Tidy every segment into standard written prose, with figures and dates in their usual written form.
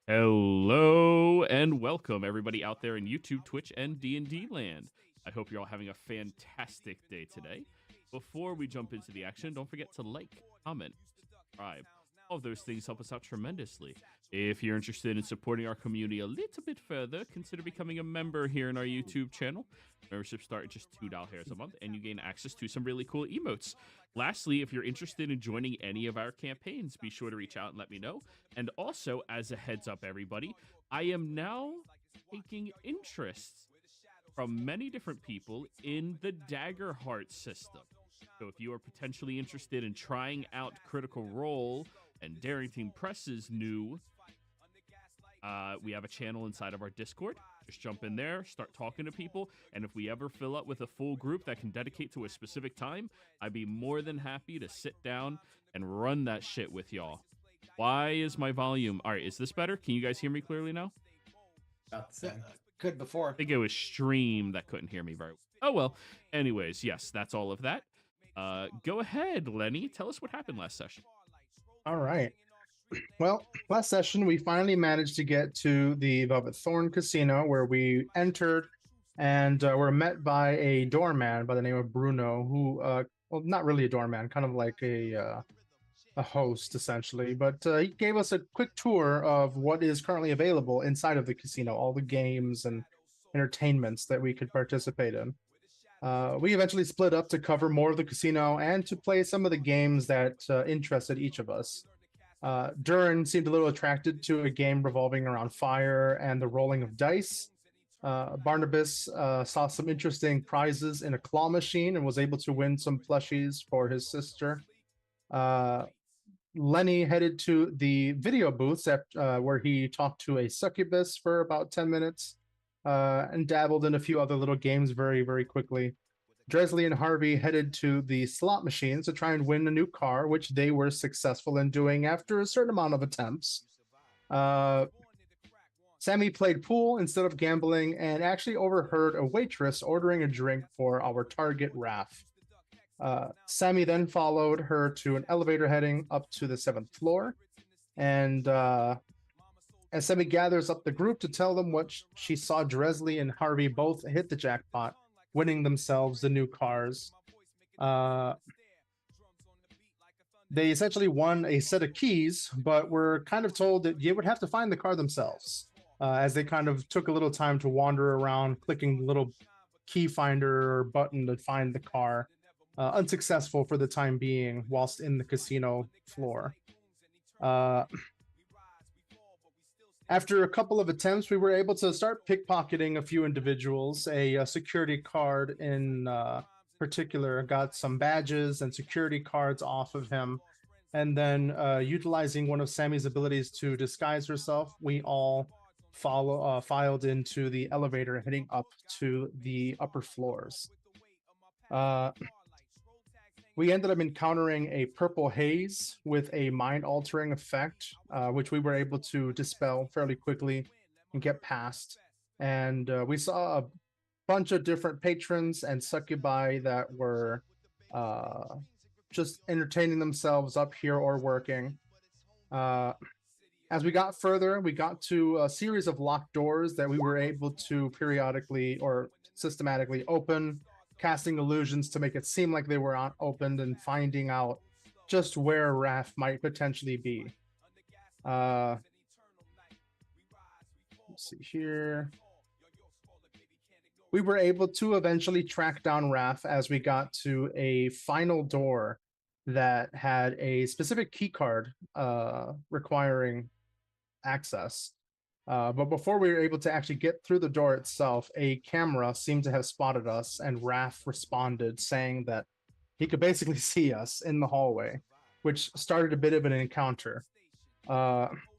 Hello and welcome everybody out there in YouTube, Twitch, and D&D land. I hope you're all having a fantastic day today. Before we jump into the action, don't forget to like, comment, subscribe. All of those things help us out tremendously. If you're interested in supporting our community a little bit further, consider becoming a member here in our YouTube channel. Memberships start at just $2 a month, and you gain access to some really cool emotes. Lastly, if you're interested in joining any of our campaigns, be sure to reach out and let me know. And also, as a heads up, everybody, I am now taking interest from many different people in the Dagger Heart system. So if you are potentially interested in trying out Critical Role and Darrington Press's new, we have a channel inside of our Discord. Just jump in there, start talking to people, and if we ever fill up with a full group that can dedicate to a specific time, I'd be more than happy to sit down and run that shit with y'all. Why is my volume? All right, is this better? Can you guys hear me clearly now? Good before. I think it was stream that couldn't hear me very well. Oh, well. Anyways, yes, that's all of that. Go ahead, Lenny. Tell us what happened last session. All right. Well, last session, we finally managed to get to the Velvet Thorn Casino, where we entered and were met by a doorman by the name of Bruno, who, well, not really a doorman, kind of like a host, essentially. But he gave us a quick tour of what is currently available inside of the casino, all the games and entertainments that we could participate in. We eventually split up to cover more of the casino and to play some of the games that interested each of us. Durin seemed a little attracted to a game revolving around fire and the rolling of dice. Barnabas saw some interesting prizes in a claw machine and was able to win some plushies for his sister. Lenny headed to the video booths where he talked to a succubus for about 10 minutes and dabbled in a few other little games very, very quickly. Dresley and Harvey headed to the slot machines to try and win a new car, which they were successful in doing after a certain amount of attempts. Sammy played pool instead of gambling and actually overheard a waitress ordering a drink for our target, Raph. Sammy then followed her to an elevator heading up to the 7th floor. And as Sammy gathers up the group to tell them what she saw, Dresley and Harvey both hit the jackpot, winning themselves the new cars. They essentially won a set of keys, but were kind of told that you would have to find the car themselves, as they kind of took a little time to wander around, clicking the little key finder or button to find the car. Unsuccessful for the time being whilst in the casino floor. After a couple of attempts, we were able to start pickpocketing a few individuals. A security card in particular got some badges and security cards off of him. And then utilizing one of Sammy's abilities to disguise herself, we all filed into the elevator heading up to the upper floors. We ended up encountering a purple haze with a mind-altering effect, which we were able to dispel fairly quickly and get past. And we saw a bunch of different patrons and succubi that were just entertaining themselves up here or working. As we got further, we got to a series of locked doors that we were able to periodically or systematically open, casting illusions to make it seem like they were unopened and finding out just where Raph might potentially be. Let's see here. We were able to eventually track down Raph as we got to a final door that had a specific key card requiring access. But before we were able to actually get through the door itself, a camera seemed to have spotted us, and Raph responded saying that he could basically see us in the hallway, which started a bit of an encounter.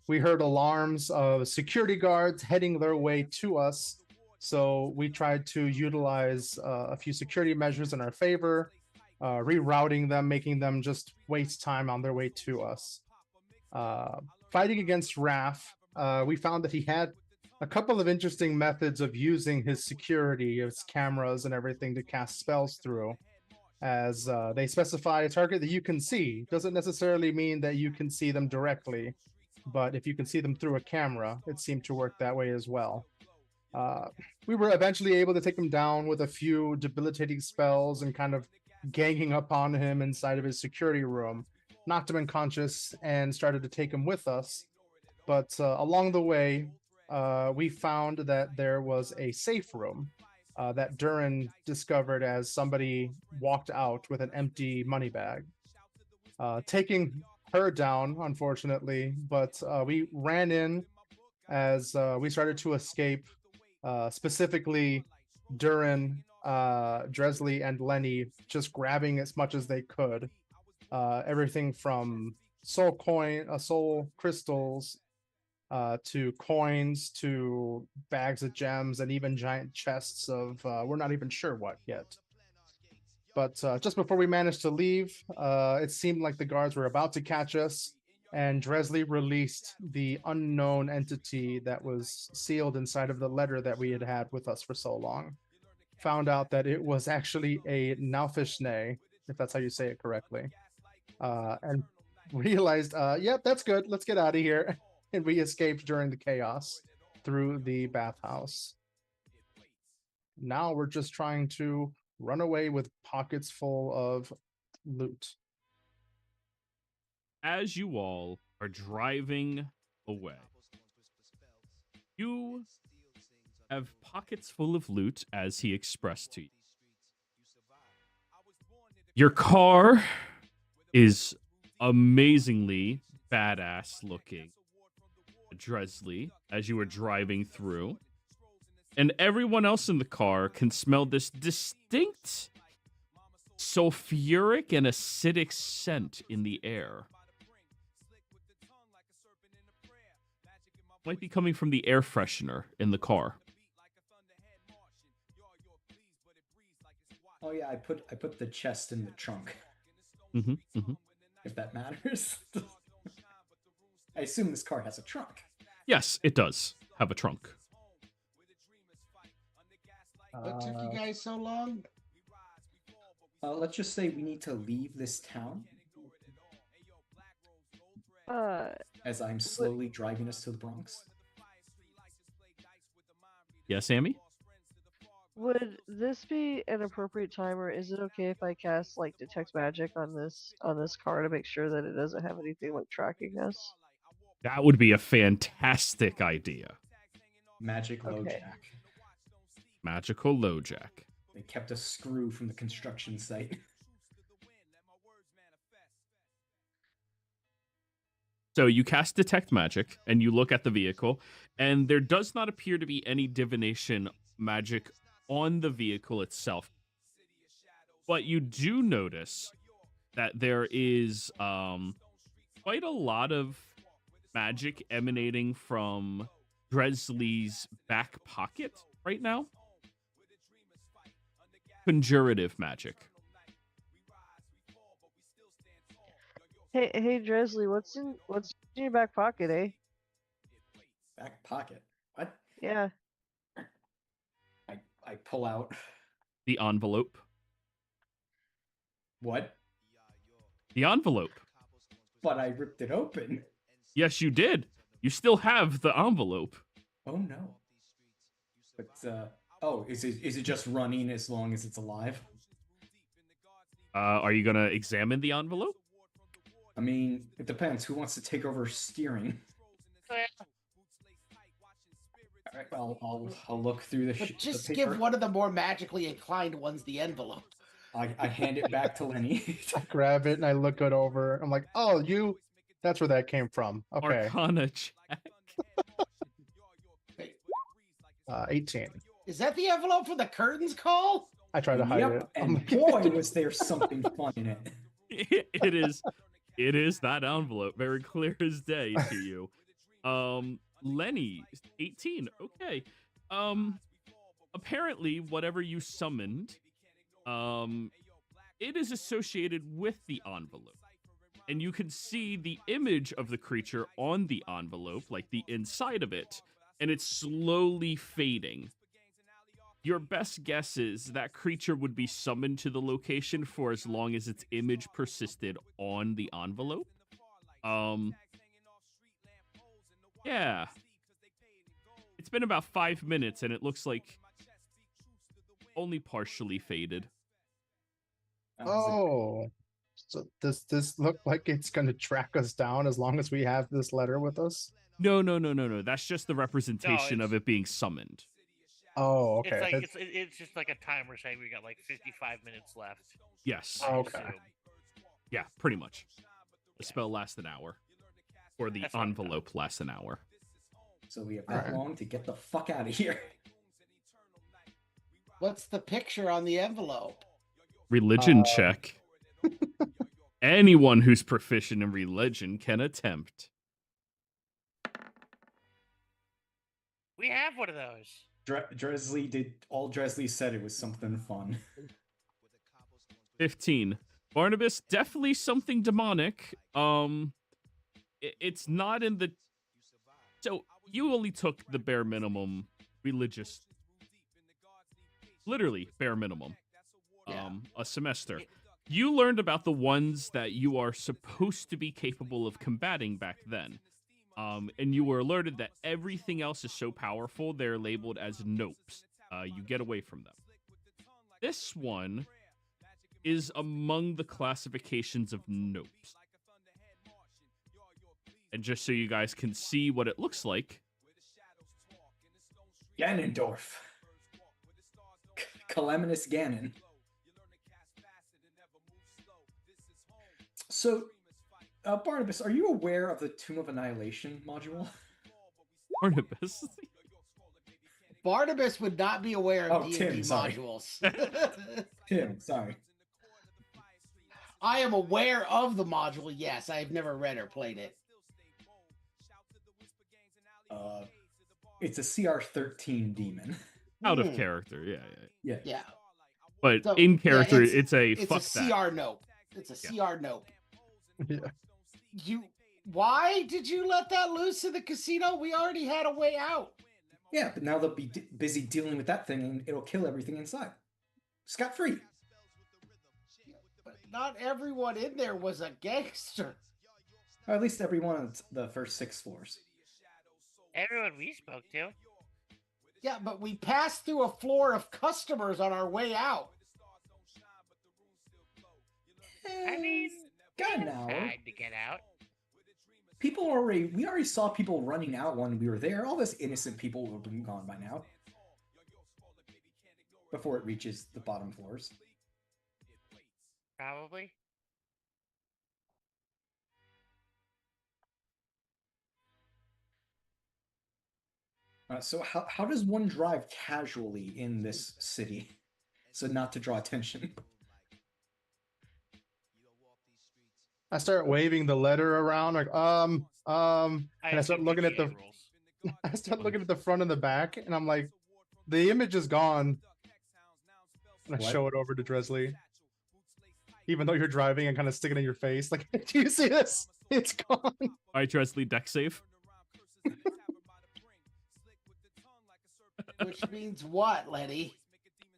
We heard alarms of security guards heading their way to us, so we tried to utilize a few security measures in our favor, rerouting them, making them just waste time on their way to us. Fighting against Raph, we found that he had a couple of interesting methods of using his security, his cameras and everything to cast spells through, as they specify a target that you can see. Doesn't necessarily mean that you can see them directly, but if you can see them through a camera, it seemed to work that way as well. We were eventually able to take him down with a few debilitating spells and kind of ganging up on him inside of his security room, knocked him unconscious, and started to take him with us. But along the way, we found that there was a safe room that Durin discovered as somebody walked out with an empty money bag, taking her down, unfortunately. But we ran in as we started to escape. Specifically, Durin, Dresley, and Lenny just grabbing as much as they could. Everything from soul crystals, to coins, to bags of gems, and even giant chests of we're not even sure what yet. But just before we managed to leave, it seemed like the guards were about to catch us, and Dresley released the unknown entity that was sealed inside of the letter that we had had with us for so long. Found out that it was actually a Naufishne, if that's how you say it correctly, and realized, yep, that's good. Let's get out of here. And we escaped during the chaos through the bathhouse. Now we're just trying to run away with pockets full of loot. As you all are driving away, you have pockets full of loot, as he expressed to you. Your car is amazingly badass looking, Dresley, as you were driving through. And everyone else in the car can smell this distinct sulfuric and acidic scent in the air. Might be coming from the air freshener in the car. Oh yeah, I put the chest in the trunk. If that matters. I assume this car has a trunk. Yes, it does have a trunk. What took you guys so long? Let's just say we need to leave this town. As I'm slowly driving us to the Bronx. Yeah, Sammy? Would this be an appropriate time, or is it okay if I cast like detect magic on this car to make sure that it doesn't have anything like tracking us? That would be a fantastic idea. Magic low Okay. jack. Magical LoJack. They kept a screw from the construction site. So you cast Detect Magic, and you look at the vehicle, and there does not appear to be any divination magic on the vehicle itself. But you do notice that there is quite a lot of magic emanating from Dresley's back pocket right now. Conjurative magic. Hey, Dresley, what's in your back pocket, eh? Back pocket. What? Yeah. I pull out. The envelope. What? The envelope. But I ripped it open. Yes, you did. You still have the envelope. Oh no. But oh, is it just running as long as it's alive? Are you gonna examine the envelope? I mean, it depends. Who wants to take over steering? All right, I'll look through the. But just the paper. give one of the more magically inclined ones the envelope. I hand it back to Lenny. I grab it and I look it over. I'm like, oh, that's where that came from. Okay. Arcana check. 18. Is that the envelope for the curtains call? I try to hide it. And boy, was there something fun in it. It is that envelope, very clear as day to you. Lenny, 18. Okay. Apparently, whatever you summoned, it is associated with the envelope. And you can see the image of the creature on the envelope, like the inside of it, and it's slowly fading. Your best guess is that creature would be summoned to the location for as long as its image persisted on the envelope. Yeah. It's been about 5 minutes, and it looks like only partially faded. Oh, so does this look like it's going to track us down as long as we have this letter with us? No. That's just the representation of it being summoned. Oh, okay. It's like it's just like a timer saying we got like 55 minutes left. Yes. Oh, okay. Yeah, pretty much. The spell lasts an hour. Or the envelope lasts an hour. So we have that long to get the fuck out of here. What's the picture on the envelope? Religion check. Anyone who's proficient in religion can attempt. We have one of those. Dresley said it was something fun. 15. Barnabas, definitely something demonic. It's not in the... So, you only took the bare minimum religious... Literally, bare minimum. A semester. You learned about the ones that you are supposed to be capable of combating back then. And you were alerted that everything else is so powerful, they're labeled as nopes. You get away from them. This one is among the classifications of nopes. And just so you guys can see what it looks like. Ganondorf. Calaminous Ganon. So, Barnabas, are you aware of the Tomb of Annihilation module? Barnabas? Barnabas would not be aware of D&D Tim, sorry. modules. Tim, sorry. I am aware of the module, yes. I've never read or played it. It's a CR13 demon. Out of character, yeah. Yeah. But So, in character, yeah, it's a It's fuck a that. CR nope. It's a CR nope. Yeah. Why did you let that loose in the casino? We already had a way out. Yeah, but now they'll be busy dealing with that thing and it'll kill everything inside. Scot-free. But not everyone in there was a gangster. Or at least every one of the first 6 floors. Everyone we spoke to. Yeah, but we passed through a floor of customers on our way out. I mean, God, now. tried to get out. We already saw people running out when we were there. All those innocent people would have been gone by now. Before it reaches the bottom floors. Probably. So how does one drive casually in this city? So not to draw attention. I start waving the letter around, like, and I start looking at the, rules. I start looking at the front and the back, and I'm like, the image is gone. And I What? show it over to Dresley. Even though you're driving and kind of stick it in your face, like, do you see this? It's gone. All right, Dresley, deck save. Which means what, Letty?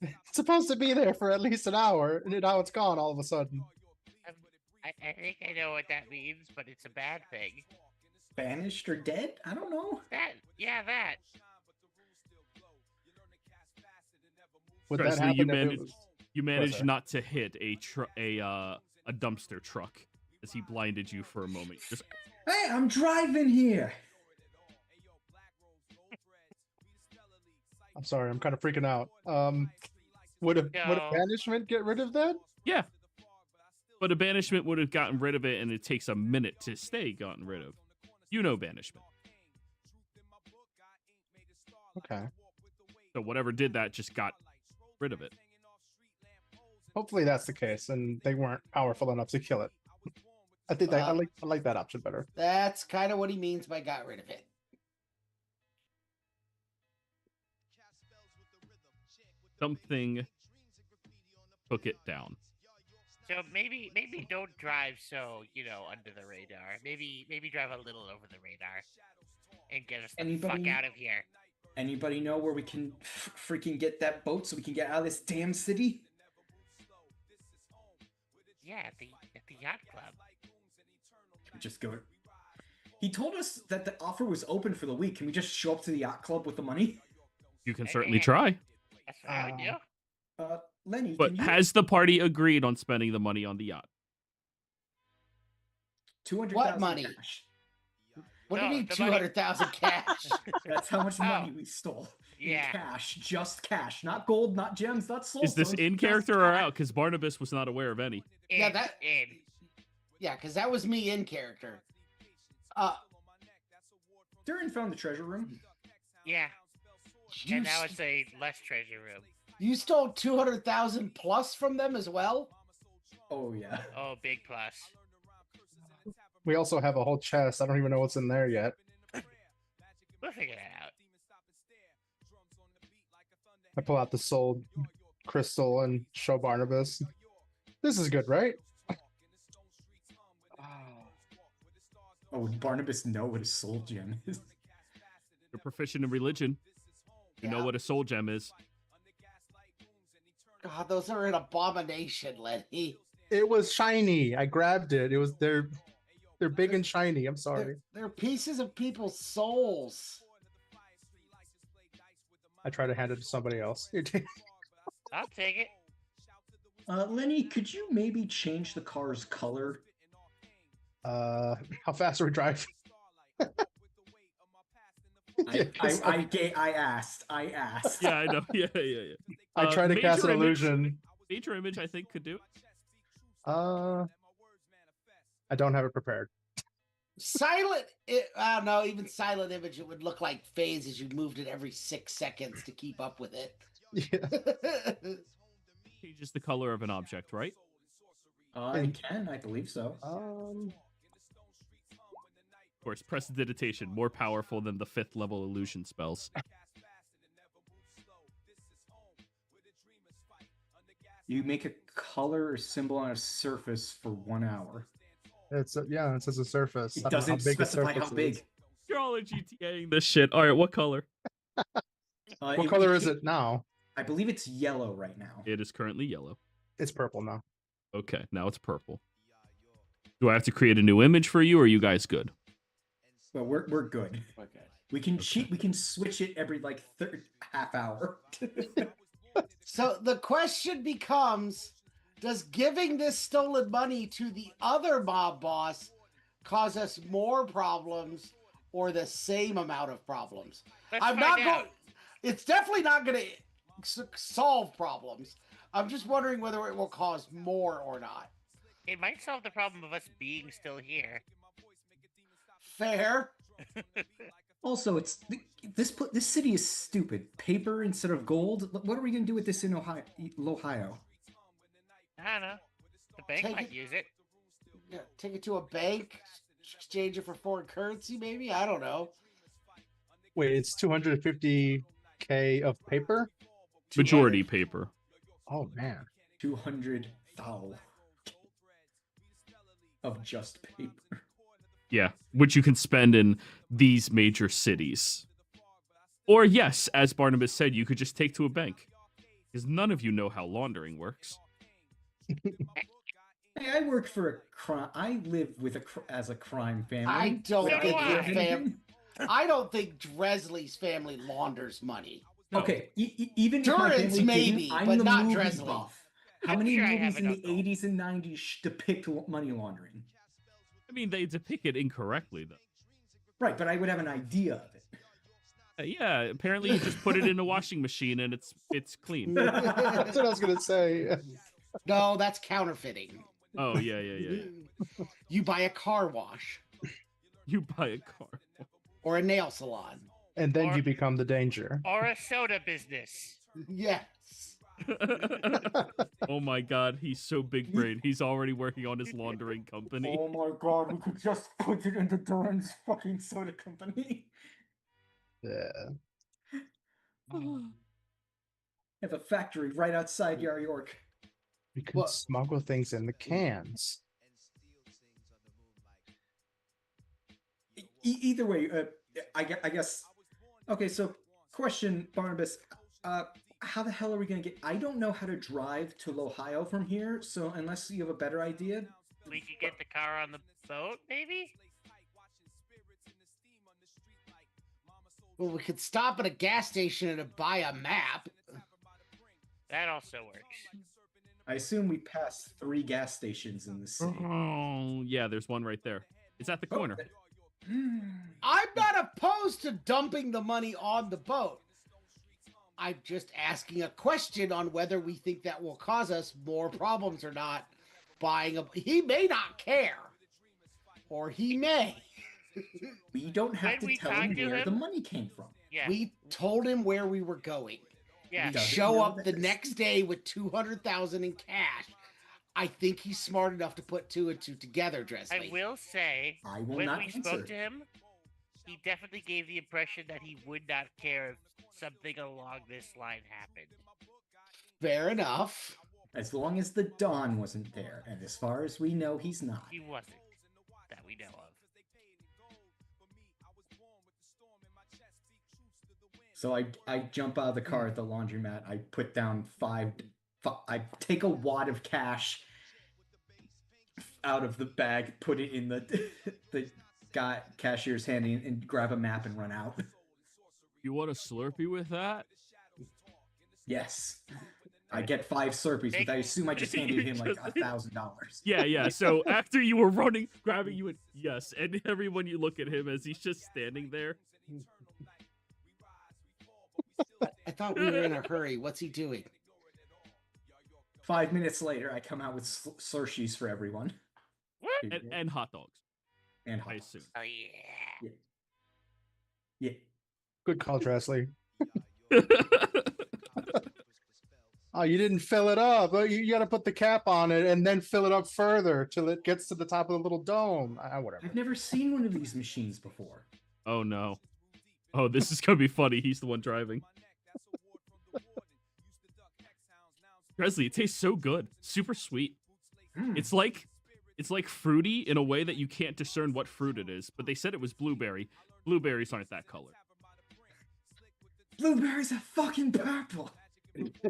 It's supposed to be there for at least an hour, and now it's gone all of a sudden. I think I know what that means, but it's a bad thing. Banished or dead? I don't know. That. Would Dresley, that happen you if it managed was... you managed sorry. not to hit a dumpster truck as he blinded you for a moment. Just Hey, I'm driving here. I'm sorry, I'm kind of freaking out. Would a banishment get rid of that? yeah. But a banishment would have gotten rid of it, and it takes a minute to stay gotten rid of. You know banishment. Okay. So whatever did that just got rid of it. Hopefully that's the case, and they weren't powerful enough to kill it. I think I like that option better. That's kind of what he means by got rid of it. Something took it down. So maybe don't drive so under the radar. Maybe drive a little over the radar and get us the fuck out of here. Anybody know where we can freaking get that boat so we can get out of this damn city? Yeah, at the yacht club. Just go. He told us that the offer was open for the week. Can we just show up to the yacht club with the money? You can certainly try. That's what I would do. Lenny, But can you... has the party agreed on spending the money on the yacht? 200,000 What money? cash. What do you No, mean the money- 200,000 cash? That's how much money we stole. Yeah. In cash, just cash, not gold, not gems, not soul. Is this stones, in just character or cash. out? Because Barnabas was not aware of any. Yeah, In, that- in. Yeah, because that was me in character. Durin found the treasure room. Yeah. You, And now s- it's a less treasure room. you stole 200,000 plus from them as well? Oh yeah. Oh, big plus. We also have a whole chest. I don't even know what's in there yet. We'll figure that out. I pull out the soul crystal and show Barnabas. This is good, right? Oh, would Barnabas know what a soul gem is? You're proficient in religion. You know Yeah. what a soul gem is. God, those are an abomination, Lenny. It was shiny. I grabbed it. It was they're big and shiny. I'm sorry. They're pieces of people's souls. I try to hand it to somebody else. I'll take it. Lenny, could you maybe change the car's color? How fast are we driving? I asked. Yeah, I know. Yeah. I try to cast an Major Image- illusion. Major image, I think, could do it. I don't have it prepared. No, even silent image, it would look like phase as you moved it every 6 seconds to keep up with it. Yeah. Changes the color of an object, right? I can, I believe so. Of course, prestidigitation, more powerful than the 5th level illusion spells. You make a color or symbol on a surface for 1 hour. It's yeah, it says a surface. It I don't know doesn't specify how is. big. You're all in GTAing this shit. All right, what color? What color is it now? I believe it's yellow right now. It is currently yellow. It's purple now. Okay, now it's purple. Do I have to create a new image for you, or are you guys good? Well, we're good. Okay. We can cheat. We can switch it every like half hour. So the question becomes, does giving this stolen money to the other mob boss cause us more problems or the same amount of problems? Let's I'm find not out. going. It's definitely not going to solve problems. I'm just wondering whether it will cause more or not. It might solve the problem of us being still here. Fair. Also, this city is stupid. Paper instead of gold. What are we gonna do with this in Ohio? I don't know. The bank Take might it- use it. Yeah, take it to a bank, exchange it for foreign currency, maybe. I don't know. Wait, it's 250K of paper? Majority paper. Oh man. 200,000 of just paper. Yeah, which you can spend in these major cities. Or yes, as Barnabas said, you could just take to a bank. Because none of you know how laundering works. Hey, I work for a crime. I live with as a crime family. I don't So think do your I. I don't think Dresley's family launders money. No. Okay, even if my Durin's family maybe, didn't, I'm but the not movie Dresley. buff. How I'm many sure I have movies in an the uncle. 80s and 90s depict money laundering? I mean, they depict it incorrectly, though. Right, but I would have an idea of it. Yeah, apparently you just put it in a washing machine and it's clean. That's what I was gonna say. No, that's counterfeiting. Oh, yeah. You buy a car wash You buy a car. or a nail salon. And then Or- you become the danger. Or a soda business. Yes. Oh my god, he's so big brain. He's already working on his laundering company. Oh my god, we could just put it into Durin's fucking soda company. Yeah. Have a factory right outside Yar York. We can smuggle things in the cans. Either way, I guess. Okay, so question, Barnabas. How the hell are we gonna get? I don't know how to drive to Ohio from here, so unless you have a better idea. We could get the car on the boat, maybe? Well, we could stop at a gas station and buy a map. That also works. I assume we passed 3 gas stations in the city. Oh, yeah, there's one right there. It's at the corner. I'm not opposed to dumping the money on the boat. I'm just asking a question on whether we think that will cause us more problems or not. He may not care, or he may. We don't have When we to tell him talk to where him- the money came from. Yeah. We told him where we were going. Yeah. We Doesn't show know up the this. next day with 200,000 in cash. I think he's smart enough to put 2 and 2 together, Dressley. I will say, I will when not we answer. spoke to him, he definitely gave the impression that he would not care if something along this line happened. Fair enough. As long as the Don wasn't there, and as far as we know, he's not. He wasn't, that we know of. So I jump out of the car at the laundromat. I put down I take a wad of cash out of the bag, put it in the cashier's hand, and grab a map and run out. You want a Slurpee with that? Yes. I get 5 Slurpees, but I assume I just handed him like $1,000. Yeah. So after you were running, grabbing, you went, yes. And everyone, you look at him as he's just standing there. I thought we were in a hurry. What's he doing? 5 minutes later, I come out with Slurpees for everyone. What? And hot dogs, And I hot assume. Oh, yeah. Yeah. Good call, Dressley. Oh, you didn't fill it up. Oh, you got to put the cap on it and then fill it up further till it gets to the top of the little dome. Whatever. I've never seen one of these machines before. Oh, no. Oh, this is going to be funny. He's the one driving. Presley, it tastes so good. Super sweet. It's like fruity in a way that you can't discern what fruit it is, but they said it was blueberry. Blueberries aren't that color. Blueberries are fucking purple.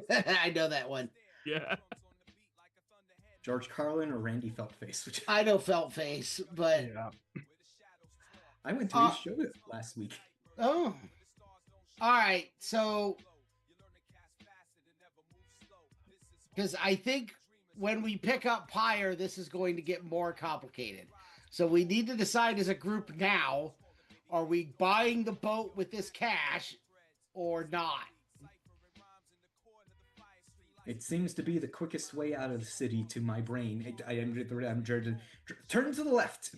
I know that one. Yeah. George Carlin or Randy Feltface? Which I know Felt Face, but Yeah. I went to his show last week. oh. All right, so because I think when we pick up Pyre, this is going to get more complicated. So we need to decide as a group now, are we buying the boat with this cash or not? It seems to be the quickest way out of the city to my brain. I'm turn to the left.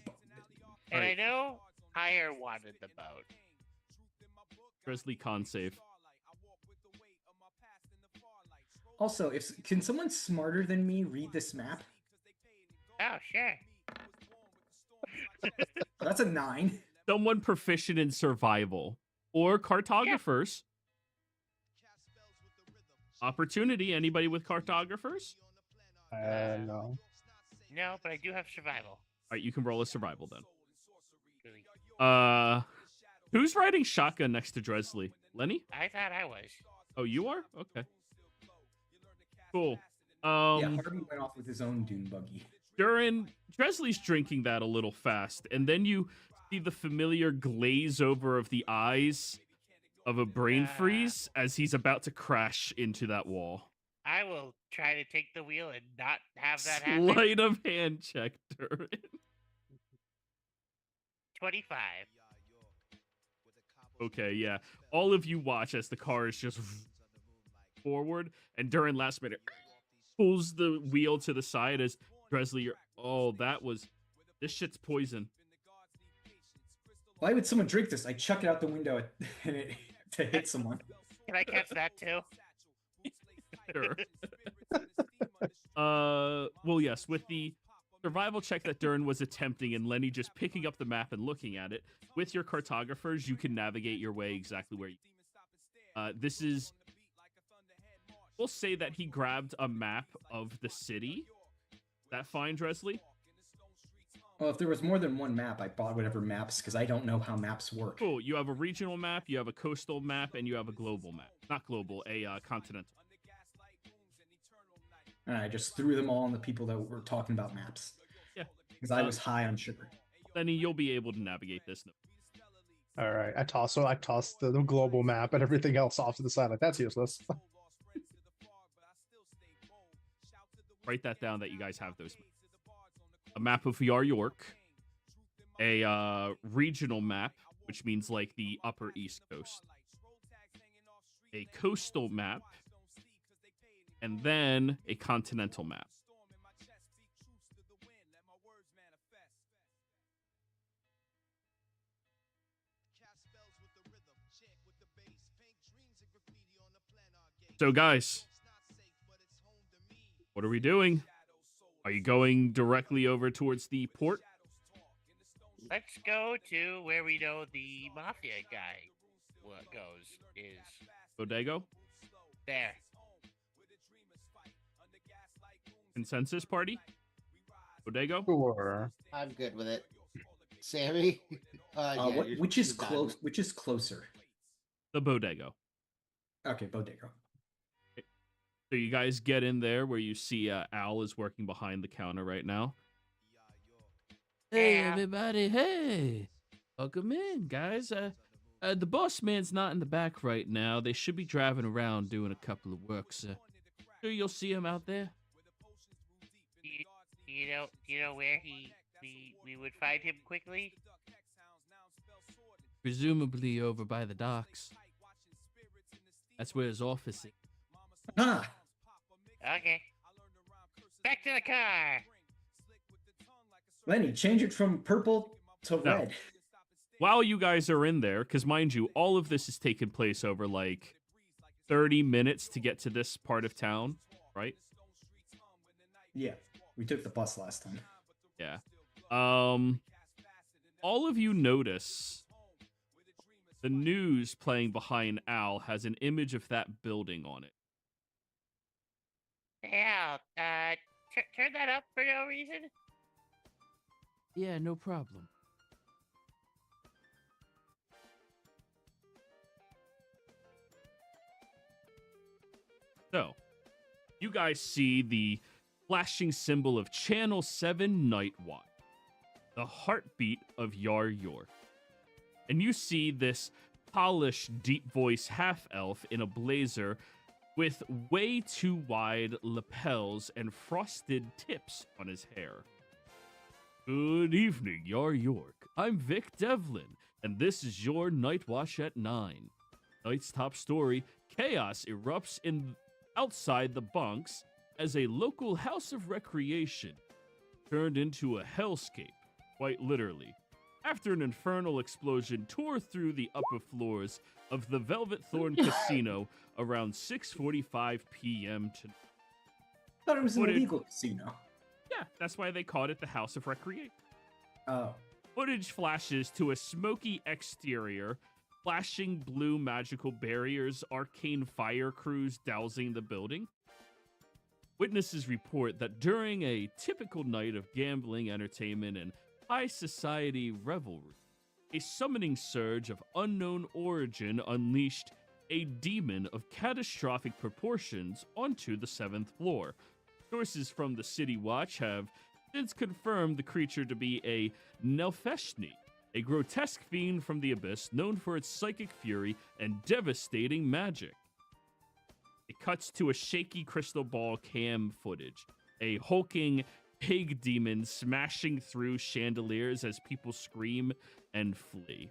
And I know Pyre wanted the boat. Presley con save. Also, can someone smarter than me read this map? Oh, sure. That's a 9. Someone proficient in survival or cartographers. Opportunity. Anybody with cartographers? No. No, but I do have survival. All right, you can roll a survival then. Really. Who's riding shotgun next to Dressley? Lenny? I thought I was. Oh, you are? Okay. Cool. Yeah, Harvey went off with his own dune buggy. Dressley's drinking that a little fast, and then you see the familiar glaze over of the eyes of a brain freeze as he's about to crash into that wall. I will try to take the wheel and not have that happen. Sleight of hand check, Durin. 25. Okay, yeah. All of you watch as the car is just forward, and Durin last minute pulls the wheel to the side as Dressley, this shit's poison. Why would someone drink this? I chuck it out the window to hit someone. Can I catch that too? Sure. Well, yes, with the survival check that Durin was attempting and Lenny just picking up the map and looking at it, with your cartographers, you can navigate your way exactly where you this is... We'll say that he grabbed a map of the city. Is that fine, Dressley? Well, if there was more than one map, I bought whatever maps, because I don't know how maps work. Cool. You have a regional map, you have a coastal map, and you have a global map. Not global, a continental. And I just threw them all on the people that were talking about maps. Yeah. Because I was high on sugar. Lenny, you'll be able to navigate this. All right. I toss the global map and everything else off to the side. Like that's useless. Write that down that you guys have those. A map of Yar York, a regional map, which means like the upper East Coast, a coastal map, and then a continental map. So guys, what are we doing? Are you going directly over towards the port? Let's go to where we know the mafia guy goes. Is Bodego? there. Consensus party? Bodego? Sure. I'm good with it. Sammy? Yeah, which is you're done. close? Which is closer? The Bodego. Okay, Bodego. So you guys get in there where you see Al is working behind the counter right now. Hey, Yeah. everybody. Hey. Welcome in, guys. The boss man's not in the back right now. They should be driving around doing a couple of works. Sure you'll see him out there? Do you know where we would find him quickly? Presumably over by the docks. That's where his office is. Ah, Okay. Back to the car. Lenny, change it from purple to No. red. While you guys are in there, because mind you, all of this has taken place over like 30 minutes to get to this part of town, right? Yeah, we took the bus last time. Yeah. All of you notice the news playing behind Al has an image of that building on it. Yeah. Turn that up for no reason. Yeah, no problem. So, you guys see the flashing symbol of Channel 7 Night Watch, the heartbeat of Yar York. And you see this polished, deep voice half-elf in a blazer with way too wide lapels and frosted tips on his hair. Good evening, Yar York. I'm Vic Devlin, and this is your Night Watch at 9. Night's top story, chaos erupts outside the bunks as a local house of recreation turned into a hellscape, quite literally, after an infernal explosion tore through the upper floors of the Velvet Thorn Casino around 6:45 p.m. tonight. I thought it was an Footage- illegal casino. Yeah, that's why they called it the House of Recreation. Oh, Footage flashes to a smoky exterior, flashing blue magical barriers, arcane fire crews dousing the building. Witnesses report that during a typical night of gambling, entertainment, and high society revelry, a summoning surge of unknown origin unleashed a demon of catastrophic proportions onto the 7th floor. Sources from the City Watch have since confirmed the creature to be a Nelfeshni, a grotesque fiend from the abyss known for its psychic fury and devastating magic. It cuts to a shaky crystal ball cam footage, a hulking pig demon smashing through chandeliers as people scream and flee.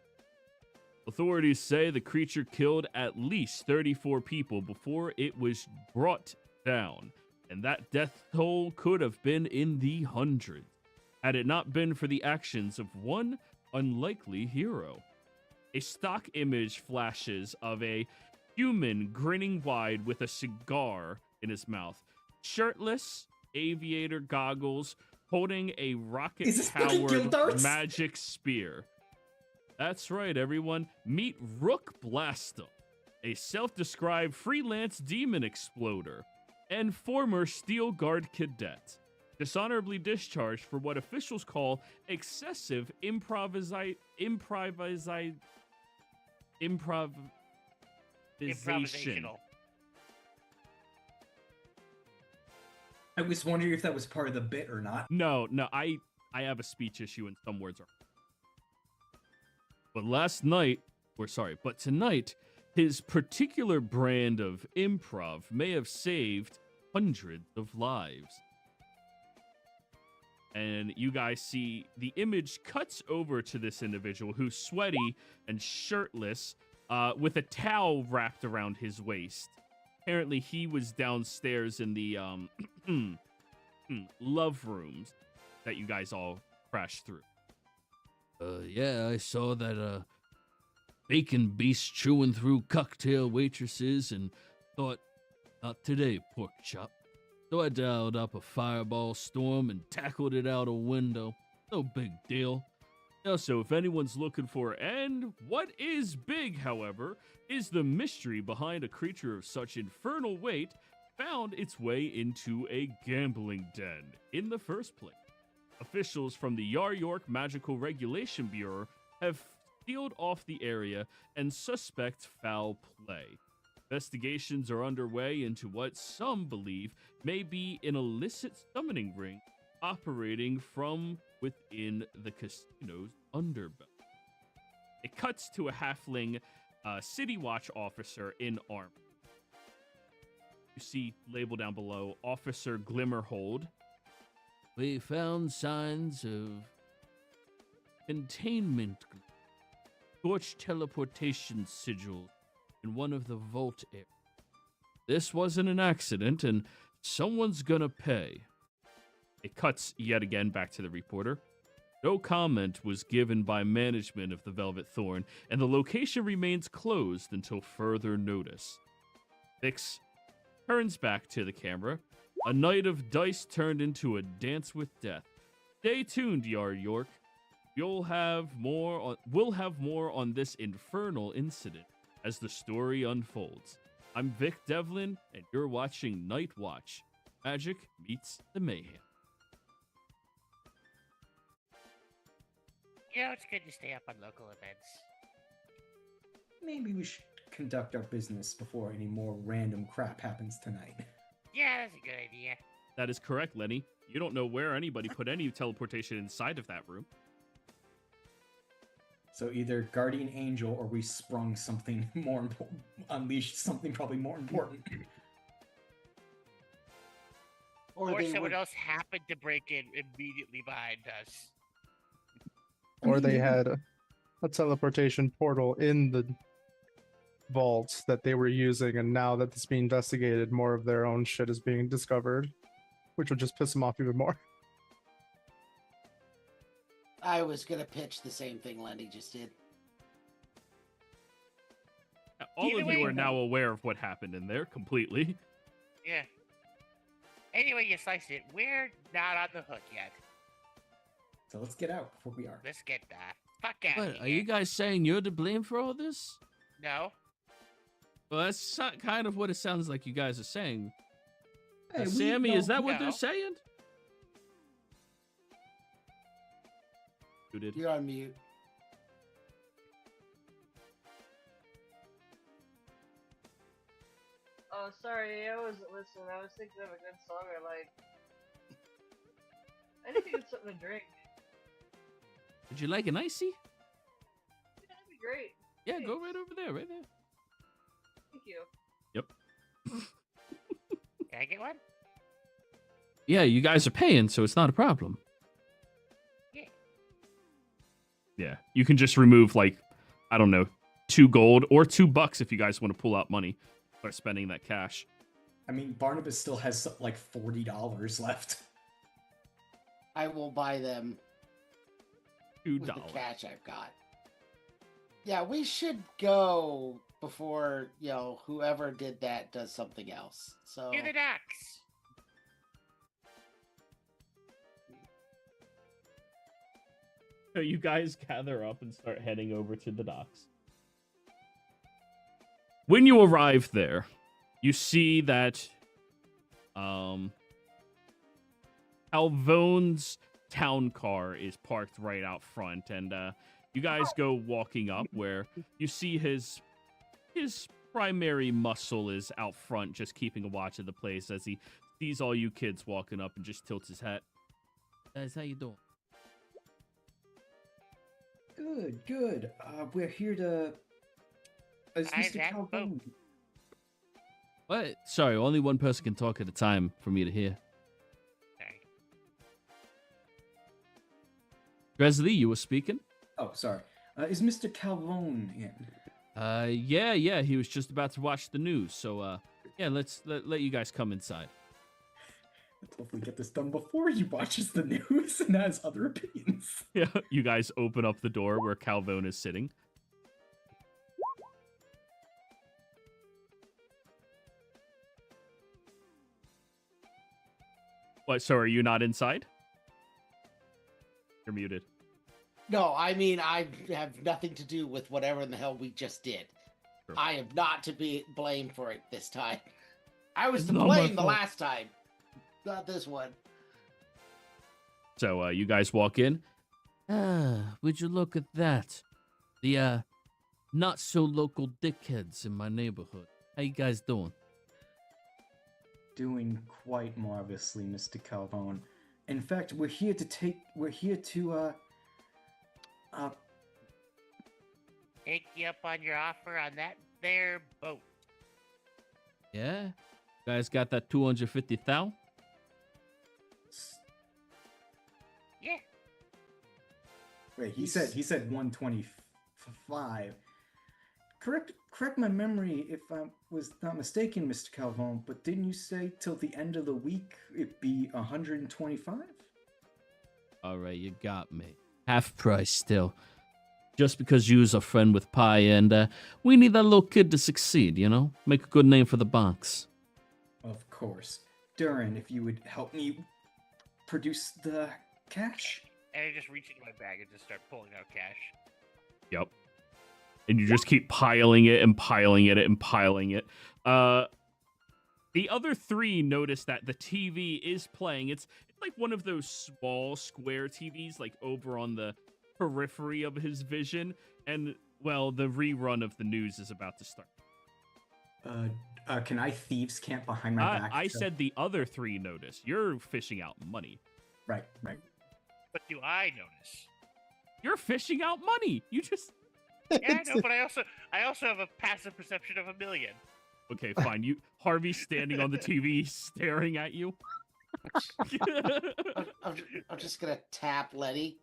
Authorities say the creature killed at least 34 people before it was brought down, and that death toll could have been in the hundreds, had it not been for the actions of one unlikely hero. A stock image flashes of a human grinning wide with a cigar in his mouth, shirtless, aviator goggles, holding a Is this fucking rocket-powered Gildarts? magic spear. That's right, everyone. Meet Rook Blastum, a self-described freelance demon exploder and former Steel Guard cadet, dishonorably discharged for what officials call excessive improvisation. Improvisational. I was wondering if that was part of the bit or not. No, I have a speech issue and some words are. But tonight, his particular brand of improv may have saved hundreds of lives. And you guys see the image cuts over to this individual who's sweaty and shirtless, with a towel wrapped around his waist. Apparently, he was downstairs in the love rooms that you guys all crashed through. Yeah, I saw that bacon beast chewing through cocktail waitresses and thought, not today, pork chop. So I dialed up a fireball storm and tackled it out a window. No big deal. Also, if anyone's looking for, and what is big, however, is the mystery behind a creature of such infernal weight found its way into a gambling den in the first place. Officials from the York Magical Regulation Bureau have sealed off the area and suspect foul play. Investigations are underway into what some believe may be an illicit summoning ring operating from within the casino's underbelly. It cuts to a halfling City Watch officer in armor. You see label down below, Officer Glimmerhold. We found signs of containment, torch teleportation sigil in one of the vault areas. This wasn't an accident, and someone's gonna pay. It cuts yet again back to the reporter. No comment was given by management of the Velvet Thorn, and the location remains closed until further notice. Vix turns back to the camera. A night of dice turned into a dance with death. Stay tuned, York. We'll have more on this infernal incident as the story unfolds. I'm Vic Devlin, and you're watching Night Watch. Magic meets the mayhem. You know, it's good to stay up on local events. Maybe we should conduct our business before any more random crap happens tonight. Yeah, that's a good idea. That is correct, Lenny. You don't know where anybody put any teleportation inside of that room. So either Guardian Angel or we sprung something more important, unleashed something probably more important. Or someone else happened to break in immediately behind us. Or they had a teleportation portal in the vaults that they were using, and now that it's being investigated, more of their own shit is being discovered, which would just piss them off even more. I was gonna pitch the same thing Lenny just did. All of you are now aware of what happened in there completely. Yeah. Anyway, you slice it. We're not on the hook yet. So let's get out before we are. Let's get the fuck out of What, here. are you guys saying you're to blame for all this? No. Well, that's kind of what it sounds like you guys are saying. Hey, Sammy, is that what No. they're saying? Who did? You're on mute. Oh, sorry, I wasn't listening. I was thinking of a good song I like. I need to get something to drink. Would you like an icy? Yeah, that'd be great. Yeah, go Thanks. right over there, right there. Thank you. Can I get one? Yeah, you guys are paying, so it's not a problem. Yeah, you can just remove, like, I don't know, 2 gold or $2 if you guys want to pull out money. Start spending that cash. I mean, Barnabas still has like $40 left. I will buy them $2. with the cash I've got. Yeah, we should go before, whoever did that does something else. So Do the ducks. So you guys gather up and start heading over to the docks. When you arrive there, you see that Alvone's town car is parked right out front, and you guys go walking up where you see his primary muscle is out front, just keeping a watch of the place as he sees all you kids walking up and just tilts his hat. Guys, how you doing? Good, good. We're here to. Is I Mr. have both. Calvone? What? Sorry, only one person can talk at a time for me to hear. Sorry. Gresley, you were speaking? Oh, sorry. Is Mr. Calvone in? Yeah, he was just about to watch the news. So, yeah, let you guys come inside. Let's hopefully get this done before he watches the news and has other opinions. Yeah, you guys open up the door where Calvone is sitting. What? So are you not inside? You're muted. No, I mean, I have nothing to do with whatever in the hell we just did. Sure. I am not to be blamed for it this time. I was to Not my blame the fault. last time, not this one. So you guys walk in. Ah, would you look at that? The, not so local dickheads in my neighborhood. How you guys doing? Doing quite marvelously, Mr. Calvone. In fact, we're here to Take you up on your offer on that there boat. Yeah? Guys got that 250,000? Yeah. Wait, he said 125. Correct my memory if I was not mistaken, Mr. Calvone, but didn't you say till the end of the week it'd be 125? All right, you got me. Half price still. Just because you's a friend with Pi and we need that little kid to succeed, you know? Make a good name for the box. Of course. Durin, if you would help me produce the cash? And I just reach into my bag and just start pulling out cash. Yep. And you just keep piling it and piling it and piling it. The other three notice that the TV is playing. It's like one of those small square TVs, like over on the periphery of his vision. And, well, the rerun of the news is about to start. Can I thieves camp behind my back? I said the other three notice. You're fishing out money. Right. But do I notice? You're fishing out money. You just... Yeah, I know, but I also have a passive perception of 1 million. Okay, fine. Harvey's standing on the TV staring at you. I'm just gonna tap Letty,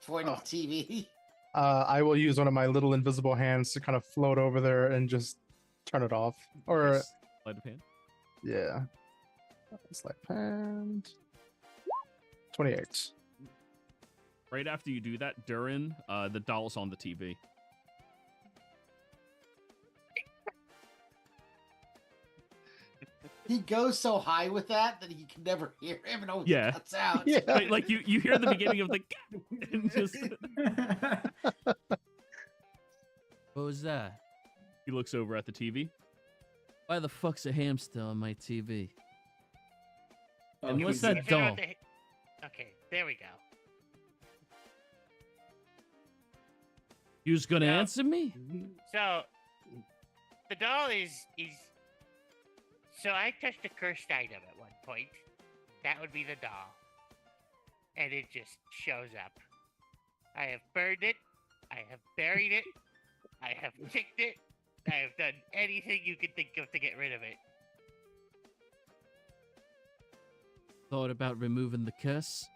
point at the TV. I will use one of my little invisible hands to kind of float over there and just turn it off. Or Sleight of hand. yeah, sleight of hand. 28. Right after you do that, Durin, the doll's on the TV. He goes so high with that you can never hear him and always Yeah. cuts out. Yeah. Like you hear the beginning of the and just What was that? he looks over at the TV. Why the fuck's a hamster on my TV? Oh, And what's he's- that If you know doll? what the- Okay, there we go. You's gonna Yeah. answer me? So the doll is so I touched a cursed item at one point. That would be the doll. And it just shows up. I have burned it. I have buried it. I have kicked it. I have done anything you can think of to get rid of it. Thought about removing the curse?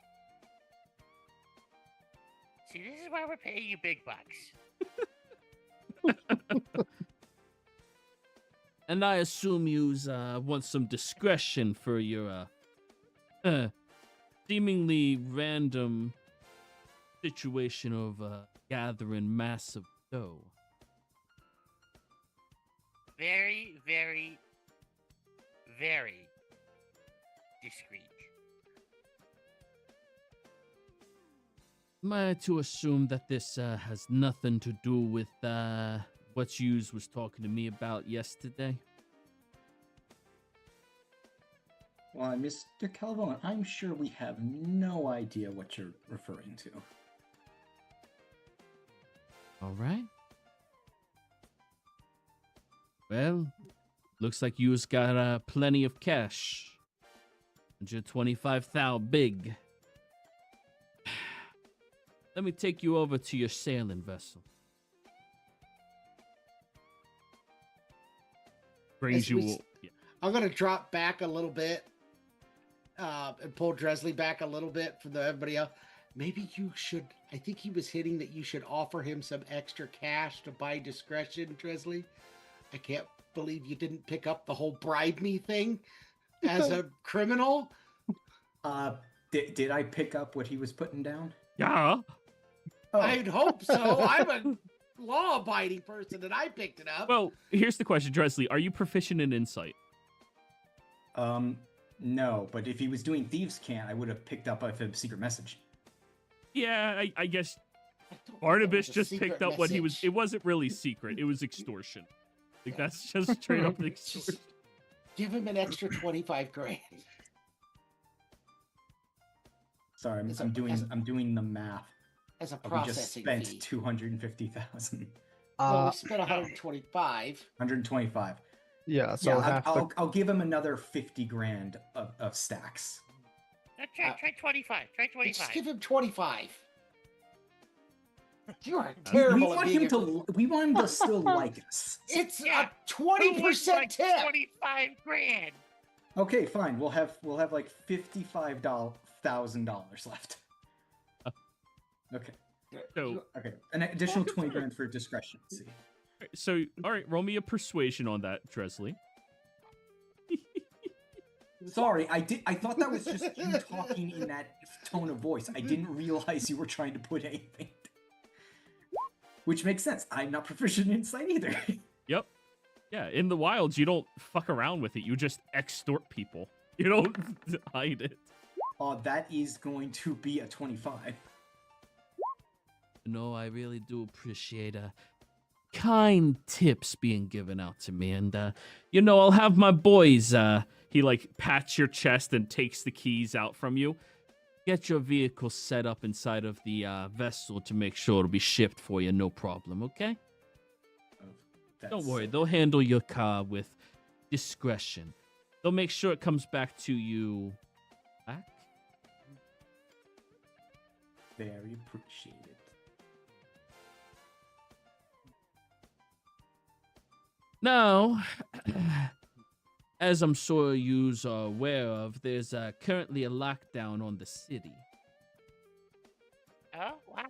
See, this is why we're paying you big bucks. And I assume yous want some discretion for your seemingly random situation of gathering massive dough. Very, very, very discreet. Am I to assume that this has nothing to do with what yous was talking to me about yesterday? Well, Mr. Calvone, I'm sure we have no idea what you're referring to. All right. Well, looks like yous got plenty of cash. 125,000 big. let me take you over to your sailing vessel. Brings As you. we I'm gonna drop back a little bit, and pull Dresley back a little bit for everybody else. Maybe you should. I think he was hitting that you should offer him some extra cash to buy discretion, Dresley. I can't believe you didn't pick up the whole bribe me thing as a criminal. Did I pick up what he was putting down? Yeah. Oh. I'd hope so. I'm a law-abiding person, and I picked it up. Well, here's the question, Dresley. Are you proficient in insight? No, but if he was doing thieves' cant, I would have picked up a secret message. Yeah, I guess I don't think Barnabas that was a just secret picked up what he was. message. It wasn't really secret. It was extortion. Like that's just straight up extortion. Just give him an extra 25 grand. Sorry, As a- I'm doing the math. As a We just processing spent fee. 250,000. Well, we spent 125. 125. Yeah, so Yeah, half the I'll give him another 50 grand of stacks. Try 25. Try Just 25. give him 25. You are We terrible at want being him to. We want him to still like us. It's Yeah. a Who would 20% like tip. 25 grand. Okay, fine. We'll have like $55,000 left. Okay. So, Okay. An additional 20 grand for discretion. Let's see. all right. Roll me a persuasion on that, Dresley. Sorry, I thought that was just you talking in that tone of voice. I didn't realize you were trying to put anything. Which makes sense. I'm not proficient in insight either. Yep. Yeah. In the wilds, you don't fuck around with it. You just extort people. You don't hide it. That is going to be a 25. No, I really do appreciate kind tips being given out to me, and I'll have my boys. He like pats your chest and takes the keys out from you. Get your vehicle set up inside of the vessel to make sure it'll be shipped for you, no problem, okay? Don't worry, they'll handle your car with discretion. They'll make sure it comes back to you back. Very appreciated. Now, as I'm sure you are aware of, there's currently a lockdown on the city. Oh, why?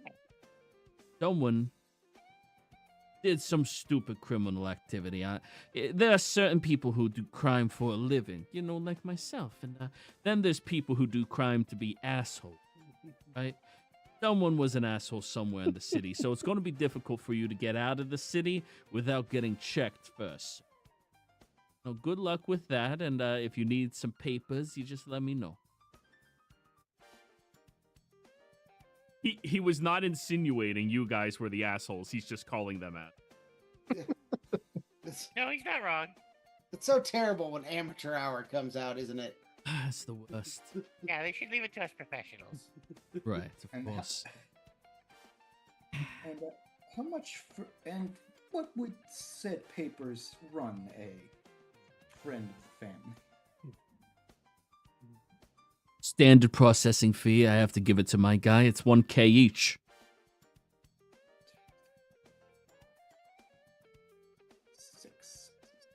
Someone did some stupid criminal activity. There are certain people who do crime for a living, like myself. And then there's people who do crime to be assholes, right? Someone was an asshole somewhere in the city, so it's going to be difficult for you to get out of the city without getting checked first. Now, good luck with that, and if you need some papers, you just let me know. He was not insinuating you guys were the assholes. He's just calling them out. No, he's not wrong. It's so terrible when amateur hour comes out, isn't it? It's the worst. Yeah, they should leave it to us professionals. Right, of And course. And how much and what would said papers run a friend of the family? Standard processing fee. I have to give it to my guy. It's 1K each.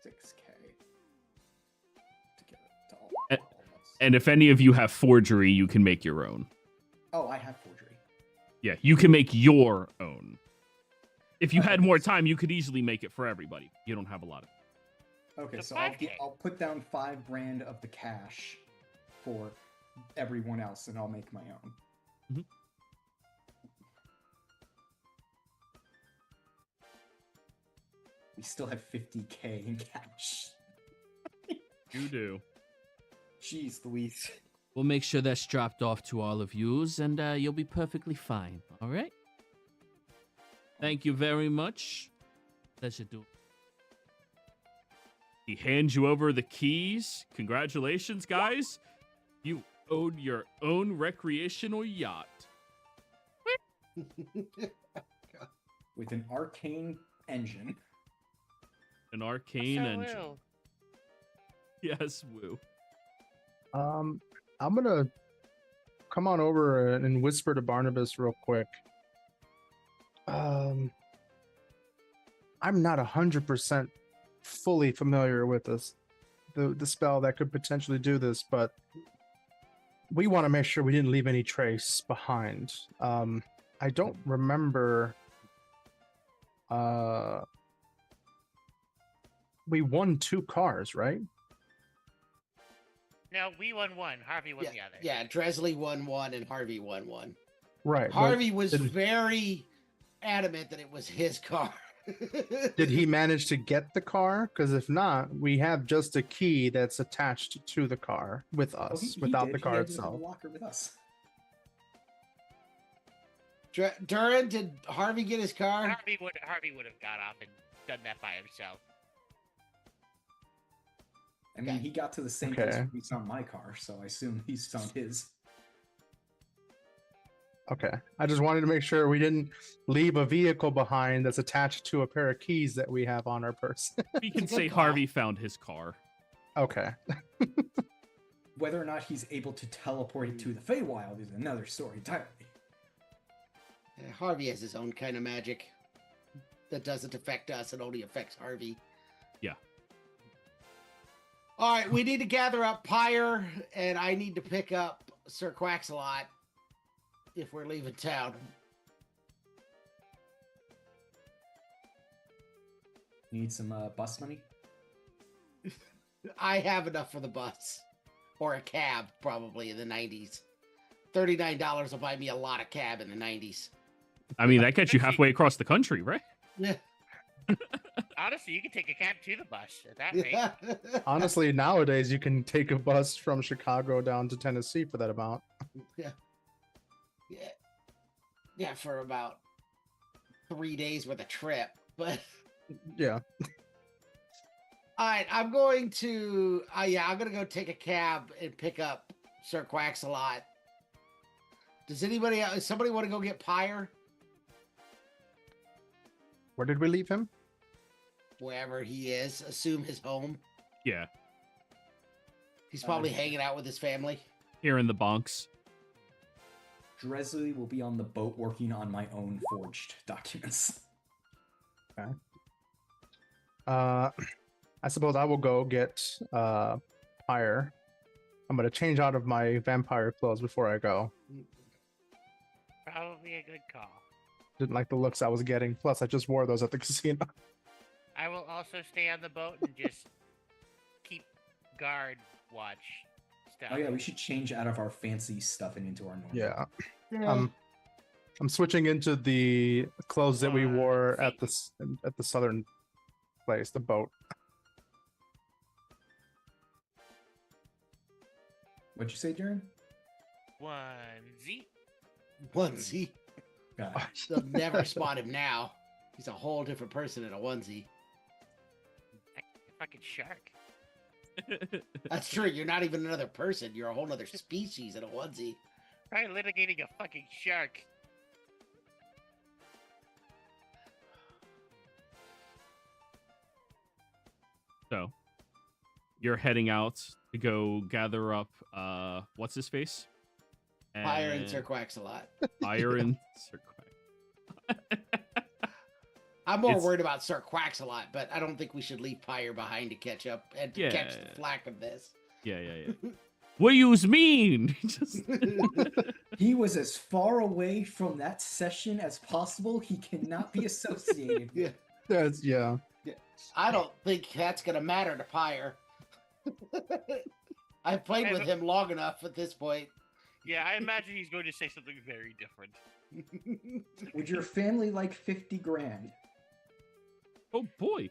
Six K. To give it to all Eh, of us. And if any of you have forgery, you can make your own. Oh, I have forgery. Yeah, you can make your own. If you had more time, you could easily make it for everybody. You don't have a lot of. Okay, It's so 5K. I'll put down 5 grand of the cash for everyone else, and I'll make my own. Mhm. We still have 50K in cash. You do. Jeez, Louise. We'll make sure that's dropped off to all of yous, and you'll be perfectly fine. All right? Thank you very much. Pleasure doing. He hands you over the keys. Congratulations, guys. You own your own recreational yacht. With an arcane engine. An arcane So engine. will. Yes, woo. I'm gonna come on over and whisper to Barnabas real quick. I'm not 100% fully familiar with this, the spell that could potentially do this, but we want to make sure we didn't leave any trace behind. I don't remember. We won 2 cars, right? No, we won one. Harvey won the other. Yeah, Dresley won one and Harvey won one. Right. Harvey was very adamant that it was his car. Did he manage to get the car? Because if not, we have just a key that's attached to the car with us, without the car itself. Locker with us. Duran, did Harvey get his car? Harvey would have got off and done that by himself. I mean, he got to the same place where he found my car, so I assume he's found his. Okay. I just wanted to make sure we didn't leave a vehicle behind that's attached to a pair of keys that we have on our person. We can say Harvey found his car. Okay. Whether or not he's able to teleport it to the Feywild is another story entirely. Harvey has his own kind of magic that doesn't affect us. It only affects Harvey. Yeah. All right, we need to gather up Pyre, and I need to pick up Sir Quaxalot if we're leaving town. You need some bus money? I have enough for the bus. Or a cab, probably, in the 90s. $39 will buy me a lot of cab in the 90s. I mean, that gets you halfway across the country, right? Yeah. Honestly, you can take a cab to the bus at that rate. Honestly, nowadays you can take a bus from Chicago down to Tennessee for that amount. Yeah, for about 3 days worth of trip. But yeah. All right, I'm going to I'm gonna go take a cab and pick up Sir Quaxalot. Does somebody want to go get Pyre? Where did we leave him? Wherever he is, assume his home. Yeah. He's probably hanging out with his family. Here in the Bonks. Dresley will be on the boat working on my own forged documents. Okay. I suppose I will go get Pyre. I'm gonna change out of my vampire clothes before I go. Probably a good call. Didn't like the looks I was getting. Plus, I just wore those at the casino. I will also stay on the boat and just keep guard watch stuff. Oh yeah, we should change out of our fancy stuff and into our normal. Yeah. I'm switching into the clothes that we wore at the southern place, the boat. What'd you say, Jaren? Onesie. They'll never spot him now. He's a whole different person in a onesie. Fucking shark. That's true. You're not even another person. You're a whole other species in a onesie. Try litigating a fucking shark. So, you're heading out to go gather up, what's his face? Pyre and Sir Quaxalot. Pyre and Sir Quack. I'm more worried about Sir Quaxalot, but I don't think we should leave Pyre behind to catch up and to catch the flack of this. Yeah. What do you mean? He was as far away from that session as possible. He cannot be associated. Yeah. I don't think that's gonna matter to Pyre. I've played with him long enough at this point. Yeah, I imagine he's going to say something very different. Would your family like 50 grand? Oh boy.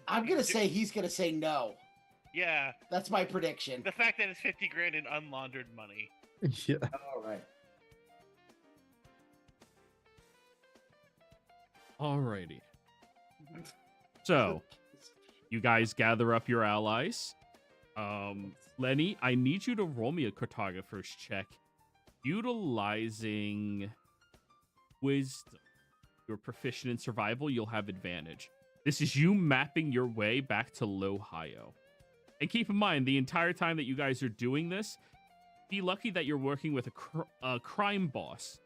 I'm gonna say he's gonna say no. Yeah. That's my prediction. The fact that it's 50 grand in unlaundered money. Yeah. All right. Alrighty. So, you guys gather up your allies. Lenny, I need you to roll me a cartographer's check utilizing wisdom. You're proficient in survival, you'll have advantage. This is you mapping your way back to Lohio. And keep in mind, the entire time that you guys are doing this, be lucky that you're working with a crime boss.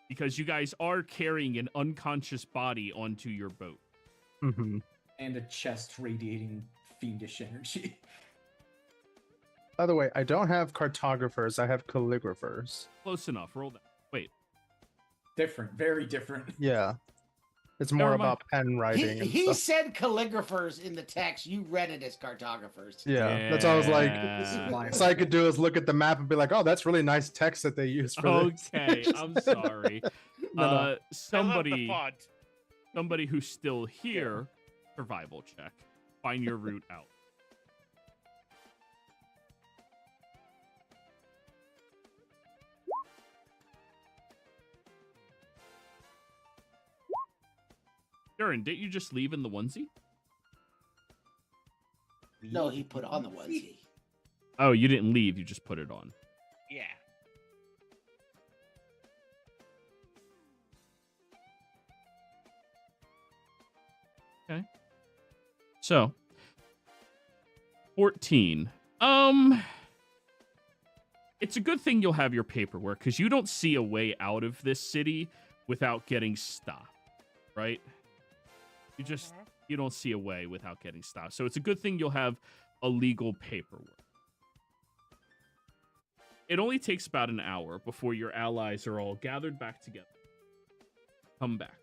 because you guys are carrying an unconscious body onto your boat. Mm-hmm. And a chest radiating fiendish energy. By the way, I don't have cartographers. I have calligraphers. Close enough. Roll that. Wait. Different, very different. Yeah. It's more Never mind. about pen writing. and He stuff. said calligraphers in the text. You read it as cartographers. Yeah, that's all I was like. Yeah. So I could do is look at the map and be like, "Oh, that's really nice text that they use for this." Okay, I'm sorry. No. I love the Somebody font. who's still here, survival check. Find your route out. Darren, didn't you just leave in the onesie? No, he put on the onesie. Oh, you didn't leave. You just put it on. Yeah. So, 14. It's a good thing you'll have your paperwork because you don't see a way out of this city without getting stopped, right? You don't see a way without getting stopped. So it's a good thing you'll have a legal paperwork. It only takes about an hour before your allies are all gathered back together. Come back.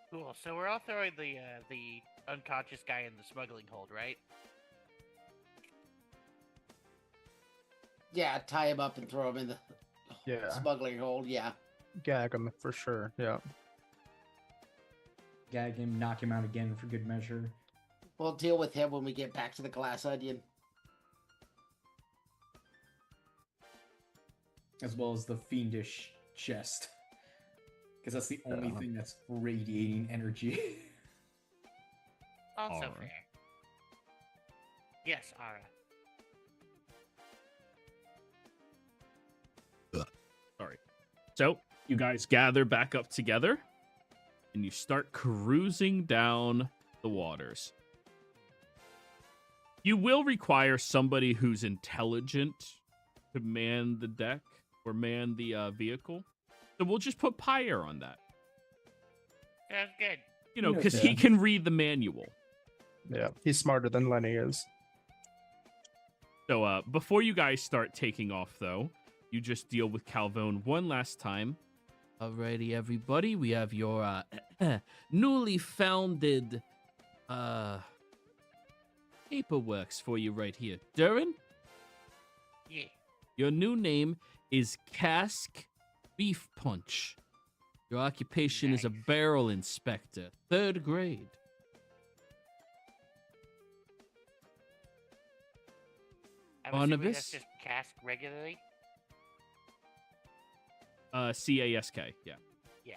Cool. So we're all throwing the unconscious guy in the smuggling hold, right? Yeah, tie him up and throw him in the Yeah. smuggling hold. Yeah. Gag him for sure. Yeah. Gag him, knock him out again for good measure. We'll deal with him when we get back to the glass onion. As well as the fiendish chest. Because that's the only thing that's radiating energy. Also Aura. fair. Yes, Ara. Sorry. So, you guys gather back up together, and you start cruising down the waters. You will require somebody who's intelligent to man the deck or man the vehicle. So we'll just put Pyre on that. Sounds good. You know, Yeah, because yeah. he can read the manual. Yeah. He's smarter than Lenny is. So before you guys start taking off, though, you just deal with Calvone one last time. Alrighty, everybody, we have your newly founded paperworks for you right here. Durin, Yeah. your new name is Cask Beef Punch. Your occupation is a Nice. barrel inspector, 3rd grade. I'm assuming Barnabas? that's just cask regularly? CASK, yeah. Yeah.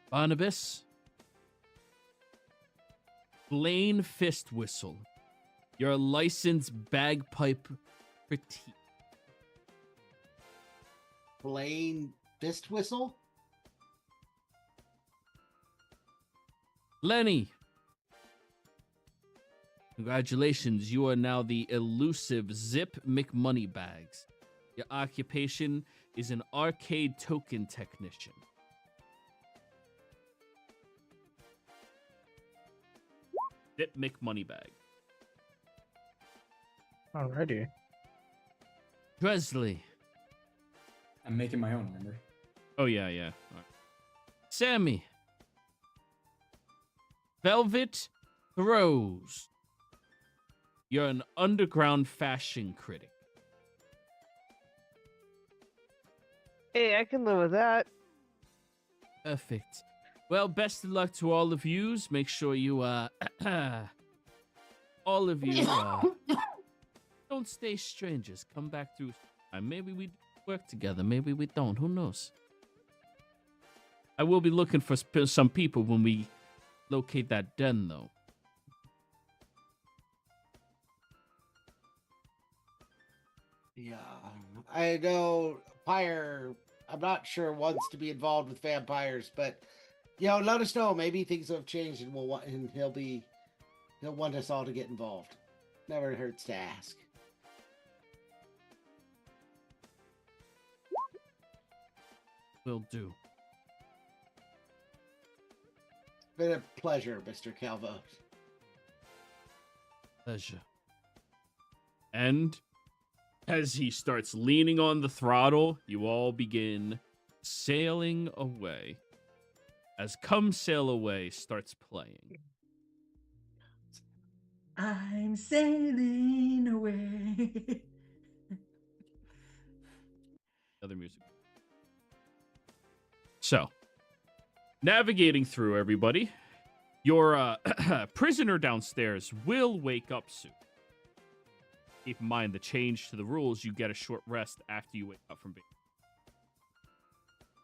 Barnabas, Blaine Fist Whistle. You're a licensed bagpipe critique. Blaine Fist Whistle? Lenny, congratulations, you are now the elusive Zip McMoneybags. Your occupation is an arcade token technician. Zip McMoneybag. Alrighty. Dresley, I'm making my own, remember? Oh, yeah, yeah. All right. Sammy, Velvet Rose. You're an underground fashion critic. Hey, I can live with that. Perfect. Well, best of luck to all of yous. Make sure you, all of you, don't stay strangers. Come back through. Maybe we work together. Maybe we don't. Who knows? I will be looking for some people when we locate that den, though. Yeah. I know Pyre, I'm not sure, wants to be involved with vampires, but let us know. Maybe things have changed and he'll want us all to get involved. Never hurts to ask. Will do. It's been a pleasure, Mr. Calvo. Pleasure. And as he starts leaning on the throttle, you all begin sailing away. As Come Sail Away starts playing. I'm sailing away. Other music. So, navigating through, everybody. Your prisoner downstairs will wake up soon. Keep in mind the change to the rules, you get a short rest after you wake up from being.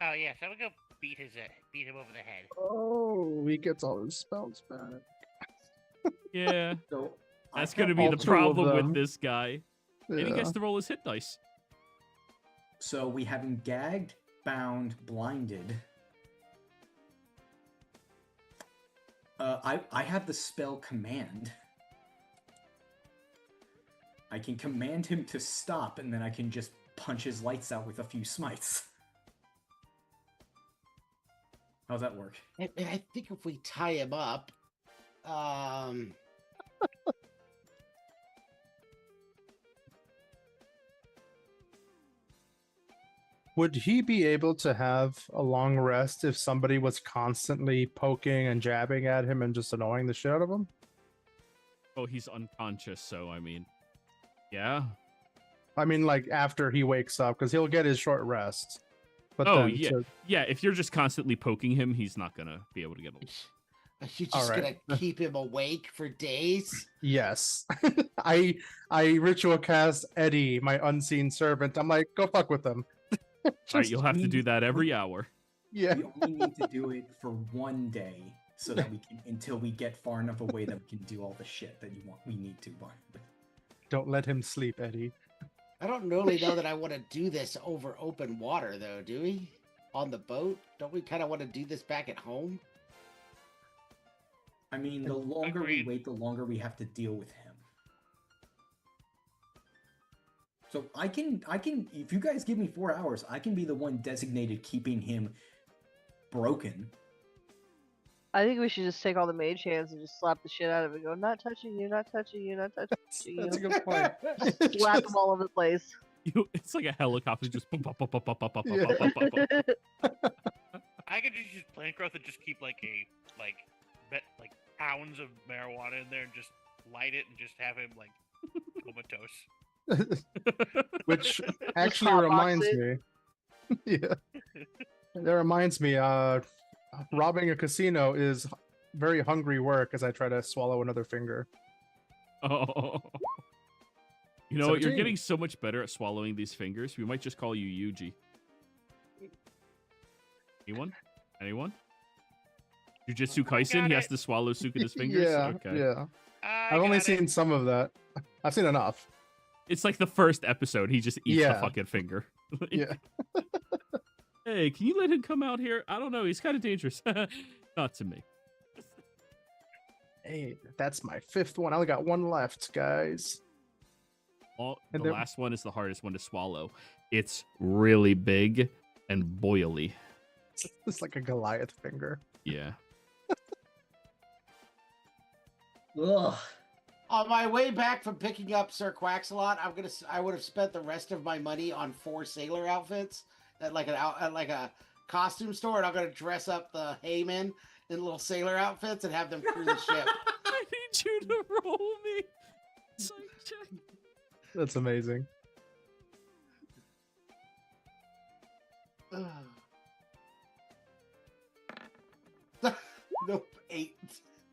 Oh yes, I'm gonna go beat him over the head. Oh, he gets all his spells back. Yeah, So that's I going to have- be all the two of problem with them. this guy. And he Yeah. gets to roll his hit dice. So we have him gagged, bound, blinded. I have the spell command. I can command him to stop, and then I can just punch his lights out with a few smites. How's that work? And I think if we tie him up, Would he be able to have a long rest if somebody was constantly poking and jabbing at him and just annoying the shit out of him? Oh, he's unconscious, so I mean, yeah. I mean, like after he wakes up, because he'll get his short rest. But Oh, then yeah. Yeah, if you're just constantly poking him, he's not going to be able to get a are you just Alright. gonna keep him awake for days? Yes. I ritual cast Eddie, my unseen servant. I'm like, go fuck with them. All right, Just- you'll have to do that every hour. Yeah. We only need to do it for one day, so that we can until we get far enough away that we can do all the shit that we need to. Don't let him sleep, Eddie. I don't really know that I want to do this over open water, though, do we? On the boat? Don't we kind of want to do this back at home? I mean, the longer Agreed. we wait, the longer we have to deal with him. So I can, if you guys give me 4 hours, I can be the one designated keeping him broken. I think we should just take all the mage hands and just slap the shit out of it. Go, not touching you, not touching you, not touching you. That's a good point. Slap them all over the place. It's like a helicopter just pop, pop, pop, pop, pop, pop, pop, Yeah. pop, pop, pop, pop. I could just use plant growth and just keep like pounds of marijuana in there and just light it and just have him like comatose. Which actually hotbox reminds it. me. Yeah. That reminds me, robbing a casino is very hungry work as I try to swallow another finger. Oh. You know what? You're 17. getting so much better at swallowing these fingers. We might just call you Yuji. Anyone? Anyone? Jujutsu Kaisen? got He has it. to swallow Sukuna's fingers? Yeah, Okay. yeah. I I've only got it. seen some of that. I've seen enough. It's like the first episode. He just eats the Yeah. fucking finger. Yeah. Hey, can you let him come out here? I don't know. He's kind of dangerous. Not to me. Hey, that's my fifth one. I only got one left, guys. The And there- last one is the hardest one to swallow. It's really big and boily. It's like a Goliath finger. Yeah. Ugh. On my way back from picking up Sir Quaxalot, I would have spent the rest of my money on 4 sailor outfits at like a costume store, and I'm gonna dress up the Heyman in little sailor outfits and have them crew the ship. I need you to roll me. Psych check. That's amazing. Nope, 8.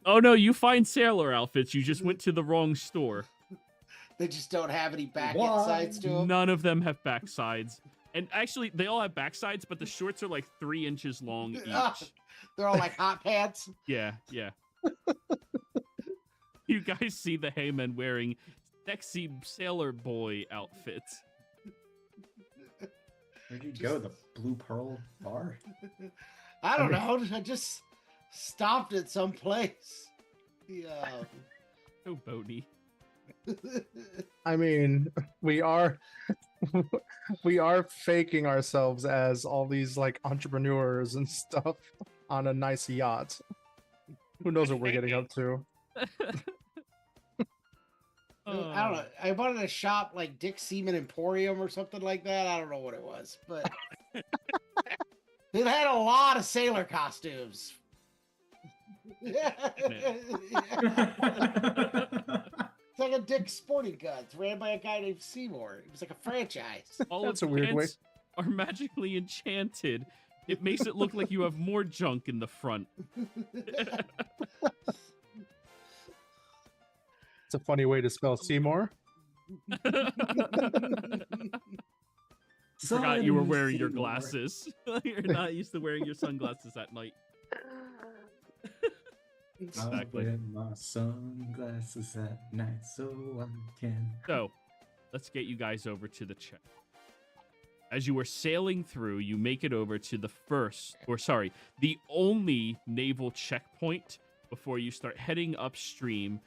Oh no, you find sailor outfits. You just went to the wrong store. They just don't have any back Why? insides to them. None of them have backsides. And actually, they all have backsides, but the shorts are like 3 inches long each. They're all like hot pants. Yeah, yeah. You guys see the Heyman wearing sexy sailor boy outfits. Where'd you go? The Blue Pearl bar? I don't know. I just stopped at some place. Yeah. So boaty. I mean, we are We are faking ourselves as all these like entrepreneurs and stuff on a nice yacht. Who knows what we're getting up to? I don't know. I wanted to shop like Dick Seaman Emporium or something like that. I don't know what it was, but it had a lot of sailor costumes. It's like a Dick's Sporting Goods ran by a guy named Seymour. It was like a franchise. All That's of a the weird way. pants are magically enchanted. It makes it look like you have more junk in the front. It's a funny way to spell Seymour. Forgot you were wearing your glasses. You're not used to wearing your sunglasses at night. Exactly. I wear my sunglasses at night so I can. So, let's get you guys over to the check. As you were sailing through, you make it over to the only naval checkpoint before you start heading upstream,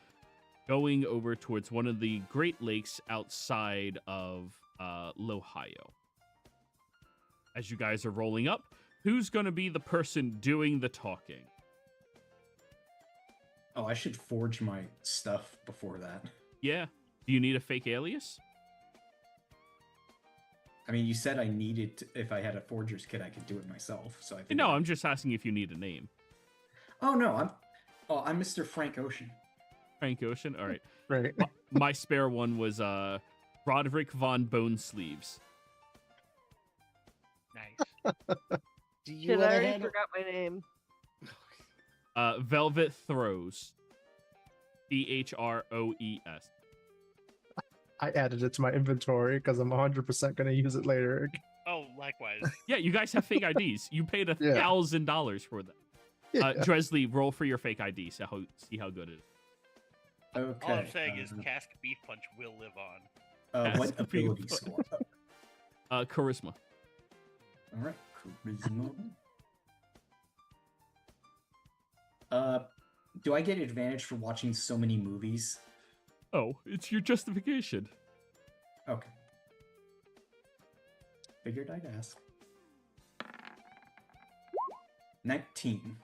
going over towards one of the Great Lakes outside of Lohio. As you guys are rolling up, who's going to be the person doing the talking? Oh, I should forge my stuff before that. Yeah. Do you need a fake alias? I mean, you said I needed to, if I had a forger's kit, I could do it myself. So I think No, I'm just asking if you need a name. Oh no, I'm Mr. Frank Ocean. Frank Ocean? All right. Right. My spare one was Roderick Von Bone Sleeves. Nice. Do you Shit, want I to already handle? forgot my name. Velvet Throws. THROES. I added it to my inventory because I'm 100% going to use it later. Oh, likewise. Yeah, you guys have fake IDs. You paid Yeah. $1,000 for them. Yeah. Dresley, roll for your fake ID. See how good it is. Okay. All I'm saying is Cask Beef Punch will live on. what Ask ability people. score? Charisma. All right, charisma. Do I get advantage for watching so many movies? Oh, it's your justification. Okay. Figured I'd ask. 19.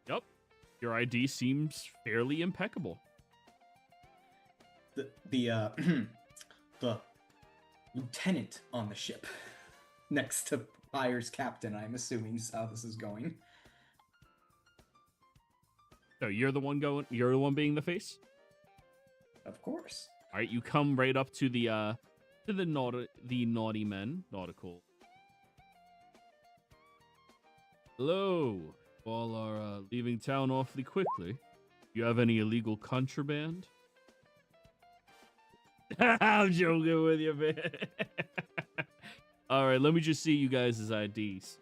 Yep. Your ID seems fairly impeccable. The the lieutenant on the ship next to Pyre's captain, I'm assuming is how this is going. So you're the one being the face? Of course. All right, you come right up to the naughty men, nautical. Hello. All are leaving town awfully quickly. You have any illegal contraband? I'm joking with you, man. All right, let me just see you guys' IDs.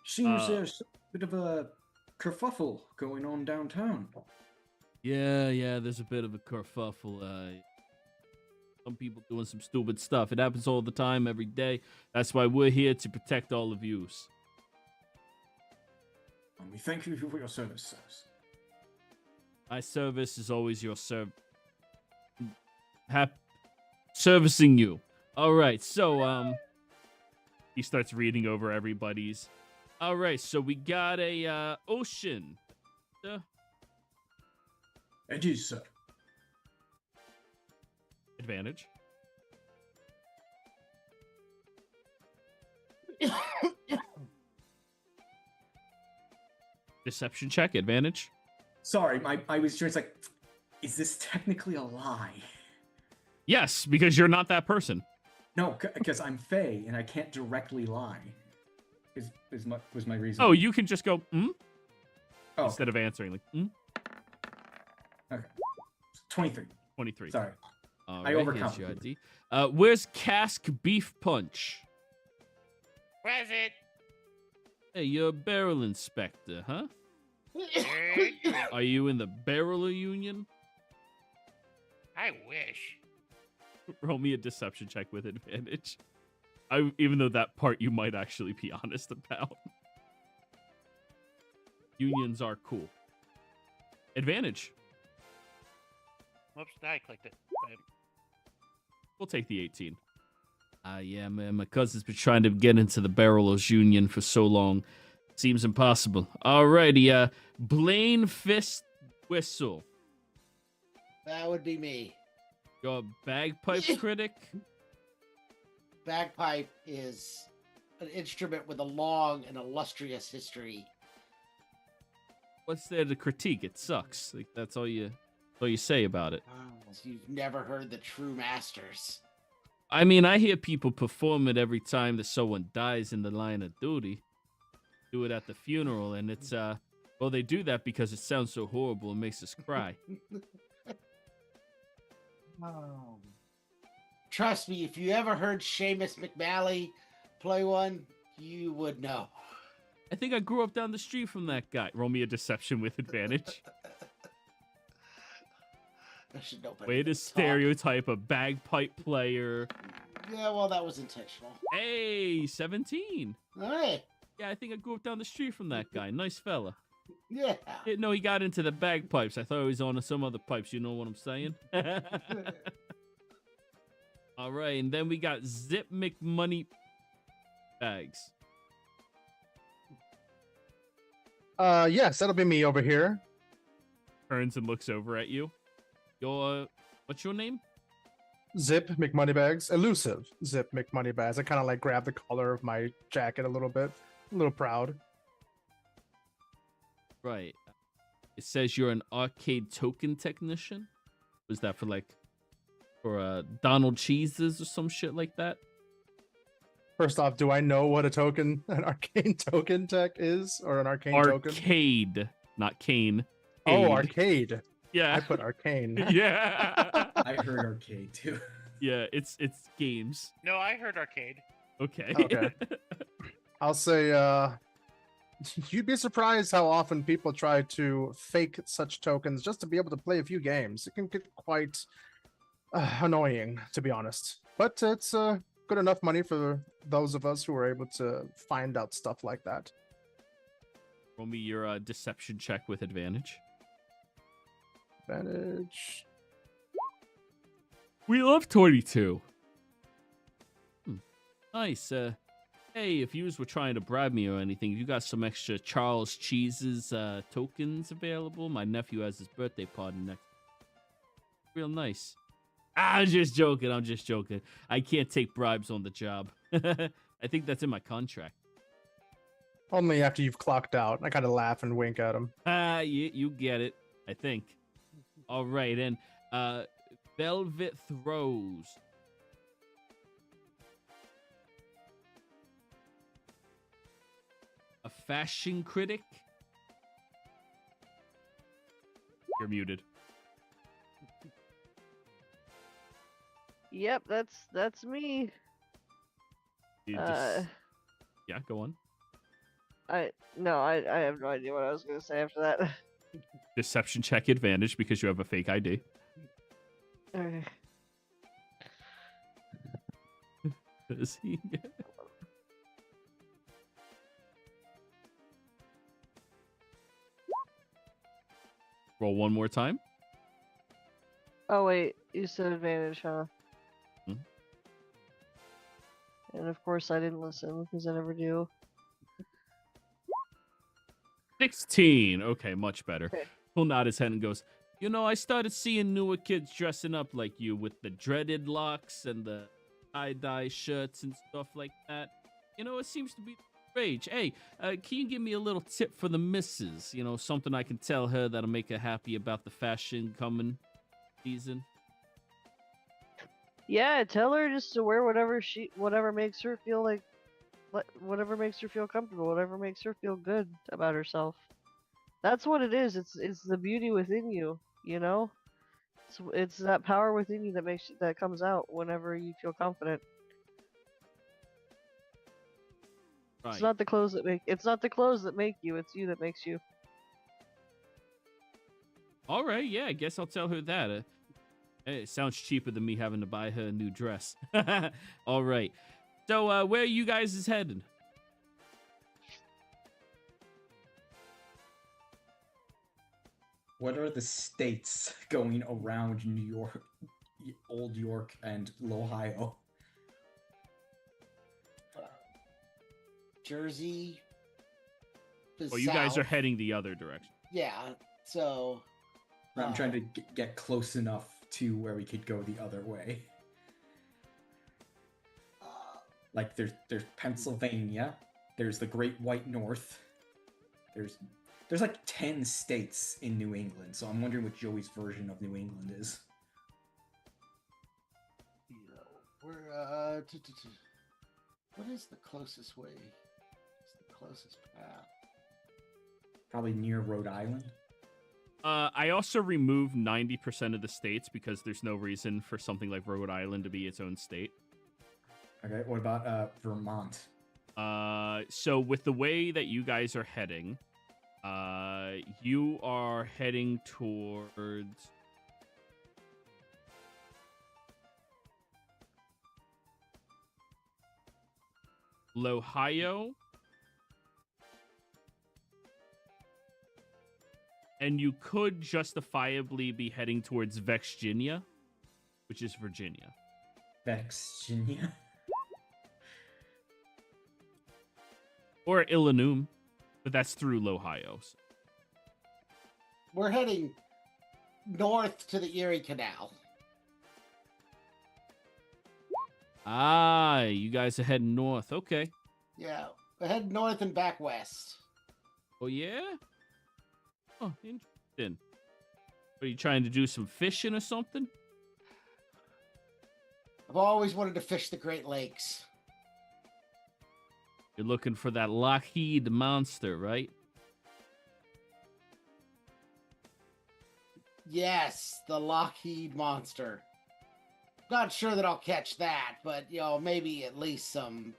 Seems there's a bit of a kerfuffle going on downtown. Yeah, there's a bit of a kerfuffle. Some people doing some stupid stuff. It happens all the time, every day. That's why we're here to protect all of you. And we thank you for your service, sirs. My service is always your servicing you. All right, so He starts reading over everybody's. all right, so we got a ocean. It is, sir. Advantage. Deception check, advantage. Sorry, I was just like, is this technically a lie? Yes, because you're not that person. No, because I'm Faye and I can't directly lie. Was my reason. Oh, you can just go, Oh, instead of answering, like, okay. 23. 23. Sorry. All I right, here's your overcomplicated. ID. Where's Cask Beef Punch? Present. Hey, you're a barrel inspector, huh? Nerd. Are you in the barreler union? I wish. Roll me a deception check with advantage. Even though that part you might actually be honest about. Unions are cool. Advantage. Whoops, I clicked it. We'll take the 18. Yeah, man, my cousin's been trying to get into the Barrelers Union for so long. Seems impossible. Alrighty, Blaine Fist Whistle. That would be me. Your bagpipe critic? Bagpipe is an instrument with a long and illustrious history. What's there to critique? It sucks. Like that's all you say about it. Oh, you've never heard the true masters. I mean, I hear people perform it every time that someone dies in the line of duty. Do it at the funeral, and it's well, they do that because it sounds so horrible and makes us cry. Oh. Trust me, if you ever heard Seamus McMalley play one, you would know. I think I grew up down the street from that guy. Roll me a deception with advantage. I should know better Way than to talk. stereotype a bagpipe player. Yeah, well, that was intentional. Hey, 17. All right. Yeah, I think I grew up down the street from that guy. Nice fella. Yeah. Didn't know he got into the bagpipes. I thought he was on some other pipes. You know what I'm saying? All right, and then we got Zip McMoney bags. Yes, that'll be me over here. Turns and looks over at you. What's your name? Zip McMoneybags. Elusive Zip McMoneybags. I kind of like grab the collar of my jacket a little bit. A little proud. Right. It says you're an arcade token technician. Was that for Donald Cheeses or some shit like that? First off, do I know what an arcane token tech is, or an arcane token? Arcade, not cane. Oh, Aid. arcade. Yeah. I put arcane. Yeah. I heard arcade too. Yeah, it's games. No, I heard arcade. Okay. Okay. I'll say, you'd be surprised how often people try to fake such tokens just to be able to play a few games. It can get quite annoying, to be honest. But it's good enough money for those of us who are able to find out stuff like that. Roll me your deception check with advantage. Advantage. We love 22. Nice. Hey, if you were trying to bribe me or anything, you got some extra Charles Cheese's tokens available? My nephew has his birthday party next. Real nice. I'm just joking. I can't take bribes on the job. I think that's in my contract. Only after you've clocked out. I kind of laugh and wink at him. You get it, I think. All right, and Velvet Throws. A fashion critic? You're muted. Yep, that's me. You just- yeah, go on. I have no idea what I was gonna say after that. Deception check advantage because you have a fake ID. Okay. Does he? Roll one more time. Oh wait, you said advantage, huh? Hmm. And of course I didn't listen because I never do. 16. Okay, much better. Okay. He'll nod his head and goes, you know, I started seeing newer kids dressing up like you with the dreaded locks and the tie-dye shirts and stuff like that. You know, it seems to be the rage. Hey, can you give me a little tip for the missus? You know, something I can tell her that'll make her happy about the fashion coming season. Yeah, tell her just to wear whatever makes her feel like, whatever makes her feel comfortable, whatever makes her feel good about herself. That's what it is. It's the beauty within you, you know. It's that power within you that comes out whenever you feel confident. Right. It's not the clothes that make you. It's you that makes you. All right, yeah, I guess I'll tell her that. Hey, it sounds cheaper than me having to buy her a new dress. All right. So, where are you guys is heading? What are the states going around New York, Old York, and Ohio? Jersey. The Well, you guys are south. heading the other direction. Yeah. So. I'm trying to get close enough to where we could go the other way. Like there's Pennsylvania, there's the Great White North, there's like 10 states in New England, so I'm wondering what Joey's version of New England is. We're what is the closest way? What's the closest path? Probably near Rhode Island. I also removed 90% of the states because there's no reason for something like Rhode Island to be its own state. Okay, what about Vermont? So with the way that you guys are heading, you are heading towards Ohio, and you could justifiably be heading towards Virginia, which is Virginia. Virginia? Or Illinois, but that's through Ohio. We're heading north to the Erie Canal. Ah, you guys are heading north. Okay. Yeah, we're heading north and back west. Oh, yeah? Oh, interesting. Are you trying to do some fishing or something? I've always wanted to fish the Great Lakes. You're looking for that Lockheed monster, right? Yes, the Lockheed monster. Not sure that I'll catch that, but, maybe at least some,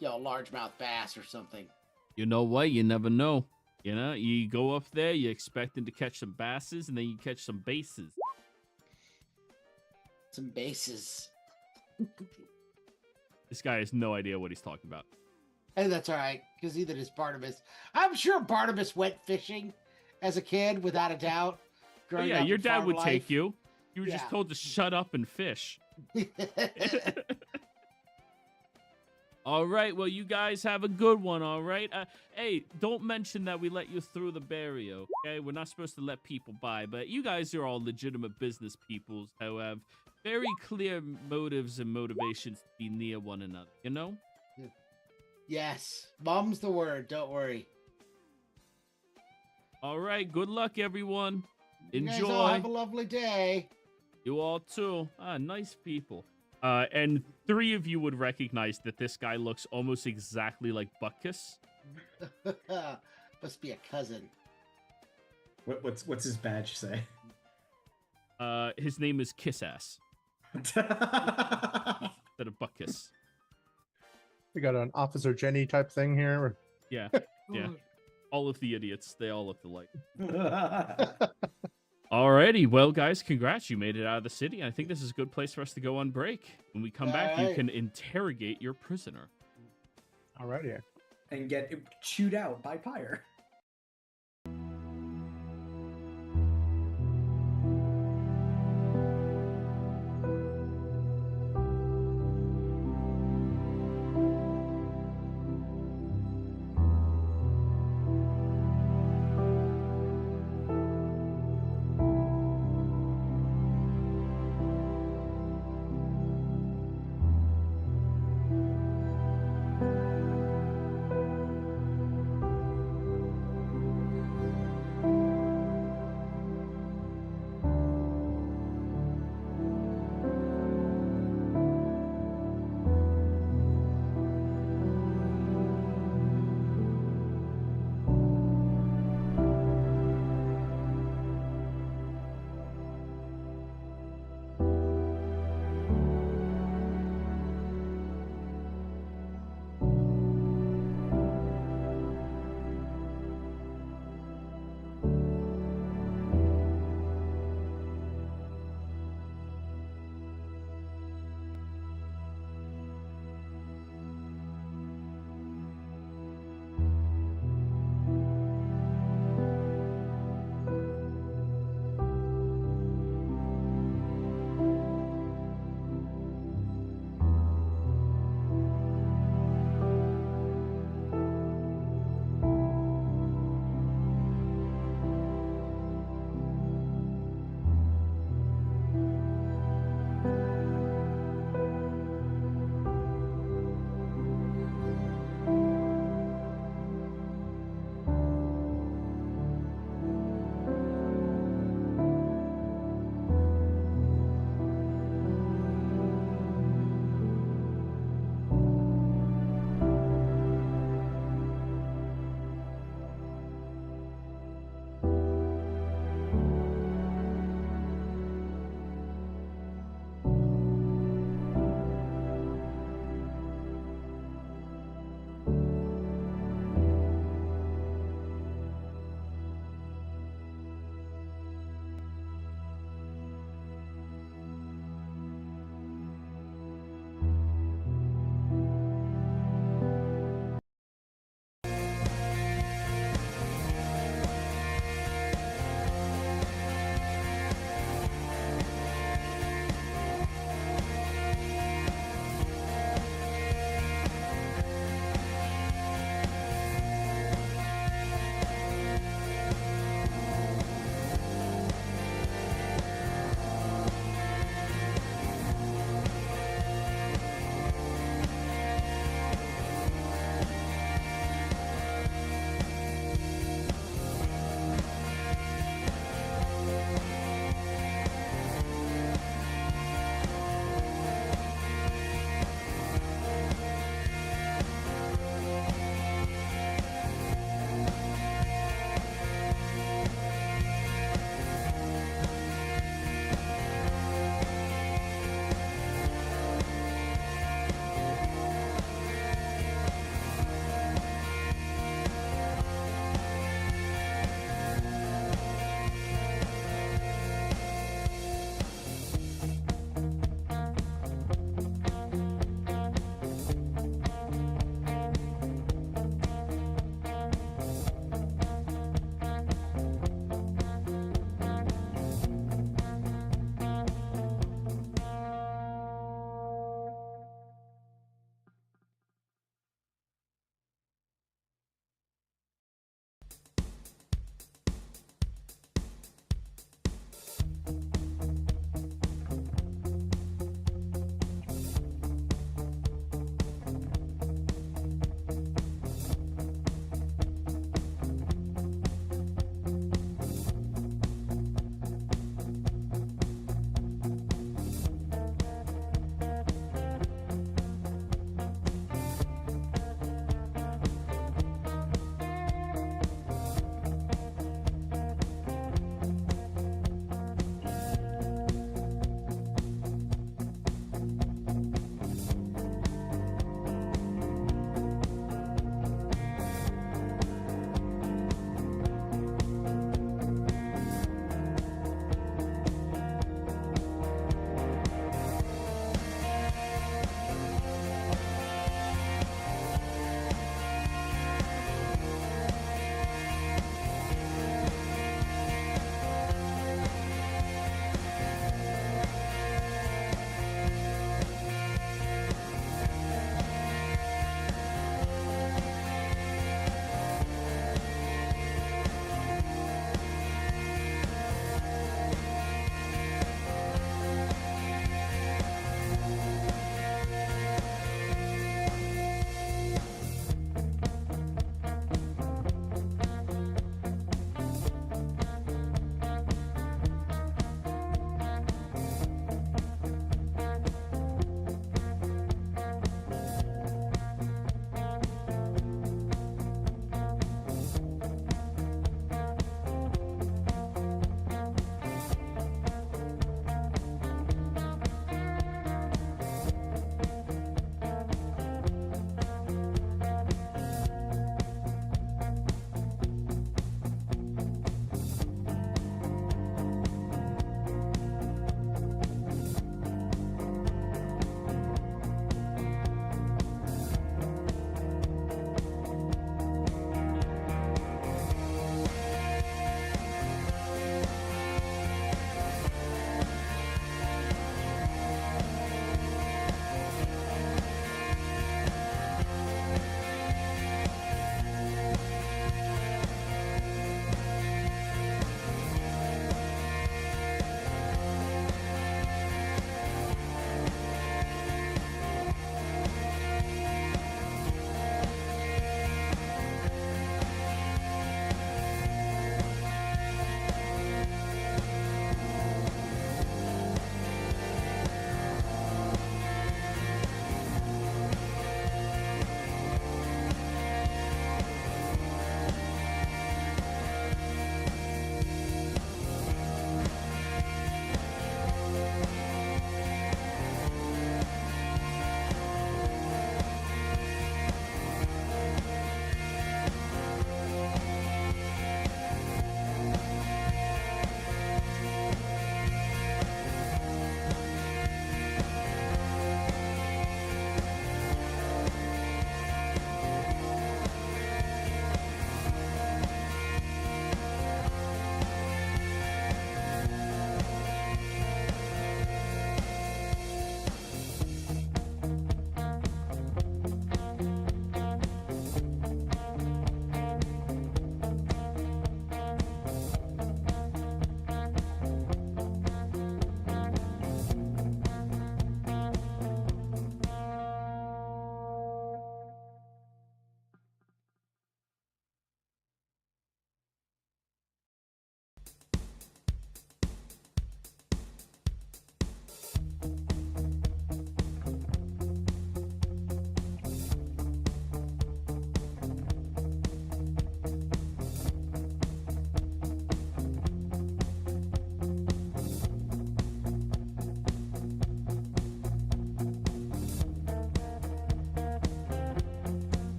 largemouth bass or something. You know what? You never know. You know, you go up there, you're expecting to catch some basses, and then you catch some bases. Some bases. This guy has no idea what he's talking about. And that's all right, because either does Barnabas. I'm sure Barnabas went fishing as a kid, without a doubt. Oh, yeah, your dad would take you. You were Yeah. just told to shut up and fish. All right, well, you guys have a good one, all right? Hey, don't mention that we let you through the barrier, okay? We're not supposed to let people by, but you guys are all legitimate business people who have very clear motives and motivations to be near one another, you know? Yes, mom's the word, don't worry. All right, good luck, everyone. You guys Enjoy. all have a lovely day. You all too. Ah, nice people. And three of you would recognize that this guy looks almost exactly like Butkus. Must be a cousin. What's his badge say? His name is Kiss Ass instead of Butkus. We got an Officer Jenny type thing here. Yeah, yeah. All of the idiots, they all look alike. Alrighty, well, guys, congrats. You made it out of the city. I think this is a good place for us to go on break. When we come back, you Alright. can interrogate your prisoner. Alrighty. And get chewed out by Pyre.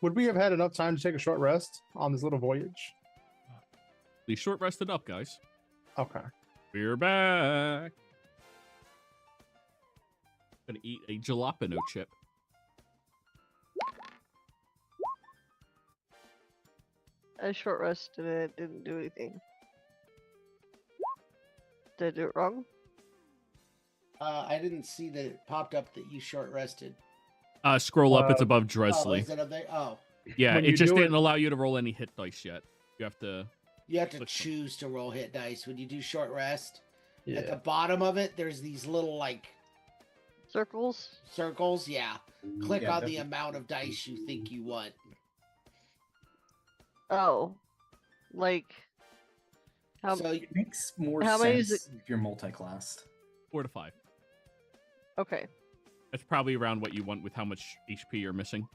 Would we have had enough time to take a short rest on this little voyage? Be short rested up, guys. Okay. We're back. Gonna eat a jalapeno chip. I short rested and it didn't do anything. Did I do it wrong? I didn't see that it popped up that you short rested. Scroll up. It's above Oh, Dresley. is it up there? Oh, Yeah, When it you just do didn't allow you to roll any hit dice yet. You have to. you have to Click them. choose to roll hit dice when you do short rest. Yeah. At the bottom of it, there's these little like Circles? circles. Yeah, click Yeah, on the that's- amount of dice you think you want. Oh. Like. How, So It makes more How many is sense if you're multi-classed. 4 to 5. okay. That's probably around what you want with how much HP you're missing.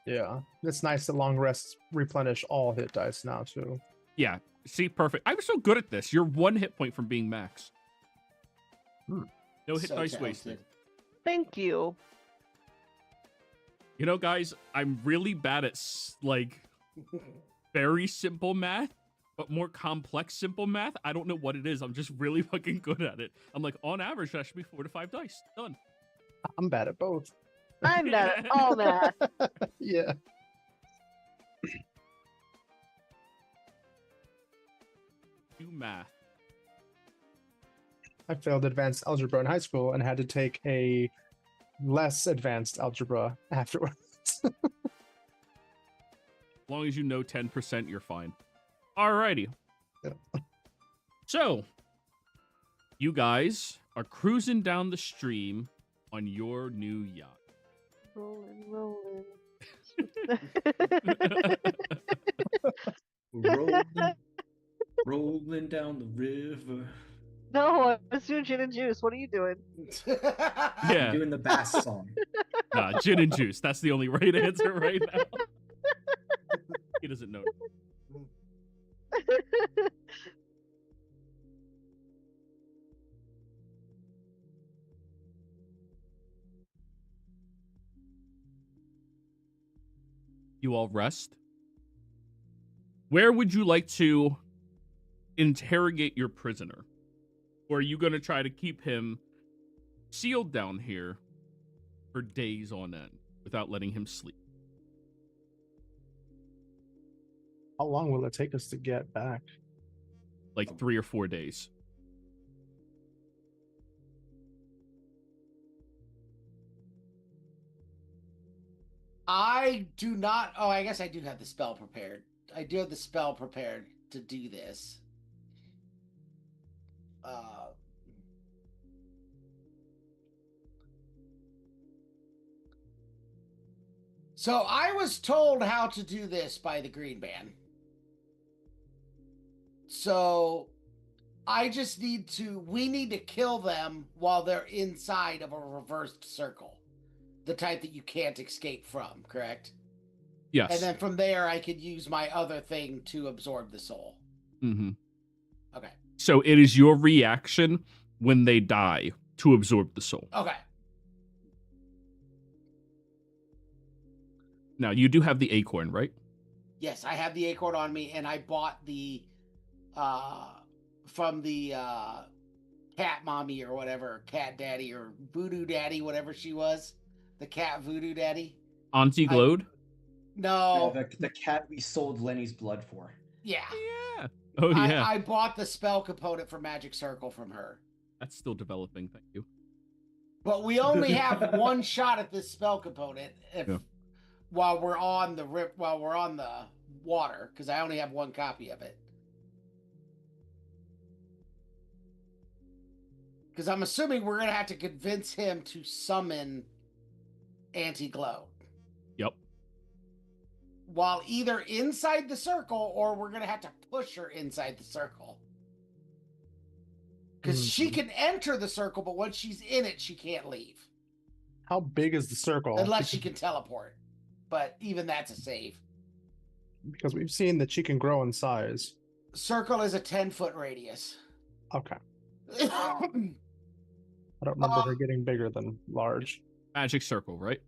Yeah. It's nice that long rests replenish all hit dice now, too. Yeah. See, perfect. I was so good at this. You're 1 hit point from being max. No hit So dice talented. wasted. Thank you. You know, guys, I'm really bad at like very simple math, but more complex simple math. I don't know what it is. I'm just really fucking good at it. I'm like, on average, that should be 4 to 5 dice. Done. I'm bad at both. I'm not at all math. Yeah. Do math. I failed advanced algebra in high school and had to take a less advanced algebra afterwards. As long as you know 10%, you're fine. Alrighty. Yeah. So, you guys are cruising down the stream on your new yacht. Rolling, rolling. Rolling, rolling down the river. No, I was doing gin and juice. What are you doing? I'm Yeah. doing the bass song. Nah, gin and juice. That's the only right answer right now. He doesn't know. You all rest. Where would you like to interrogate your prisoner? Or are you going to try to keep him sealed down here for days on end without letting him sleep? How long will it take us to get back? Like 3 or 4 days. I do not. Oh, I guess I do have the spell prepared. I do have the spell prepared to do this. So I was told how to do this by the Green Man. So I just need to. We need to kill them while they're inside of a reversed circle, the type that you can't escape from. Correct. Yes. And then from there, I could use my other thing to absorb the soul. Mm-hmm. Okay. So it is your reaction when they die to absorb the soul. Okay. Now, you do have the acorn, right? Yes, I have the acorn on me, and I bought the from the cat mommy or whatever, cat daddy or voodoo daddy, whatever she was, the cat voodoo daddy. Auntie glowed? No. The cat we sold Lenny's blood for. Yeah. Yeah. Oh, yeah. I bought the spell component for Magic Circle from her. That's still developing. Thank you. But we only have one shot at this spell component while we're on the water, because I only have one copy of it. Because I'm assuming we're gonna have to convince him to summon Anti-Glow. Yep. While either inside the circle, or we're gonna have to push her inside the circle. Because she can enter the circle, but once she's in it, she can't leave. How big is the circle? Unless she can teleport. But even that's a save. Because we've seen that she can grow in size. Circle is a 10-foot radius. Okay. I don't remember her getting bigger than large. Magic circle, right?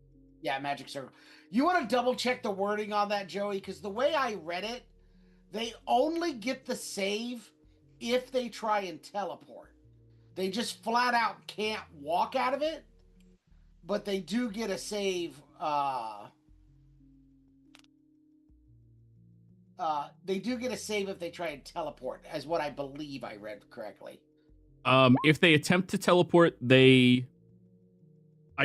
Yeah, magic circle. You want to double check the wording on that, Joey? Because the way I read it, they only get the save if they try and teleport. They just flat out can't walk out of it, but they do get a save. They do get a save if they try and teleport, as what I believe I read correctly. If they attempt to teleport, I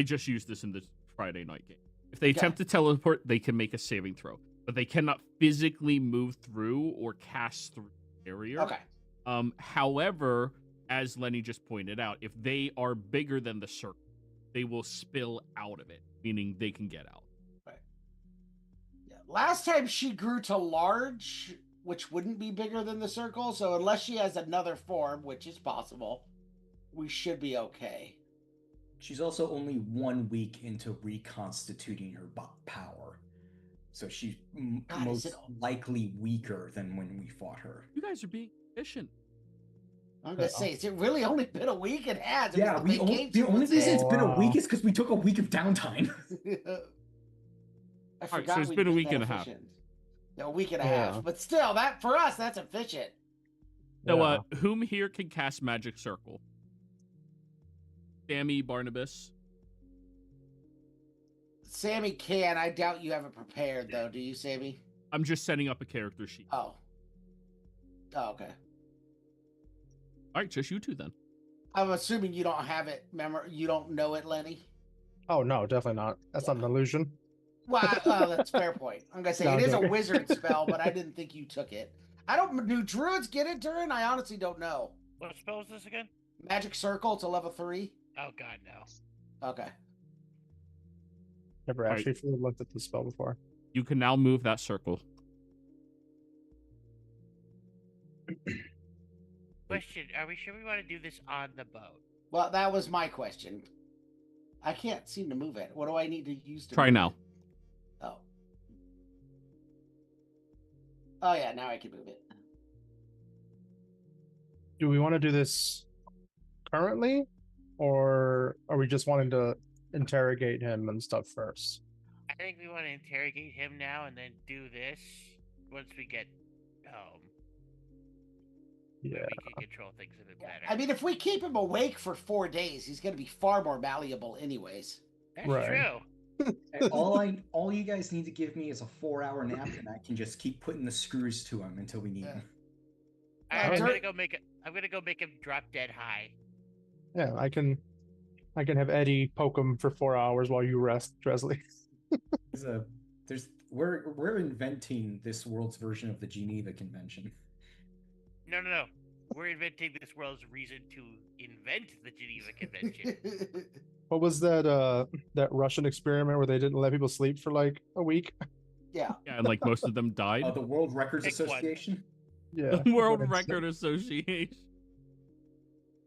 just used this in the Friday night game. If they attempt to teleport, they can make a saving throw, but they cannot physically move through or cast through the area. Okay. However, as Lenny just pointed out, if they are bigger than the circle, they will spill out of it, meaning they can get out. Right. Yeah. Last time she grew to large, which wouldn't be bigger than the circle, so unless she has another form, which is possible, we should be okay. She's also only 1 week into reconstituting her power. So she's most likely weaker than when we fought her. You guys are being efficient. I'm going to say, it's really only been a week and a half. Yeah, the only reason it's been a week is because we took a week of downtime. I forgot so it's been a week and a half. A week and a half. But still, that for us, that's efficient. So, whom here can cast Magic Circle? Sammy, Barnabas? Sammy can. I doubt you have it prepared, though. Do you, Sammy? I'm just setting up a character sheet. Oh, okay. All right, just you two then. I'm assuming you don't have it. You don't know it, Lenny? Oh, no, definitely not. That's not an illusion. Well, that's a fair point. I'm going to say it is a wizard spell, but I didn't think you took it. Do druids get it, Durin? I honestly don't know. What spell is this again? Magic Circle to level 3. Oh, God, no. Okay. Never actually fully looked at the spell before. You can now move that circle. Question, are we sure we want to do this on the boat? Well, that was my question. I can't seem to move it. What do I need to use to Try move now. It? Oh. Oh, yeah, now I can move it. Do we want to do this currently? Or are we just wanting to interrogate him and stuff first? I think we want to interrogate him now and then do this once we get home. Yeah. We can control things a bit better. I mean, if we keep him awake for 4 days, he's going to be far more malleable anyways. That's right. True. all you guys need to give me is a 4-hour nap, and I can just keep putting the screws to him until we need him. I'm gonna go make him drop dead high. Yeah, I can have Eddie poke him for 4 hours while you rest, Dresley. We're inventing this world's version of the Geneva Convention. No. We're inventing this world's reason to invent the Geneva Convention. What was that Russian experiment where they didn't let people sleep for like a week? Yeah. Yeah, and like most of them died. The World Records Association? Yeah. The World Record Association.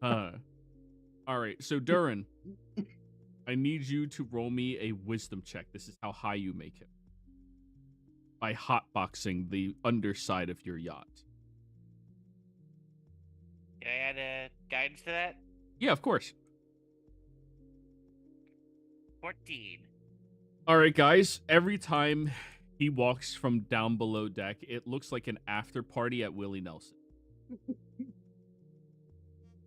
All right, so Durin, I need you to roll me a wisdom check. This is how high you make him. By hotboxing the underside of your yacht. Can I add a guidance to that? Yeah, of course. 14. All right, guys. Every time he walks from down below deck, it looks like an after party at Willie Nelson.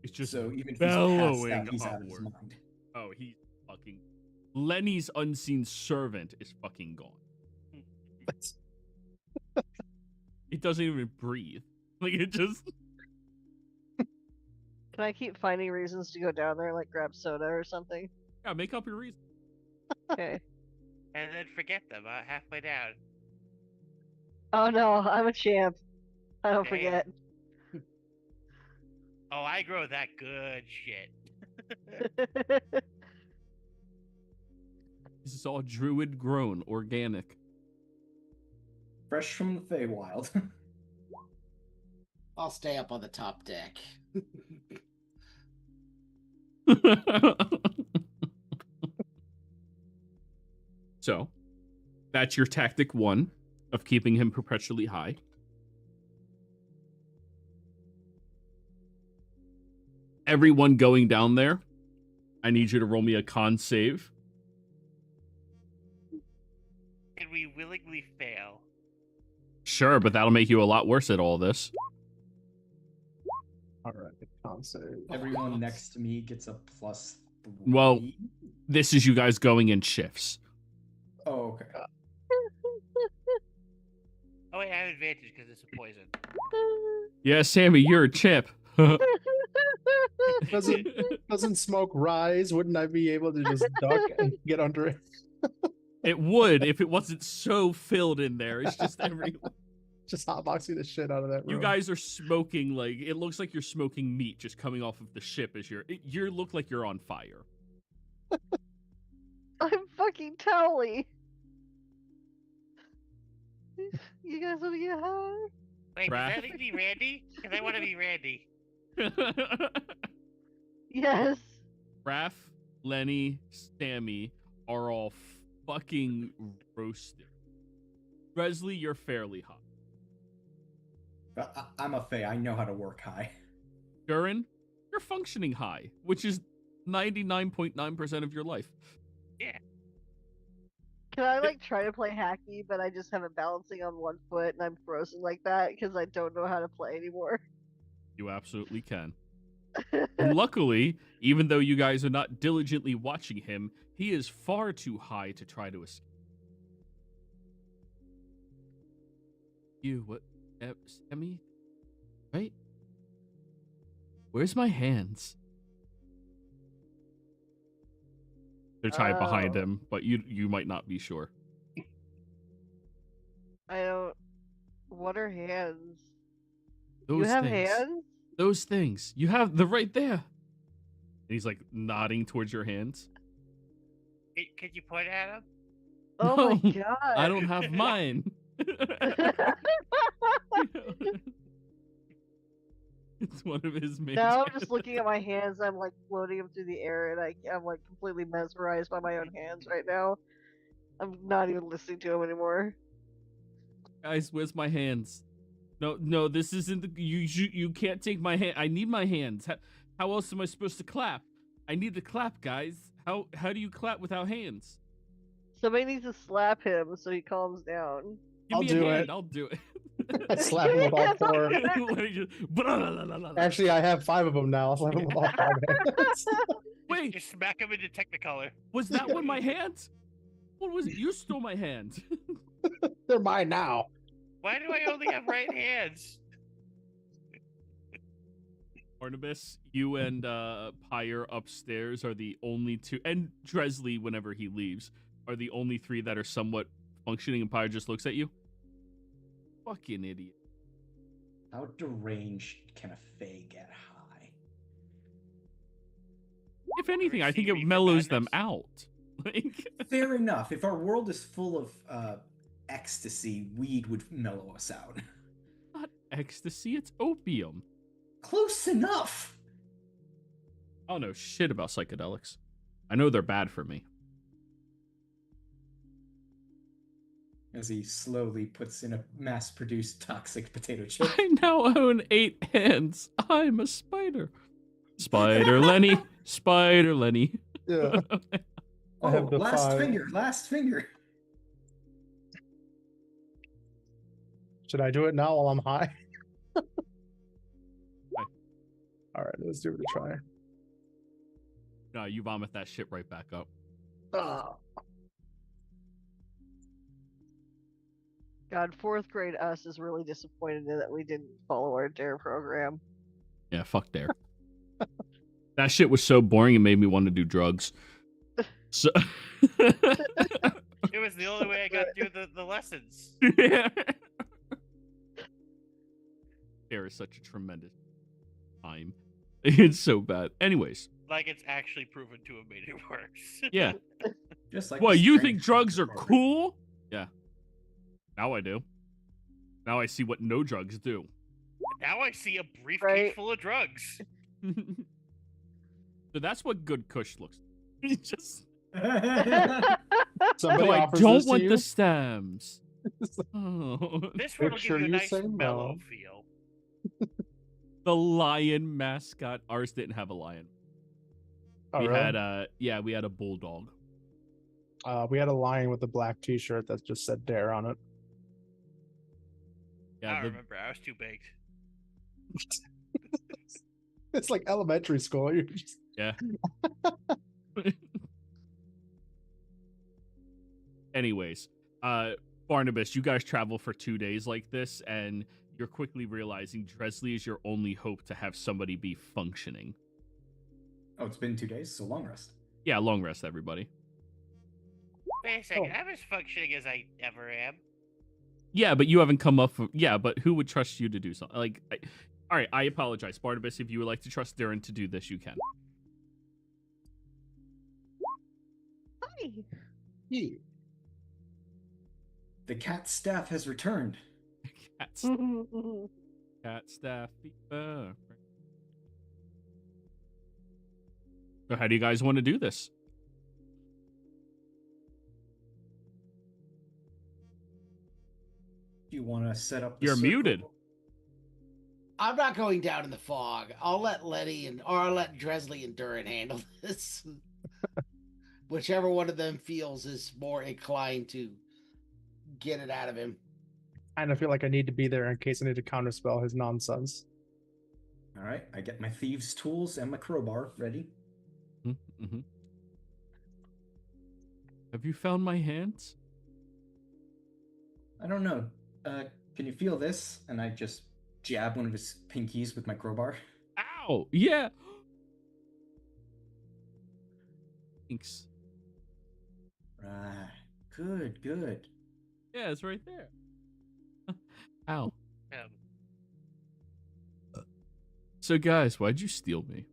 It's just so even if bellowing he's out of his upward. mind. Oh, he's fucking... Lenny's unseen servant is fucking gone. It doesn't even breathe. Like, it just... Can I keep finding reasons to go down there, like grab soda or something? Yeah, make up your reason. Okay. And then forget them halfway down. Oh no, I'm a champ. I don't Damn. forget. Oh, I grow that good shit. This is all druid grown, organic. Fresh from the Feywild. I'll stay up on the top deck. So, that's your tactic 1 of keeping him perpetually high. Everyone going down there, I need you to roll me a con save. Can we willingly fail? Sure, but that'll make you a lot worse at all this. All right, concert. Everyone next to me gets a +3. Well, this is you guys going in shifts. Oh, okay. Oh wait, I have advantage because it's a poison. Yeah, Sammy, you're a chip. Doesn't smoke rise? Wouldn't I be able to just duck and get under it? It would if it wasn't so filled in there. It's just Just hotboxing the shit out of that room. You guys are smoking like it looks like you're smoking meat just coming off of the ship as you look like you're on fire. I'm fucking Towley. You guys want to get high? Wait, Brad? does that make me Randy? Because I want to be Randy. Yes. Raph, Lenny, Sammy are all fucking roasted. Presley, you're fairly hot. I'm a Fae. I know how to work high. Durin, you're functioning high, which is 99.9% of your life. Yeah. Can I like try to play hacky, but I just have it balancing on one foot and I'm frozen like that because I don't know how to play anymore. You absolutely can. And luckily, even though you guys are not diligently watching him, he is far too high to try to escape. You, what? Sammy? Right? Where's my hands? They're tied behind him, but you might not be sure. I don't. What are hands? Those You have things. hands? Those things. You have the right there. And he's like nodding towards your hands. Could you point at him? Oh No, my god. I don't have mine. It's one of his main. Now I'm just looking at my hands. I'm like floating them through the air, and I'm like completely mesmerized by my own hands right now. I'm not even listening to him anymore. Guys, where's my hands? No, this isn't the you can't take my hand. I need my hands. How else am I supposed to clap? I need to clap, guys. How do you clap without hands? Somebody needs to slap him so he calms down. Give I'll me do a hand. it. I'll do it. I slap him with all four. Actually, I have 5 of them now. I'll slap him with all 5 hands. Wait, Just smack him into Technicolor. was that one my hands? What was it? You stole my hands. They're mine now. Why do I only have right hands? Barnabas, you and Pyre upstairs are the only two, and Dresley, whenever he leaves, are the only 3 that are somewhat functioning, and Pyre just looks at you. Fucking idiot. How deranged can a Fae get high? If anything, I think Receive it me for mellows them madness. out. Like, Fair enough. If our world is full of ecstasy, weed would mellow us out. not ecstasy, it's opium. Close enough. I don't know shit about psychedelics. I know they're bad for me. As he slowly puts in a mass-produced toxic potato chip. I now own 8 hands. I'm a spider. Spider Lenny. Spider Lenny. Yeah. I have the last 5. finger. Last finger. Should I do it now while I'm high? All right, let's give it a try. No, you vomit that shit right back up. God, 4th grade us is really disappointed that we didn't follow our DARE program. Yeah, fuck there. That shit was so boring it made me want to do drugs. So It was the only way I got through the lessons. yeah. There is such a tremendous time. It's so bad. Anyways, Like it's actually proven to have made it worse. yeah. Just like What, the you strange think drugs are program. cool? Yeah. Now I do. Now I see what no drugs do. Now I see a briefcase Right. full of drugs. So that's what good kush looks like. It's just Somebody no, I offers don't this to want you? the stems. Oh. This one will Picture give you a you nice saying mellow no. feel. The lion mascot. Ours didn't have a lion. Oh, We really? had we had a bulldog. We had a lion with a black T-shirt that just said "Dare" on it. I Yeah, don't the, remember. I was too baked. It's like elementary school. You're just... yeah. Anyways, Barnabas, you guys travel for 2 days like this, and you're quickly realizing Dresley is your only hope to have somebody be functioning. Oh, it's been 2 days, so long rest. Yeah, long rest, everybody. Wait a second. Oh. I'm as functioning as I ever am. Yeah, but you haven't come up. Yeah, but who would trust you to do something? Like, all right, I apologize, Barnabas. If you would like to trust Darren to do this, you can. Hi. Yeah. The cat staff has returned. Cat staff. So how do you guys want to do this? Do you want to set up? The You're circle? muted. I'm not going down in the fog. I'll let I'll let Dresley and Durin handle this. Whichever one of them feels is more inclined to get it out of him. I kind of feel like I need to be there in case I need to counterspell his nonsense. All right, I get my thieves' tools and my crowbar ready. Mm-hmm. Have you found my hands? I don't know. Can you feel this? And I just jab one of his pinkies with my crowbar. Ow! Yeah. Thanks. Right. Good, good. Yeah, it's right there. Ow. So, guys, why'd you steal me?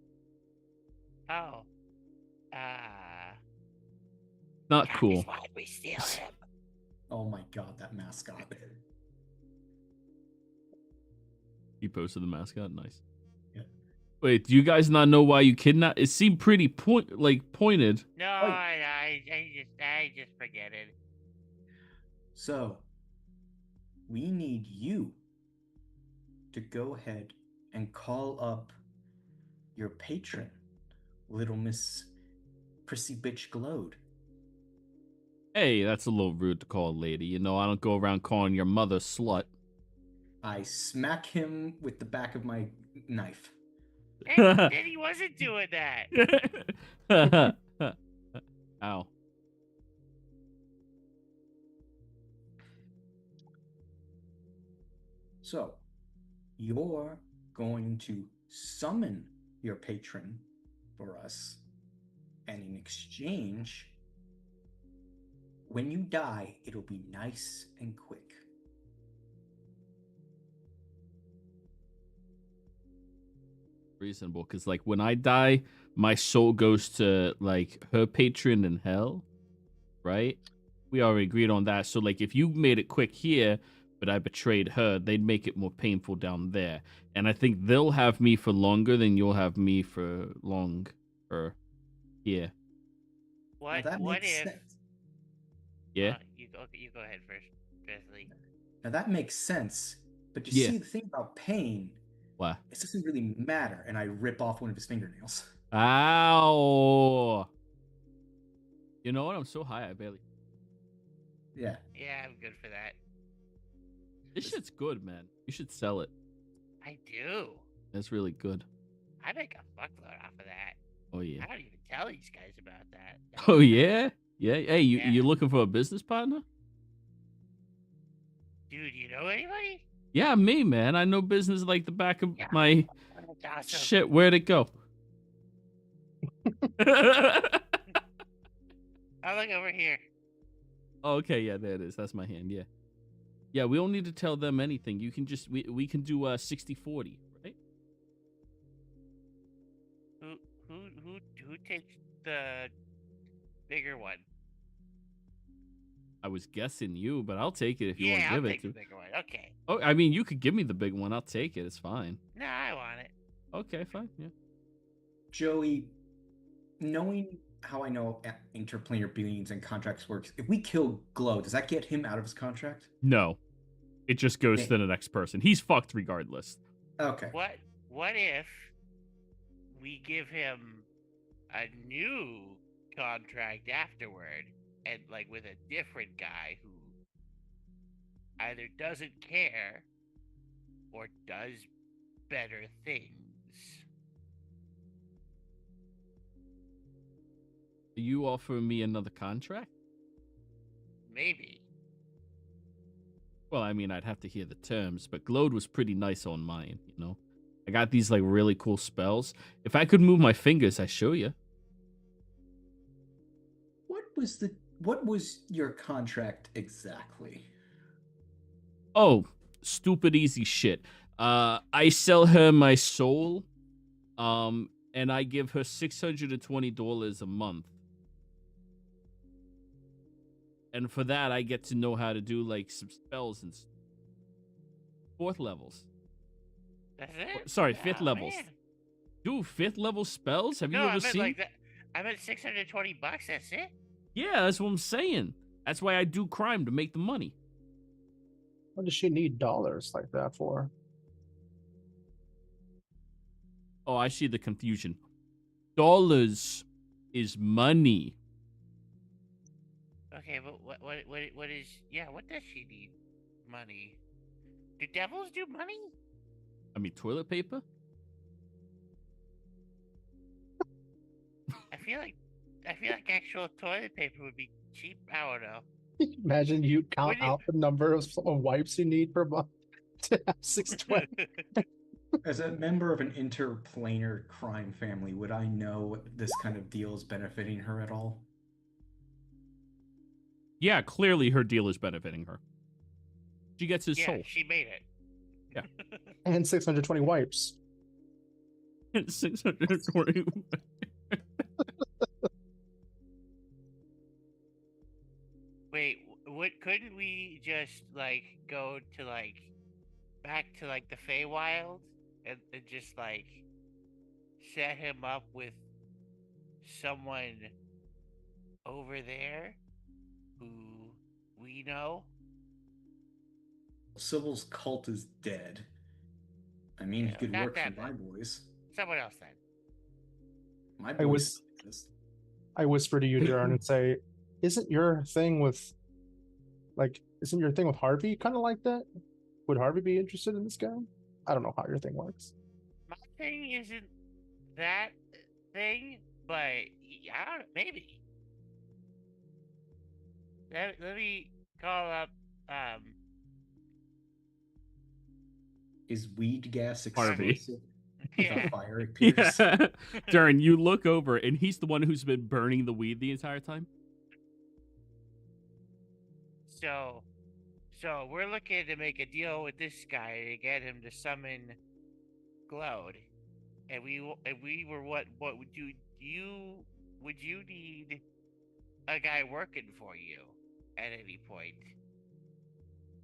Oh. Not That cool. is why we steal him. Oh my god, that mascot. You posted the mascot? Nice. Yeah. Wait, do you guys not know why you kidnapped? It seemed pretty pointed. No, Oh. I just forget it. So, we need you to go ahead and call up your patron, Little Miss Prissy Bitch Glowed. Hey, that's a little rude to call a lady. You know, I don't go around calling your mother slut. I smack him with the back of my knife. And he wasn't doing that. Ow. So, you're going to summon your patron for us, and in exchange, when you die, it'll be nice and quick. Reasonable, because, like, when I die, my soul goes to, like, her patron in hell, right? We already agreed on that. So, like, if you made it quick here, but I betrayed her, they'd make it more painful down there. And I think they'll have me for longer than you'll have me for longer. Yeah. Now, What that what makes if sense. Yeah. you go ahead first, Dresley. Now that makes sense, but you Yeah. see, the thing about pain, What? it doesn't really matter. And I rip off one of his fingernails. Ow. You know what? I'm so high, I barely. Yeah. Yeah, I'm good for that. This shit's good, man. You should sell it. I do. That's really good. I make a fuckload off of that. Oh, yeah. I don't even tell these guys about that. Oh, yeah? Yeah. Hey, Yeah. you looking for a business partner? Dude, you know anybody? Yeah, me, man. I know business like the back of Yeah. my That's awesome. shit. Where'd it go? I'll look over here. Oh, okay, yeah, there it is. That's my hand. Yeah. Yeah, we don't need to tell them anything. You can just we can do 60-40, right? Who takes the bigger one? I was guessing you, but I'll take it if you Yeah, want to I'll give it take to the bigger one. Okay. Oh, I mean, you could give me the big one. I'll take it. It's fine. No, I want it. Okay, fine. Yeah. Joey, knowing how I know interplanar beings and contracts works, if we kill Glow, does that get him out of his contract? No. It just goes Yeah. to the next person. He's fucked regardless. Okay. What if we give him a new contract afterward and like with a different guy who either doesn't care or does better things. Are you offering me another contract? Maybe. Well, I mean, I'd have to hear the terms, but Glowed was pretty nice on mine, you know? I got these, like, really cool spells. If I could move my fingers, I'd show you. What was your contract exactly? Oh, stupid easy shit. I sell her my soul, and I give her $620 a month. And for that, I get to know how to do, like, some spells and 4th levels. That's it? Sorry, 5th levels. Man. Dude, 5th level spells? Have you No, ever I meant seen? like that. I meant $620. That's it. Yeah, that's what I'm saying. That's why I do crime, to make the money. What does she need dollars like that for? Oh, I see the confusion. Dollars is money. Okay, but what is? Yeah, what does she need? Money. Do devils do money? I mean, toilet paper? I feel like actual toilet paper would be cheap. I don't know. Imagine you count Wouldn't you- out the number of wipes you need per month to have 620. As a member of an interplanar crime family, would I know this kind of deal is benefiting her at all? Yeah, clearly her deal is benefiting her. She gets his Yeah, soul. she made it. Yeah. And 620 wipes. 620. Wait, what? Couldn't we just like go to like back to like the Feywild and just like set him up with someone over there who we know? Sybil's cult is dead. I mean, he Yeah, could not work for that my bad. boys. Someone else then. My I boys. I whisper to you, Jaron, and say, isn't your thing with Harvey kind of like that? Would Harvey be interested in this guy? I don't know how your thing works. My thing isn't that thing, but I don't know, maybe. Let me call up Is weed gas Harvey. explosive? yeah. Without fire, it appears. Yeah. Darren, you look over, and he's the one who's been burning the weed the entire time. So we're looking to make a deal with this guy to get him to summon Glowed, and we were what would you need a guy working for you at any point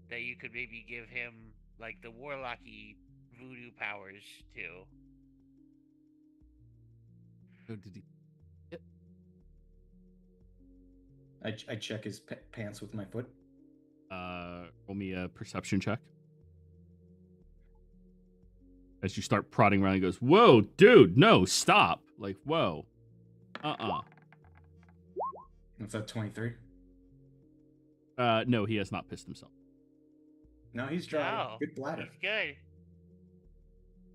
that you could maybe give him like the warlocky voodoo powers to? Oh, did he? I check his pants with my foot. Roll me a perception check. As you start prodding around, he goes, "Whoa, dude, no, stop!" Like, whoa, What's that, 23? No, he has not pissed himself. No, he's dry. No, Good bladder. he's good.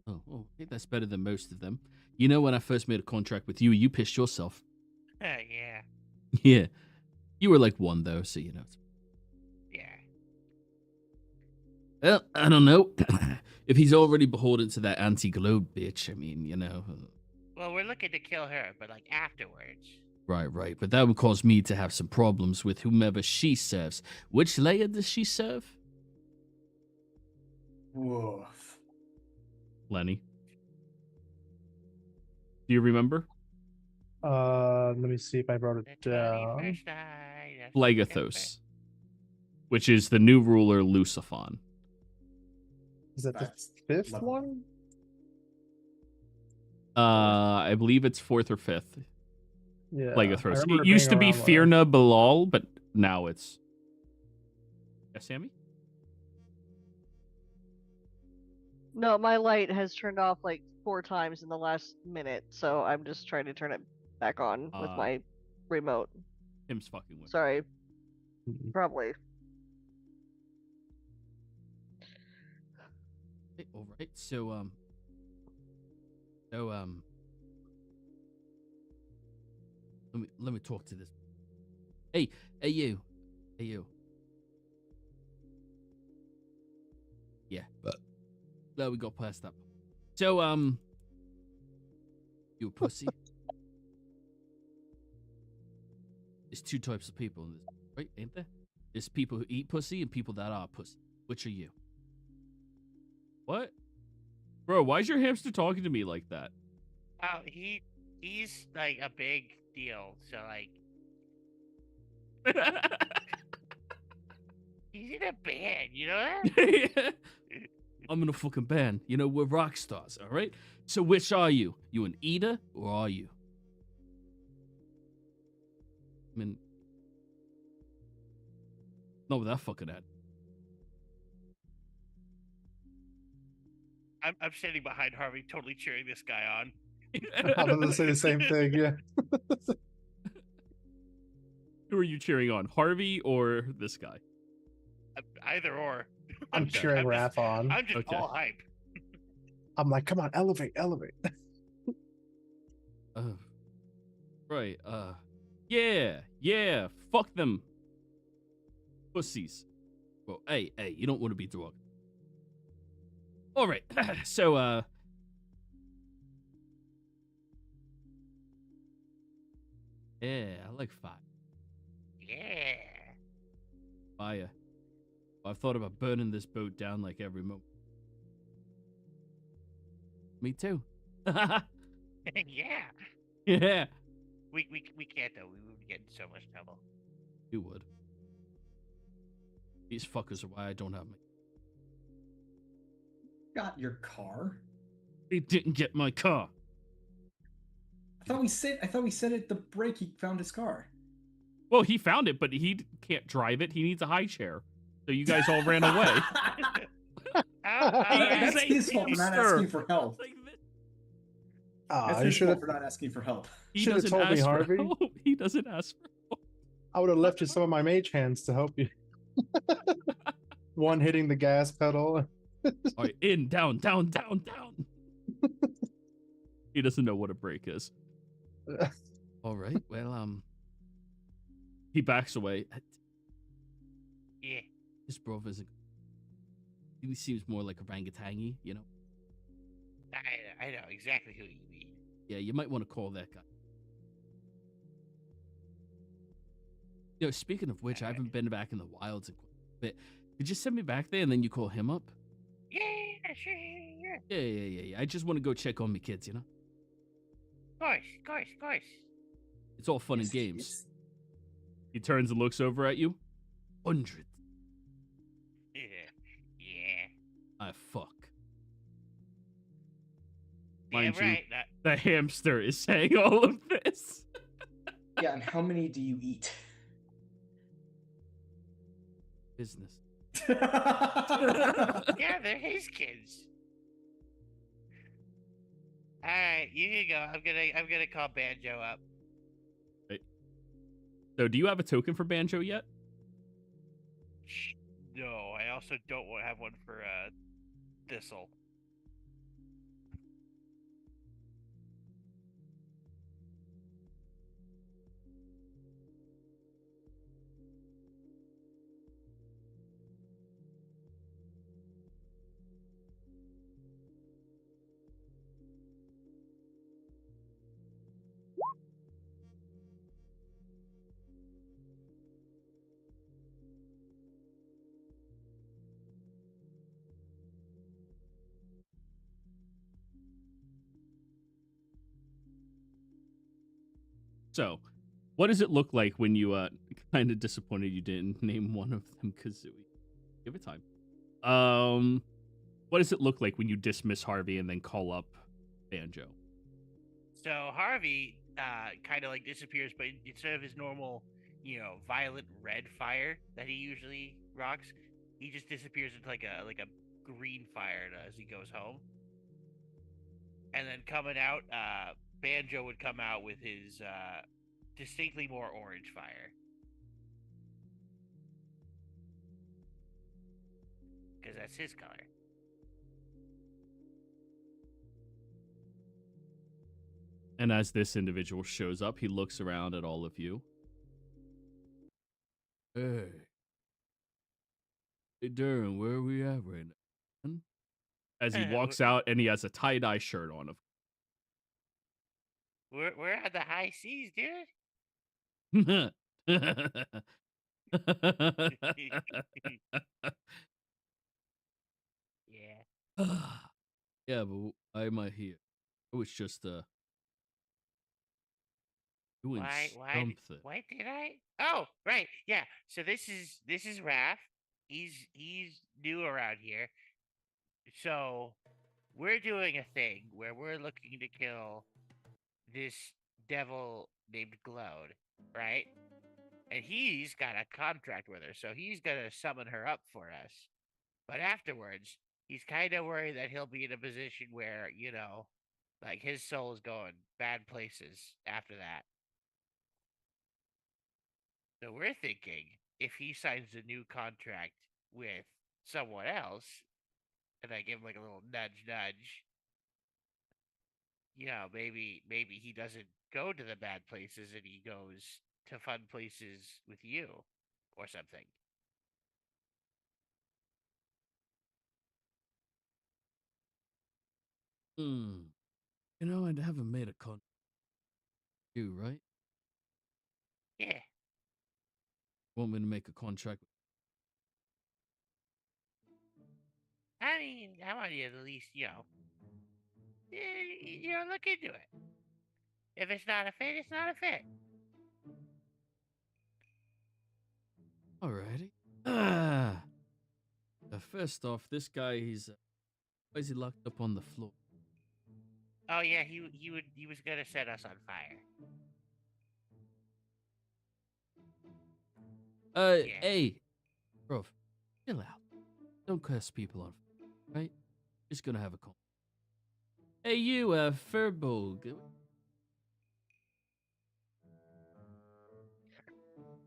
Oh, hey, that's better than most of them. You know, when I first made a contract with you, you pissed yourself. Yeah. Yeah, you were like 1 though, so you know. Yeah. Well, I don't know. If he's already beholden to that anti-globe bitch, I mean, you know. Well, we're looking to kill her, but like afterwards. Right. But that would cause me to have some problems with whomever she serves. Which layer does she serve? Woof. Lenny. Do you remember? Let me see if I wrote it The down. 21st night of Legathos, which is the new ruler Luciphon. Is that the That's 5th level. one? I believe it's 4th or 5th. Yeah. Legathos. I remember It used to being be around Firna Bilal, but now it's. Yes, Sammy? No, my light has turned off like 4 times in the last minute, so I'm just trying to turn it back on with Uh, my remote. Him's fucking with. Sorry. Mhm. Probably. Okay, all right. So let me talk to this. Hey you. Yeah. No, we got past that. So you a pussy? There's two types of people in this, right? Ain't there? There's people who eat pussy and people that are pussy. Which are you? What? Bro, why is your hamster talking to me like that? Oh, he's like a big deal. So like, he's in a band. You know that? I'm in a fucking band. You know, we're rock stars, all right? So which are you? You an eater or are you? I mean, not with that fucking ad. I'm standing behind Harvey, totally cheering this guy on. I'm going to say the same thing. Yeah. Who are you cheering on, Harvey or this guy? Either or. I'm cheering Raph on. I'm just Okay. all hype. I'm like, come on, elevate. Right. Yeah. Fuck them pussies. Well, hey, you don't want to be drugged. All right. So, yeah, I like fire. Yeah. Fire. I've thought about burning this boat down like every moment. Me too. Yeah. Yeah. We can't though. We would get in so much trouble. You would. These fuckers are why I don't have my. Got your car. He didn't get my car. I thought we said at the break he found his car. Well, he found it, but he can't drive it. He needs a high chair. So you guys all ran away. That's He's a his fault for not hamster. asking for help. Like this. That's You his should fault have. for not asking for help. He Should've doesn't told me, ask for Harvey. help. He doesn't ask for I would have left you some of my mage hands to help you. One hitting the gas pedal. All right, in, down. He doesn't know what a brake is. All right, well, he backs away. Yeah. This brother is he seems more like orangutangy, you know? I know exactly who you mean. Yeah, you might want to call that guy. You know, speaking of which, I haven't been back in the wilds in quite a bit. Could you send me back there and then you call him up? Yeah, sure. Yeah. I just want to go check on my kids, you know? Of course. It's all fun and games. He turns and looks over at you. 100. Yeah. I fuck. Damn Mind you, right. the hamster is saying all of this. Yeah, and how many do you eat? Business. Yeah, they're his kids. All right, you can go. I'm gonna call Banjo up. So, do you have a token for Banjo yet? No, I also don't have one for Thistle. So, what does it look like when you kind of disappointed you didn't name one of them Kazooie? Give it time. What does it look like when you dismiss Harvey and then call up Banjo? So Harvey kind of like disappears, but instead of his normal, violet red fire that he usually rocks, he just disappears into like a green fire as he goes home. And then coming out, Banjo would come out with his distinctly more orange fire. Because that's his color. And as this individual shows up, he looks around at all of you. Hey. Hey, Darren, where are we at right now? As he walks out, and he has a tie-dye shirt on. We're on the high seas, dude. Yeah. Yeah, but why am I here? I was just doing something. Why did I? Oh, right. Yeah. So this is Raph. He's new around here. So we're doing a thing where we're looking to kill this devil named Glode, right? And he's got a contract with her, so he's gonna summon her up for us. But afterwards, he's kind of worried that he'll be in a position where, you know, like his soul is going bad places after that. So we're thinking if he signs a new contract with someone else, and I give him like a little nudge, you know, maybe he doesn't go to the bad places and he goes to fun places with you or something. You know, I haven't made a contract with you, right? Yeah. Want me to make a contract? I mean, I want you to at least, you know, look into it. If it's not a fit, it's not a fit. Alrighty. First off, this guy, why is he locked up on the floor? Oh yeah, he was gonna set us on fire. Yeah. Hey, bro, chill out. Don't curse people on, right? Just gonna have a call. Hey, you, Furbolg.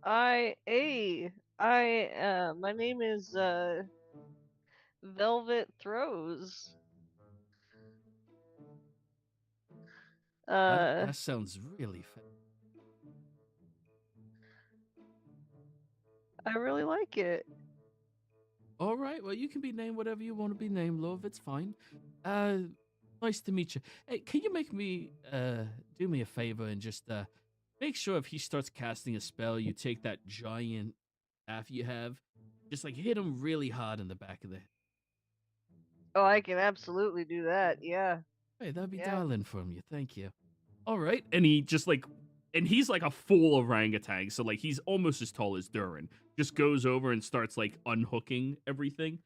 My name is Velvet Throws. That sounds really fun. I really like it. All right, well, you can be named whatever you want to be named, love. It's fine. Nice to meet you. Hey, can you do me a favor and just make sure if he starts casting a spell, you take that giant staff you have, just like hit him really hard in the back of the head. Oh, I can absolutely do that. Yeah. Hey, that'd be darling from you. Thank you. All right, and he just like, and he's like a full orangutan, so like he's almost as tall as Durin. Just goes over and starts like unhooking everything.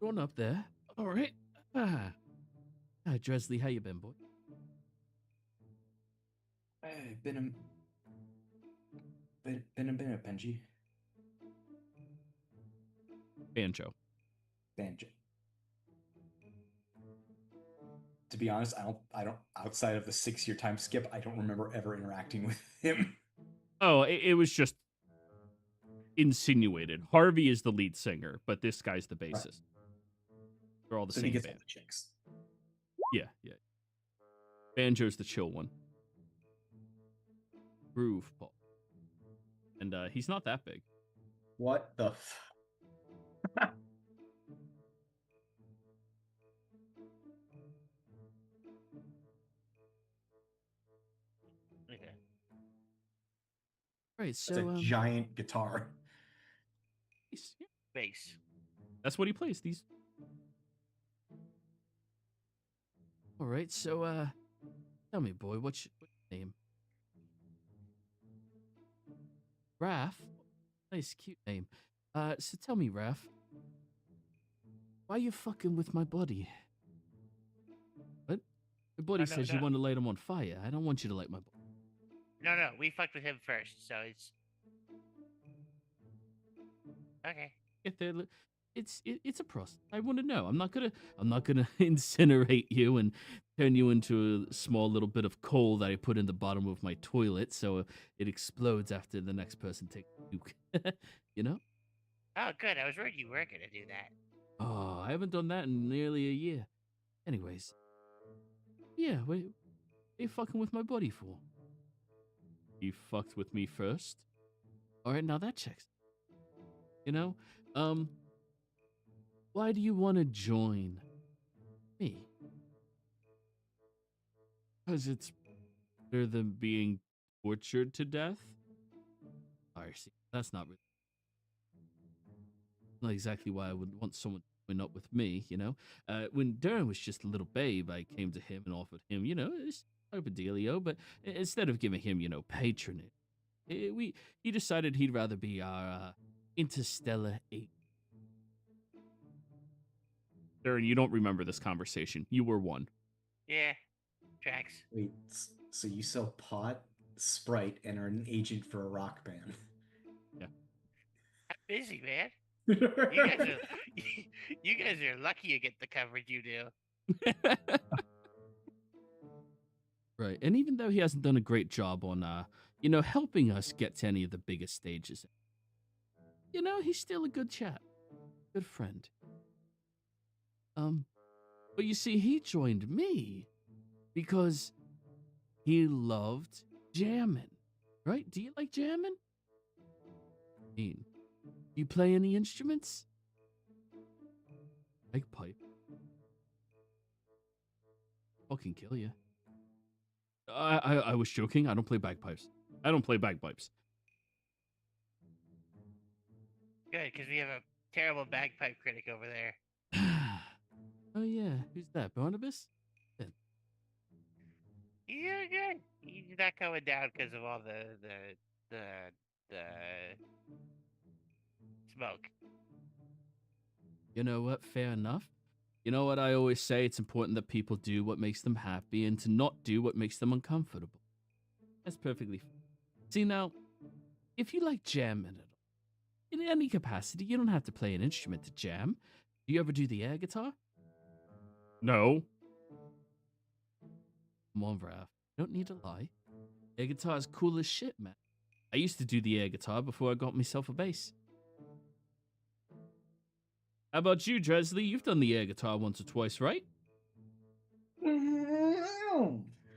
Going up there. All right. Dresley, how you been, boy? I've been a Benji. Banjo. To be honest, I don't outside of the 6-year time skip, I don't remember ever interacting with him. Oh, it was just insinuated. Harvey is the lead singer, but this guy's the bassist. Right. They're all the same band. Chicks. Yeah. Banjo's the chill one. Groove Paul. And he's not that big. What the Okay. Right, so it's a giant guitar. Bass. That's what he plays. These. All right, so tell me, boy, what's your name? Raph. Nice, cute name. So tell me, Raph, why are you fucking with my buddy? What? Your buddy says you want to light him on fire. I don't want you to light my buddy. No, we fucked with him first, so it's okay. Get there. It's a process. I want to know. I'm not gonna incinerate you and turn you into a small little bit of coal that I put in the bottom of my toilet so it explodes after the next person takes a puke. You know? Oh, good. I was worried you were gonna do that. Oh, I haven't done that in nearly a year. Anyways, yeah, what are you fucking with my buddy for? You fucked with me first? Alright, now that checks. You know? Why do you want to join me? Because it's better than being tortured to death? I see. That's not exactly why I would want someone to join up with me, you know? When Darren was just a little babe, I came to him and offered him, you know, this type of dealio, but instead of giving him, you know, patronage, he decided he'd rather be our interstellar ape. Darren, you don't remember this conversation. You were one. Yeah, tracks. Wait, so you sell pot, Sprite, and are an agent for a rock band? Yeah. I'm busy, man. You guys are lucky you get the coverage you do. Right, and even though he hasn't done a great job on, you know, helping us get to any of the biggest stages, you know, he's still a good chap, good friend. But you see, he joined me because he loved jamming, right? Do you like jamming? I mean, you play any instruments? Bagpipe. Fucking kill you. I was joking. I don't play bagpipes. I don't play bagpipes. Good, because we have a terrible bagpipe critic over there. Oh yeah, who's that? Barnabas? Yeah. He's doing good. He's not going down because of all the smoke. You know what? Fair enough. You know what I always say? It's important that people do what makes them happy and to not do what makes them uncomfortable. That's perfectly fine. See, now, if you like jamming at all, in any capacity, you don't have to play an instrument to jam. Do you ever do the air guitar? No. Come on, Raph. You don't need to lie. Air guitar is cool as shit, man. I used to do the air guitar before I got myself a bass. How about you, Dresley? You've done the air guitar once or twice, right?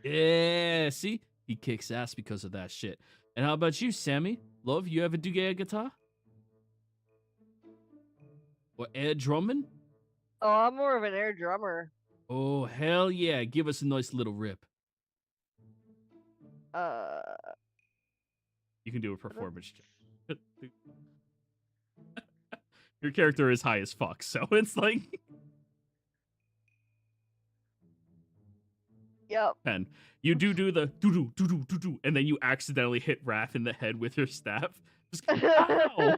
Yeah, see? He kicks ass because of that shit. And how about you, Sammy? Love, you ever do air guitar? Or air drumming? Oh, I'm more of an air drummer. Oh, hell yeah. Give us a nice little rip. You can do a performance check. Your character is high as fuck, so it's like... Yep. 10. You do the do-do, and then you accidentally hit Raph in the head with your staff. Just, ow!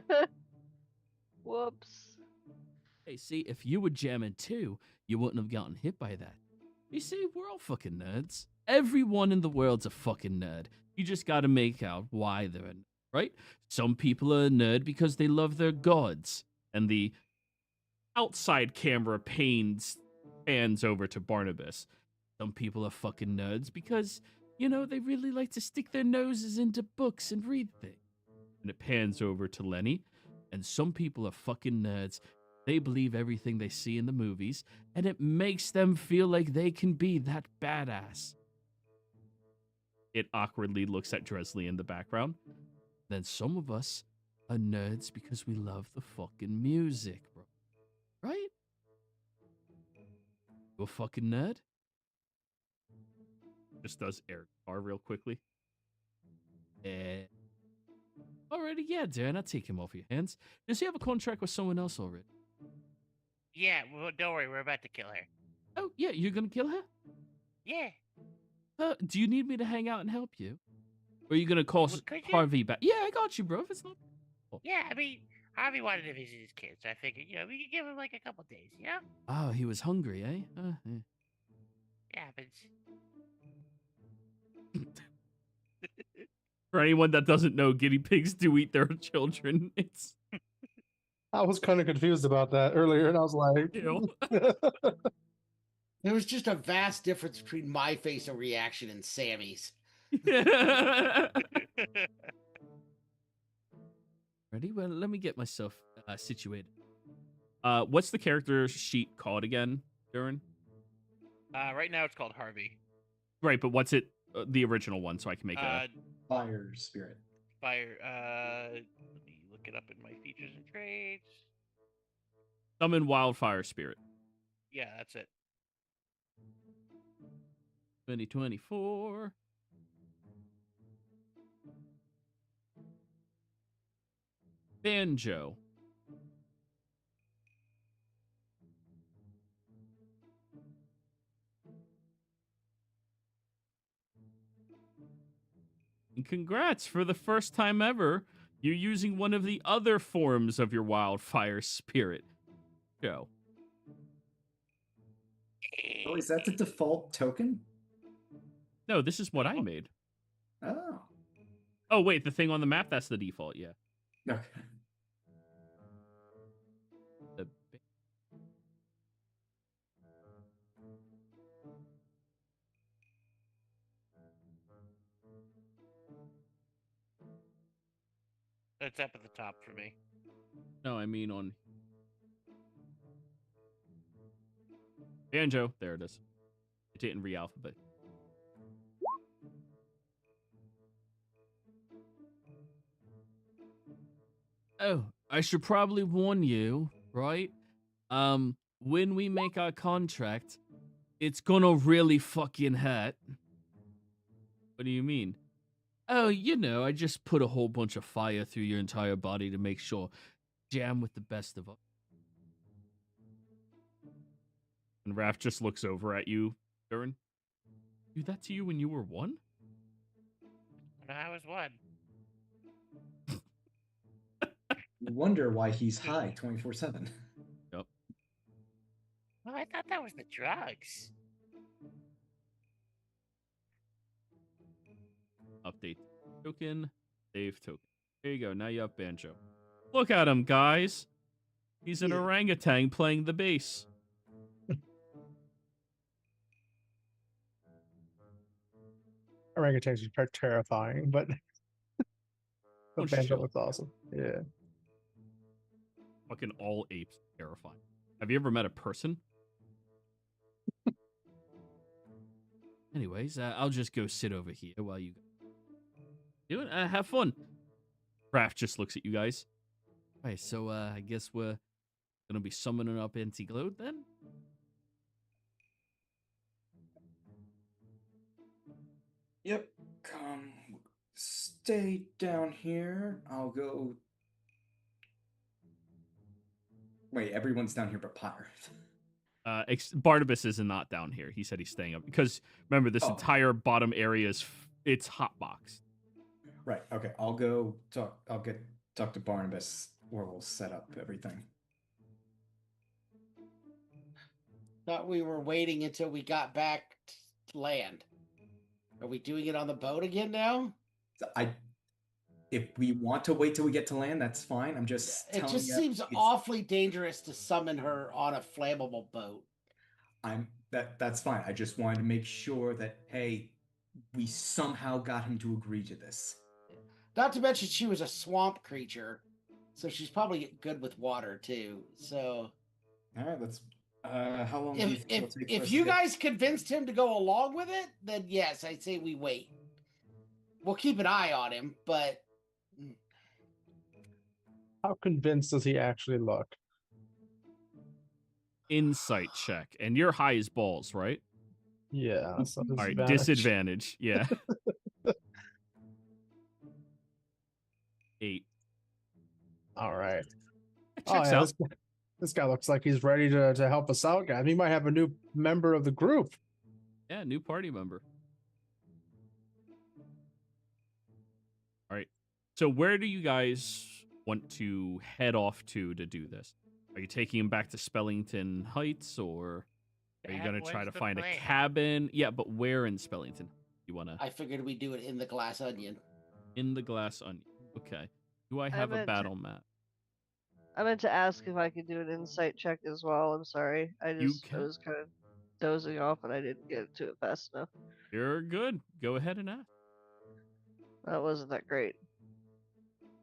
Whoops. Hey, see, if you were jamming too, you wouldn't have gotten hit by that. You see, we're all fucking nerds. Everyone in the world's a fucking nerd. You just gotta make out why they're a nerd, right? Some people are a nerd because they love their gods. And the outside camera pans over to Barnabas. Some people are fucking nerds because, you know, they really like to stick their noses into books and read things. And it pans over to Lenny. And some people are fucking nerds. They believe everything they see in the movies, and it makes them feel like they can be that badass. It awkwardly looks at Dresley in the background. Then some of us are nerds because we love the fucking music, bro. Right? You a fucking nerd? Just does air guitar real quickly. Alrighty, yeah, Darren, I'll take him off your hands. Does he have a contract with someone else already? Yeah, well, don't worry, we're about to kill her. Oh, yeah, you're gonna kill her? Yeah. Do you need me to hang out and help you? Or are you gonna call Harvey back? Yeah, I got you, bro. If it's not... Yeah, I mean, Harvey wanted to visit his kids, so I figured, you know, we could give him like a couple days, you know? Oh, he was hungry, eh? Yeah. Yeah, but... For anyone that doesn't know, guinea pigs do eat their children. It's... I was kind of confused about that earlier, and I was like, Ew. There was just a vast difference between my facial reaction and Sammy's. Ready? Well, let me get myself situated. What's the character sheet called again, Darren? Right now it's called Harvey. Right, but what's it? The original one, so I can make a Fire spirit. Fire. Let me look it up in my features and traits. summon wildfire spirit. Yeah, that's it. 2024. Banjo. And congrats, for the first time ever, you're using one of the other forms of your wildfire spirit. Joe. Oh, is that the default token? No, this is what I made. Oh. Oh, wait, the thing on the map, that's the default, yeah. Okay. The It's up at the top for me. No, I mean on Banjo. There it is. It didn't re-alphabet. Oh, I should probably warn you, right? When we make our contract, it's gonna really fucking hurt. What do you mean? Oh, you know, I just put a whole bunch of fire through your entire body to make sure jam with the best of us. And Raph just looks over at you, Durin. Do that to you when you were 1? When I was 1. You wonder why he's high 24/7. Yep. Well, I thought that was the drugs. Update token, save token. There you go. Now you have Banjo. Look at him, guys. He's an orangutan playing the bass. Orangutans are terrifying, but Oh, the Banjo shit. looks awesome. Yeah. Fucking all apes, terrifying. Have you ever met a person? Anyways, I'll just go sit over here while you do it. Have fun. Raph just looks at you guys. All right, so I guess we're gonna be summoning up Anti-Glode then? Yep. Come. Stay down here. I'll go. Wait, everyone's down here but Potter. Barnabas is not down here. He said he's staying up because remember this entire bottom area is it's hotbox. Right. Okay. I'll go talk. I'll talk to Barnabas, or we'll set up everything. Thought we were waiting until we got back to land. Are we doing it on the boat again now? If we want to wait till we get to land, that's fine. I'm just. It just seems awfully dangerous to summon her on a flammable boat. That's fine. I just wanted to make sure that hey, we somehow got him to agree to this. Not to mention she was a swamp creature, so she's probably good with water too. So. All right. Let's. How long do you think it'll take? If you guys convinced him to go along with it, then yes, I'd say we wait. We'll keep an eye on him, but. How convinced does he actually look? Insight check, and you're high as balls, right? Yeah. So All right, disadvantage. Yeah. 8. All right. Checks out. This guy looks like he's ready to help us out, guys. We might have a new member of the group. Yeah, new party member. All right. So where do you guys want to head off to do this? Are you taking him back to Spellington Heights, or are you going to try to find a cabin? Yeah, but where in Spellington? You want to? I figured we'd do it in the Glass Onion. In the Glass Onion. Okay. Do I have a battle map? I meant to ask if I could do an insight check as well. I'm sorry. I was kind of dozing off and I didn't get to it fast enough. You're good. Go ahead and ask. That wasn't that great.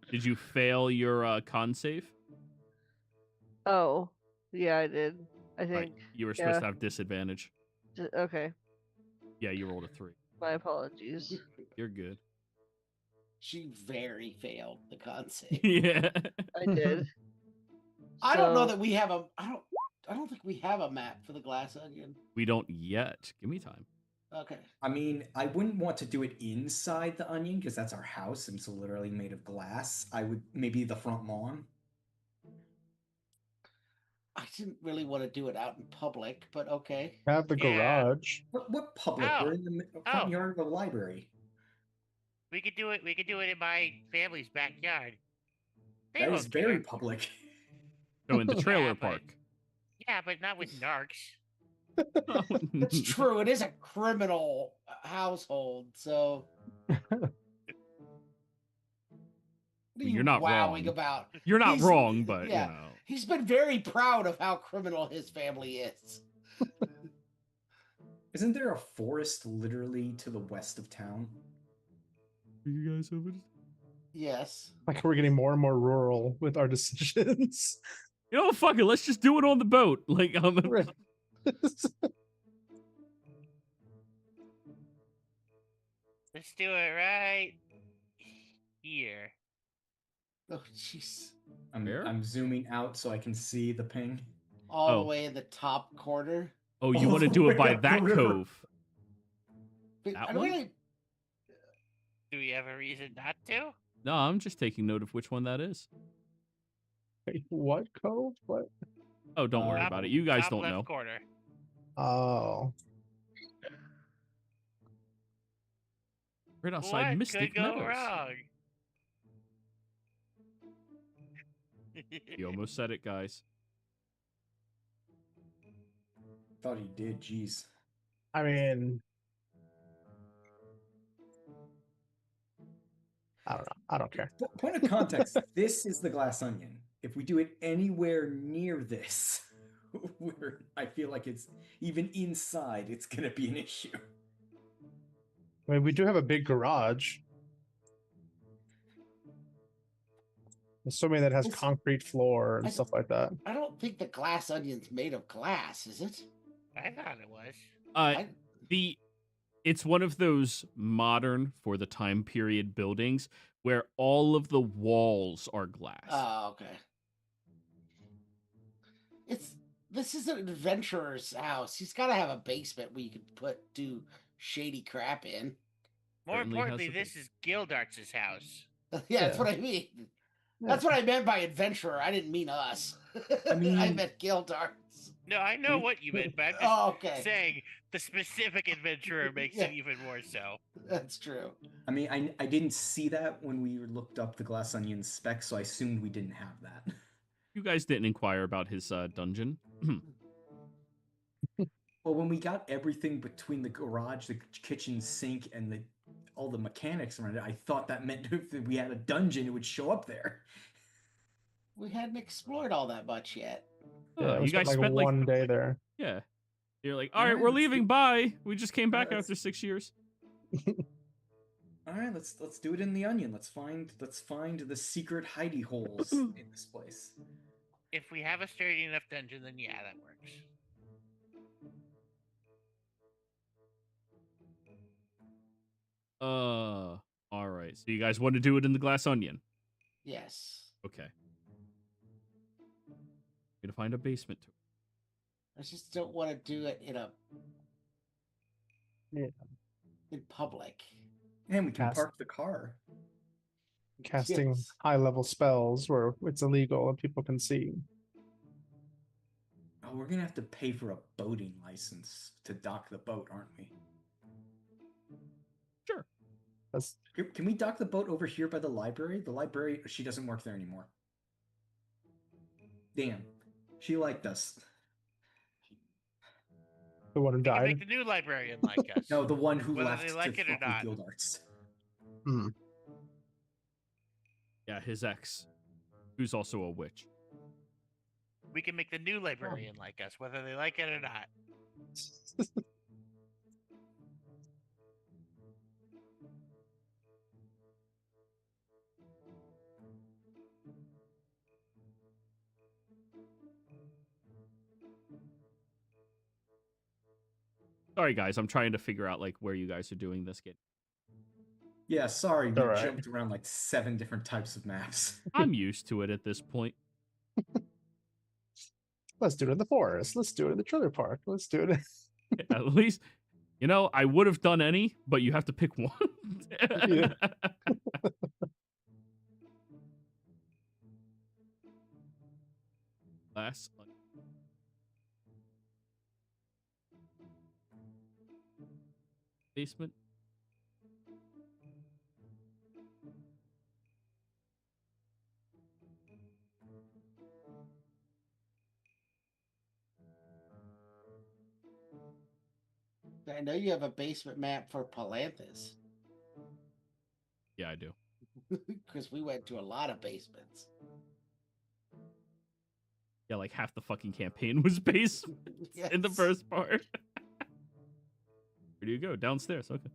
Did you fail your con save? Oh, yeah, I did. I think. Right. You were supposed to have disadvantage. Okay. Yeah, you rolled a 3. My apologies. You're good. She very failed the concept. Yeah. I did. I don't know So- that we have a. I don't think we have a map for the glass onion. We don't yet. Give me time. Okay. I mean, I wouldn't want to do it inside the onion because that's our house and it's literally made of glass. I would maybe the front lawn. I didn't really want to do it out in public, but okay. Have the Yeah. garage. What public? Oh. We're in the front Oh. yard of the library. We could do it. We could do it in my family's backyard. They That won't is very care. public. So in the trailer Yeah, but- park. Yeah, but not with narcs. That's true. It is a criminal household, so. What are You're you not wowing wrong. about? You're not He's- wrong, but yeah. you know. He's been very proud of how criminal his family is. Isn't there a forest literally to the west of town? You guys over? Yes. Like we're getting more and more rural with our decisions. You know, fuck it. Let's just do it on the boat. Like, Right. Let's do it right here. Oh, jeez. Where? I'm zooming out so I can see the ping. All Oh. the way in the top corner. oh, you All want to the do way it by up the that river. cove? But That I one? really, Do we have a reason not to? No, I'm just taking note of which one that is. Wait, what cove? What? Oh, don't worry Top- about it. You guys top don't left know. corner. Oh. Right outside What Mystic could go Meadows. wrong? You almost said it, guys. Thought he did. Jeez. I mean, I don't know. I don't care. Point of context: this is the glass onion. If we do it anywhere near this, I feel like it's even inside. It's gonna be an issue. I mean, we do have a big garage. Assuming that has It's- concrete floor and I- stuff like that. I don't think the glass onion's made of glass, is it? I thought it was. I- It's one of those modern for the time period buildings where all of the walls are glass. Oh, okay. This is an adventurer's house. He's got to have a basement where you can do shady crap in. More Certainly has importantly, a this is Gildarts' house. Yeah, that's Yeah. what I mean. That's what I meant by adventurer. I didn't mean us. I mean- I meant Gildarts. No, I know what you meant, but I'm just Oh, okay. saying the specific adventurer makes Yeah. it even more so. That's true. I mean, I didn't see that when we looked up the glass onion spec, so I assumed we didn't have that. You guys didn't inquire about his dungeon. Well, when we got everything between the garage, the kitchen sink, and all the mechanics around it, I thought that meant if we had a dungeon, it would show up there. We hadn't explored all that much yet. Yeah, you we guys spent spent like one day there. yeah. You're like, all right, Alright, we're let's leaving. do- Bye. We just came back Alright, after 6 years. All right, let's do it in the onion. Let's find the secret hidey holes in this place. If we have a sturdy enough dungeon, then yeah, that works. All right. So you guys want to do it in the glass onion? Yes. Okay. Gonna find a basement. I just don't want to do it Yeah. in public. And we can Cast- park the car. Casting Yes. high level spells where it's illegal and people can see. Oh, we're gonna have to pay for a boating license to dock the boat, aren't we? Sure. That's Can we dock the boat over here by the library? The library, she doesn't work there anymore. Damn, she liked us. the one who We can died. make the new librarian like us. No, the one who Whether left they like to it or fuck not. with Guildarts. Yeah, his ex, who's also a witch. We can make the new librarian like us, whether they like it or not. Sorry, guys. I'm trying to figure out like where you guys are doing this game. Yeah, sorry, we All right. jumped around like 7 different types of maps. I'm used to it at this point. Let's do it in the forest. Let's do it in the trailer park. Let's do it. At least, you know, I would have done any, but you have to pick one. Yeah. Last. Basement. I know you have a basement map for Palanthas. Yeah, I do. Because we went to a lot of basements. Yeah, like half the fucking campaign was basement in the Yes. first part. Where do you go? Downstairs. Okay.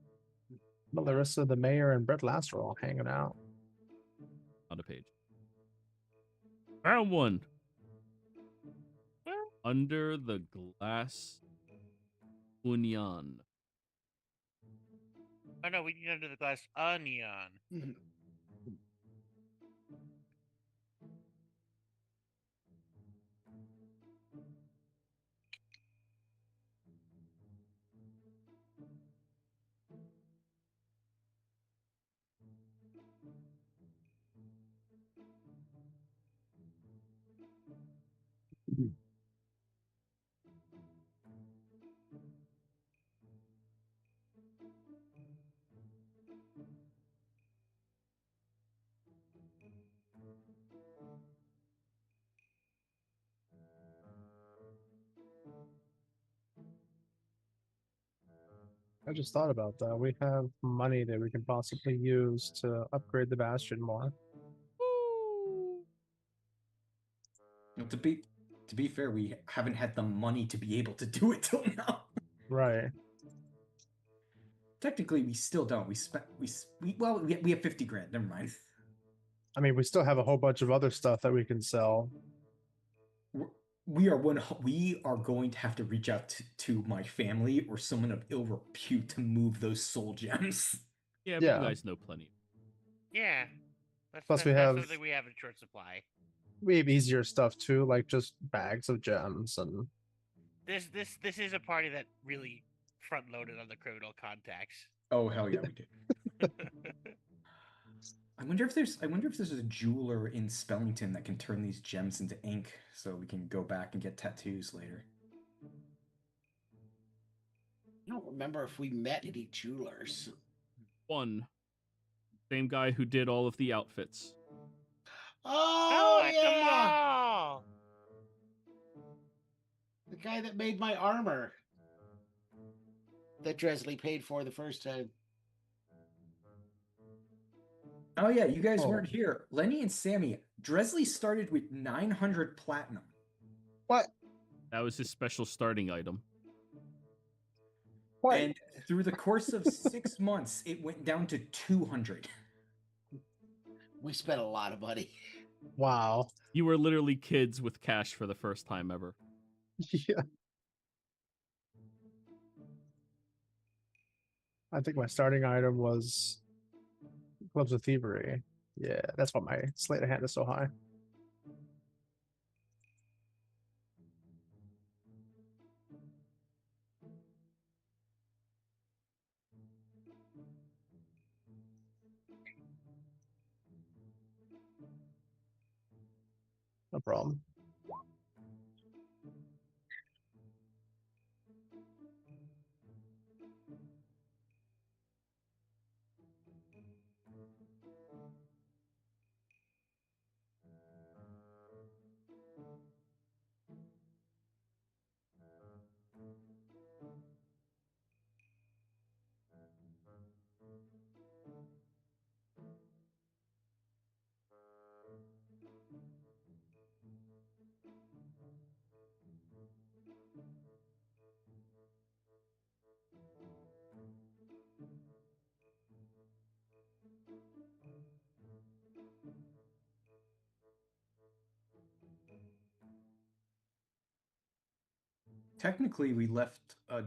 Larissa, the mayor, and Brett Lasser are all hanging out. On the page. Round 1. Under the glass onion. Oh no, we need under the glass onion. I just thought about that. We have money that we can possibly use to upgrade the Bastion more. Well, to be fair, we haven't had the money to be able to do it till now. Right. Technically, we still don't. We have 50 grand. Never mind. I mean, we still have a whole bunch of other stuff that we can sell. We are going to have to reach out to my family or someone of ill repute to move those soul gems. Yeah, but Yeah. you guys know plenty. Yeah. Plus we that's have- something we have in short supply. We have easier stuff too, like just bags of gems and This is a party that really front loaded on the criminal contacts. Oh hell yeah, we did. I wonder if there's a jeweler in Spellington that can turn these gems into ink, so we can go back and get tattoos later. I don't remember if we met any jewelers. 1. Same guy who did all of the outfits. Oh, at the yeah! mall! The guy that made my armor. That Dresley paid for the first time. Oh yeah, you guys Oh. weren't here. Lenny and Sammy, Dresley started with 900 platinum. what? That was his special starting item. What? And through the course of 6 months, it went down to 200. We spent a lot of money. Wow. You were literally kids with cash for the first time ever. Yeah. I think my starting item was Clubs of Thievery. Yeah, that's why my sleight of hand is so high. No problem. technically, we left a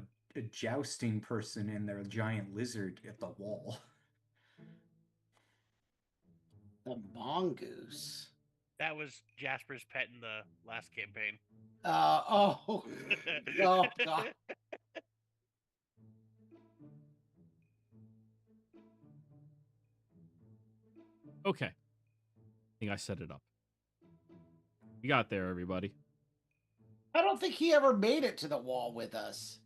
jousting person and their giant lizard at the wall. The mongoose. That was Jasper's pet in the last campaign. Oh God. Okay. I think I set it up. You got there, everybody. I don't think he ever made it to the wall with us.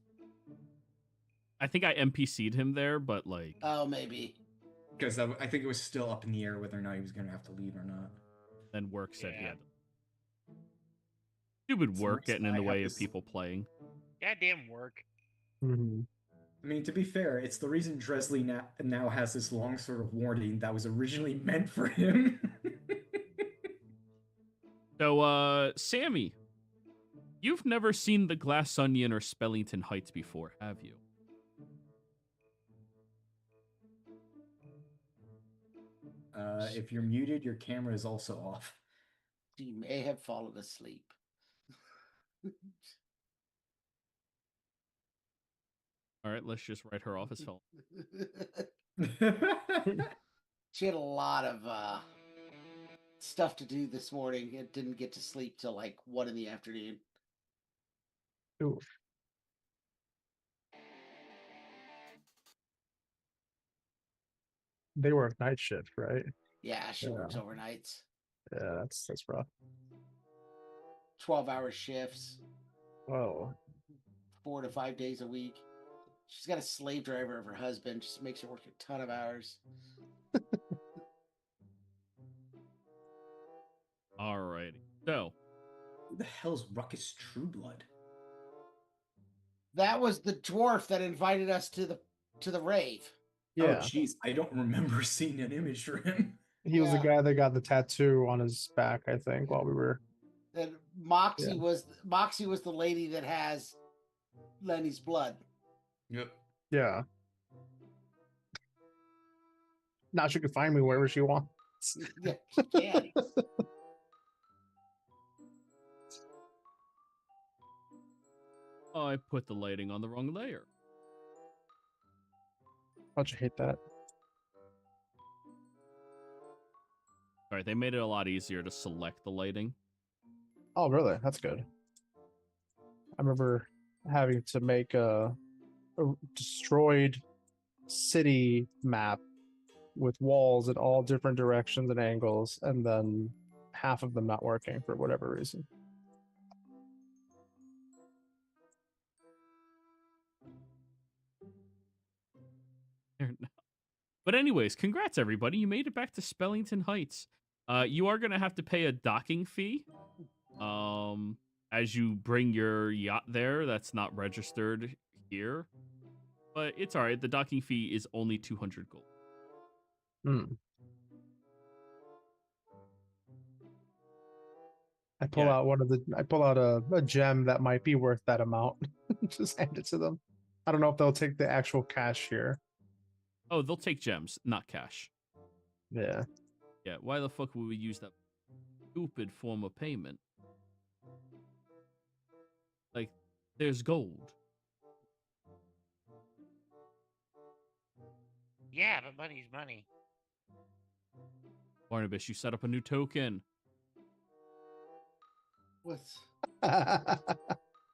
I think I NPC'd him there, but like... Oh, maybe. Because I think it was still up in the air whether or not he was going to have to leave or not. Then work said he Yeah. had to. Stupid So work next getting in I the have way of this- people playing. Goddamn work. Mhm. I mean, to be fair, it's the reason Dresley now has this long sort of warning that was originally meant for him. So, Sammy, you've never seen the Glass Onion or Spellington Heights before, have you? If you're muted, your camera is also off. He may have fallen asleep. All right, let's just write her off as fell. She had a lot of stuff to do this morning and didn't get to sleep till like 1 in the afternoon. Ooh. They work night shift, right? Yeah, she Yeah. works overnights, Yeah, that's rough. 12-hour shifts, Whoa. 4 to 5 days a week. She's got a slave driver of her husband, just makes her work a ton of hours. Alrighty. So, Who the hell's Ruckus Trueblood? That was the dwarf that invited us to the rave. Oh, Yeah, jeez, I don't remember seeing an image for him. he was the Yeah. guy that got the tattoo on his back, I think, while we were. And Moxie Yeah. was the lady that has Lenny's blood. Yep. Yeah. Now she can find me wherever she wants. Yeah, she can. I put the lighting on the wrong layer. Don't you hate that? Alright, they made it a lot easier to select the lighting. Oh, really? That's good. I remember having to make a destroyed city map with walls in all different directions and angles, and then half of them not working for whatever reason. But anyways, congrats everybody. You made it back to Spellington Heights. You are gonna have to pay a docking fee. As you bring your yacht there, that's not registered here. But it's alright. The docking fee is only 200 gold. Hmm. I pull Yeah. out a gem that might be worth that amount. Just hand it to them. I don't know if they'll take the actual cash here. Oh, they'll take gems, not cash. Yeah. Yeah, why the fuck would we use that stupid form of payment? Like, there's gold. Yeah, but money's money. Barnabas, you set up a new token. What's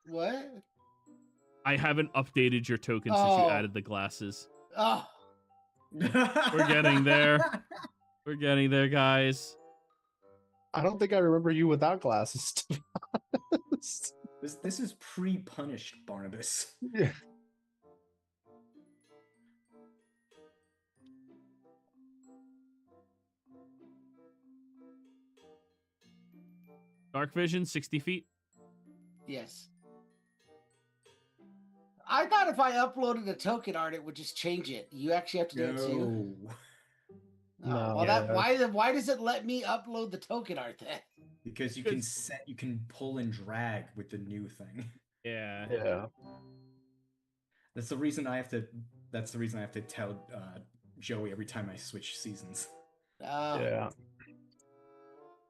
what? I haven't updated your token since you Oh. added the glasses. Oh, We're getting there. We're getting there, guys. I don't think I remember you without glasses. To be honest. This is pre-punished, Barnabas. Yeah. Dark vision, 60 feet. yes. I thought if I uploaded a token art, it would just change it. You actually have to do it too. No. No. Well, Yeah. why does it let me upload the token art then? Because you can pull and drag with the new thing. Yeah. Yeah. That's the reason I have to tell Joey every time I switch seasons. Yeah.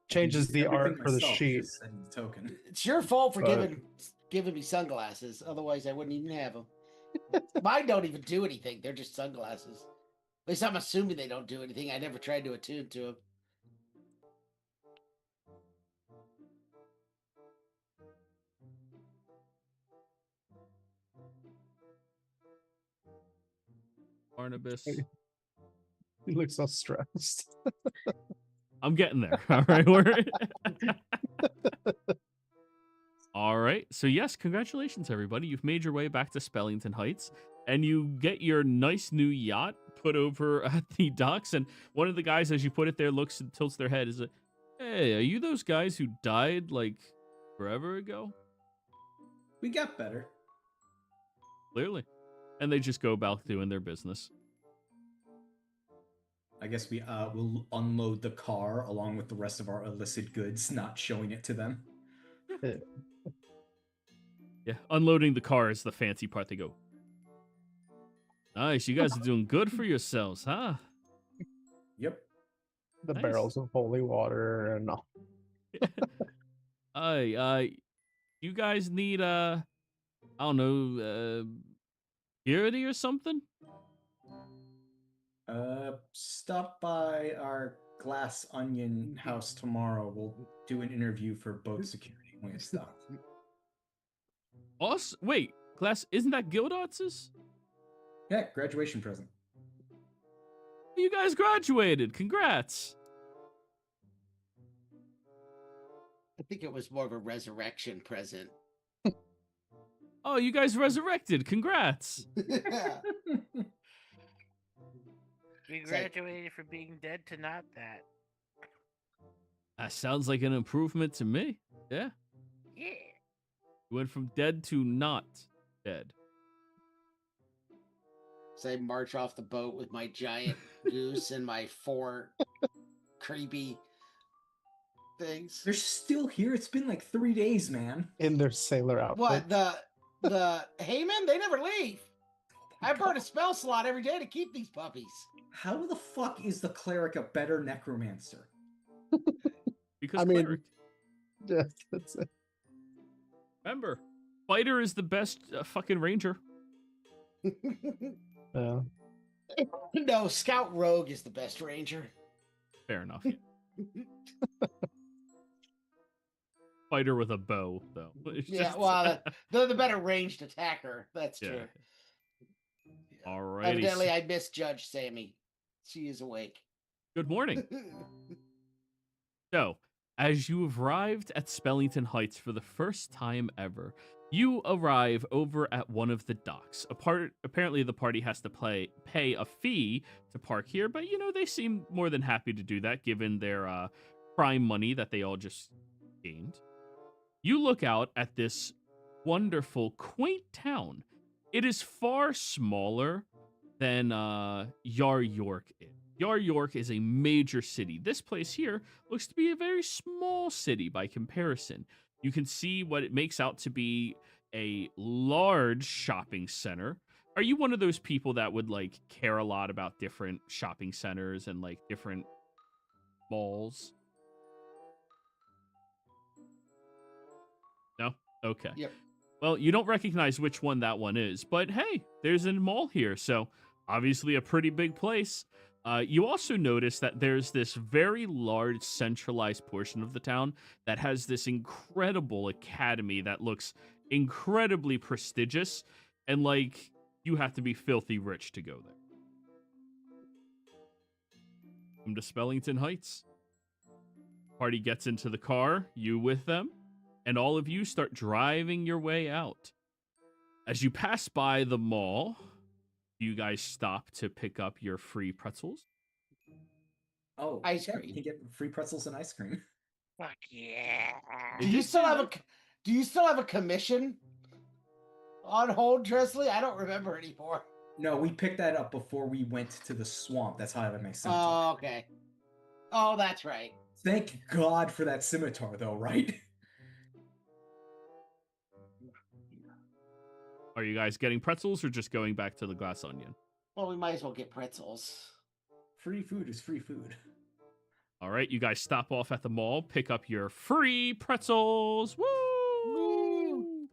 Changes the Everything art for the myself, sheet. just send the token. It's your fault for But- giving giving me sunglasses. Otherwise, I wouldn't even have them. Mine don't even do anything. They're just sunglasses. At least I'm assuming they don't do anything. I never tried to attune to them. Barnabas. He looks so stressed. I'm getting there. All right. All right. So yes, congratulations, everybody. You've made your way back to Spellington Heights, and you get your nice new yacht put over at the docks. And one of the guys, as you put it there, looks and tilts their head. Is like, "Hey, are you those guys who died like forever ago?" We got better. Clearly. And they just go about doing their business. I guess we will unload the car along with the rest of our illicit goods, not showing it to them. Yeah, unloading the car is the fancy part. They go, "Nice, you guys are doing good for yourselves, huh?" Yep. The Nice. barrels of holy water and all. You guys need I don't know, security or something? Stop by our Glass Onion house tomorrow. We'll do an interview for boat security when we stop. Wait, Glass, isn't that Gildotz's? Yeah, graduation present. You guys graduated. Congrats. I think it was more of a resurrection present. Oh, you guys resurrected. Congrats. We graduated from being dead to not that. That sounds like an improvement to me. Yeah. Yeah. You went from dead to not dead. So I march off the boat with my giant goose and my 4 creepy things. They're still here. It's been like 3 days, man. In their sailor outfit. What, the Heyman? They never leave. I burn a spell slot every day to keep these puppies. How the fuck is the cleric a better necromancer? Because I mean- cleric. Yeah, that's it. Remember, fighter is the best fucking ranger. Yeah. No, Scout Rogue is the best ranger. Fair enough. Fighter with a bow, though. It's Yeah, just- well, they're the better ranged attacker. That's Yeah. true. Alrighty. Evidently, I misjudged Sammy. She is awake. Good morning. So, as you arrived at Spellington Heights for the first time ever, you arrive over at one of the docks. Apparently, the party has to pay a fee to park here, but they seem more than happy to do that given their prime money that they all just gained. You look out at this wonderful, quaint town. It is far smaller than Yar York is. Yar York is a major city. This place here looks to be a very small city by comparison. You can see what it makes out to be a large shopping center. Are you one of those people that would care a lot about different shopping centers and different malls? No? Okay. Yep. Well, you don't recognize which one that one is, but hey, there's a mall here, so obviously a pretty big place. You also notice that there's this very large centralized portion of the town that has this incredible academy that looks incredibly prestigious, and you have to be filthy rich to go there. Welcome to Spellington Heights. Party gets into the car, you with them, and all of you start driving your way out. As you pass by the mall, you guys stop to pick up your free pretzels. Oh, Ice yeah, cream. You can get free pretzels and ice cream. Fuck yeah. Do you still have a commission on hold, Dresley? I don't remember anymore. No, we picked that up before we went to the swamp. That's how that makes sense. Oh, okay. Oh, that's right. Thank God for that scimitar, though, right? Are you guys getting pretzels or just going back to the Glass Onion? Well, we might as well get pretzels. Free food is free food. All right, you guys stop off at the mall, pick up your free pretzels. Woo!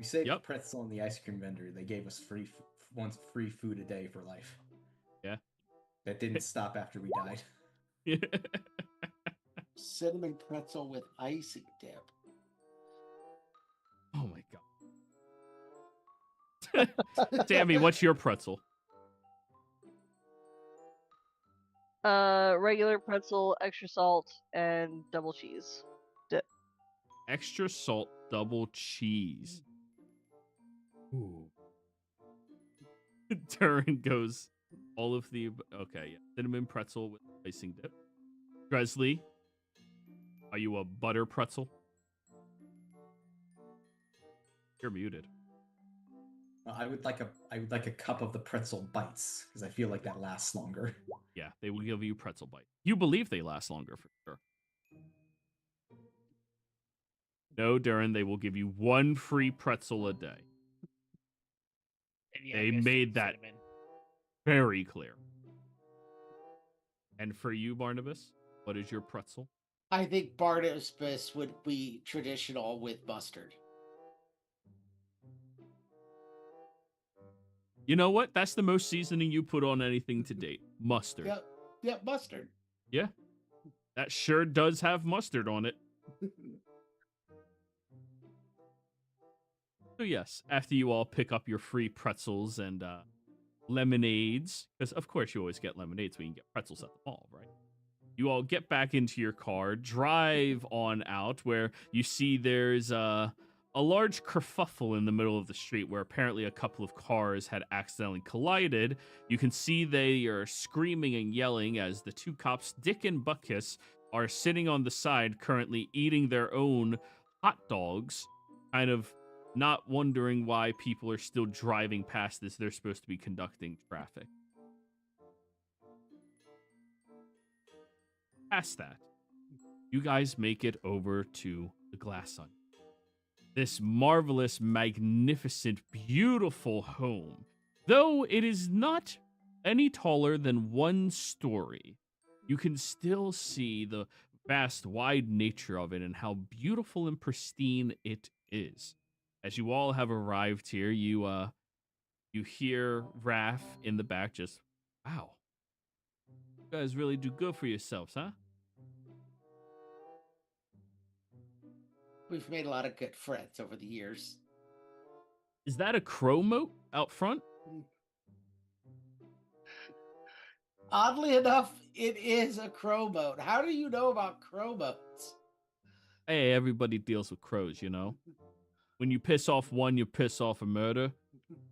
We saved Yep. the pretzel and the ice cream vendor. They gave us free food a day for life. Yeah. That didn't stop after we died. Cinnamon pretzel with icing dip. Oh my god. Sammy, what's your pretzel? Regular pretzel, extra salt, and double cheese dip. Extra salt, double cheese. Ooh. Turin goes all of the okay. Yeah. Cinnamon pretzel with icing dip. Dresley, are you a butter pretzel? You're muted. I would like a cup of the pretzel bites because I feel like that lasts longer. Yeah, they will give you pretzel bite. You believe they last longer for sure. No, Darren, they will give you one free pretzel a day. And yeah, They I guess made that cinnamon. very clear. And for you, Barnabas, what is your pretzel? I think Barnabas would be traditional with mustard. You know what? That's the most seasoning you put on anything to date. Mustard. Yep, mustard. Yeah. That sure does have mustard on it. So yes, after you all pick up your free pretzels and lemonades, because of course you always get lemonades when you get pretzels at the mall, right? You all get back into your car, drive on out where you see there's a large kerfuffle in the middle of the street where apparently a couple of cars had accidentally collided. You can see they are screaming and yelling as the two cops, Dick and Buckus, are sitting on the side currently eating their own hot dogs, kind of not wondering why people are still driving past this. They're supposed to be conducting traffic. Past that, you guys make it over to the Glass Onion. This marvelous, magnificent, beautiful home. Though it is not any taller than 1 story, you can still see the vast, wide nature of it and how beautiful and pristine it is. As you all have arrived here, you hear Raph in the back just, wow. You guys really do good for yourselves, huh? We've made a lot of good friends over the years. Is that a crow moat out front? Oddly enough, it is a crow boat. How do you know about crow boats? Hey, everybody deals with crows, you know? When you piss off one, you piss off a murder.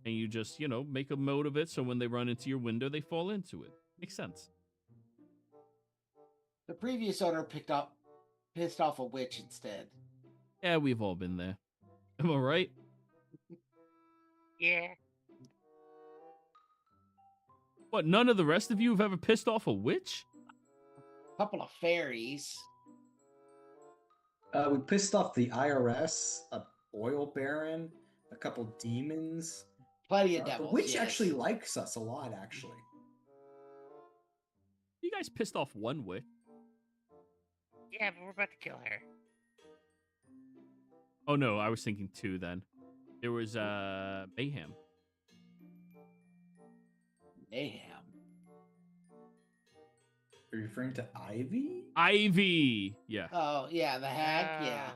And you just, make a moat of it so when they run into your window, they fall into it. Makes sense. The previous owner pissed off a witch instead. Yeah, we've all been there. Am I right? Yeah. What, none of the rest of you have ever pissed off a witch? A couple of fairies. We pissed off the IRS, a oil baron, a couple demons. Plenty of The devils. witch yes. actually likes us a lot, actually. You guys pissed off one witch. Yeah, but we're about to kill her. Oh no, I was thinking 2 then. There was Mayhem. Mayhem. Are you referring to Ivy? Ivy! Yeah. Oh, yeah, the hag, yeah.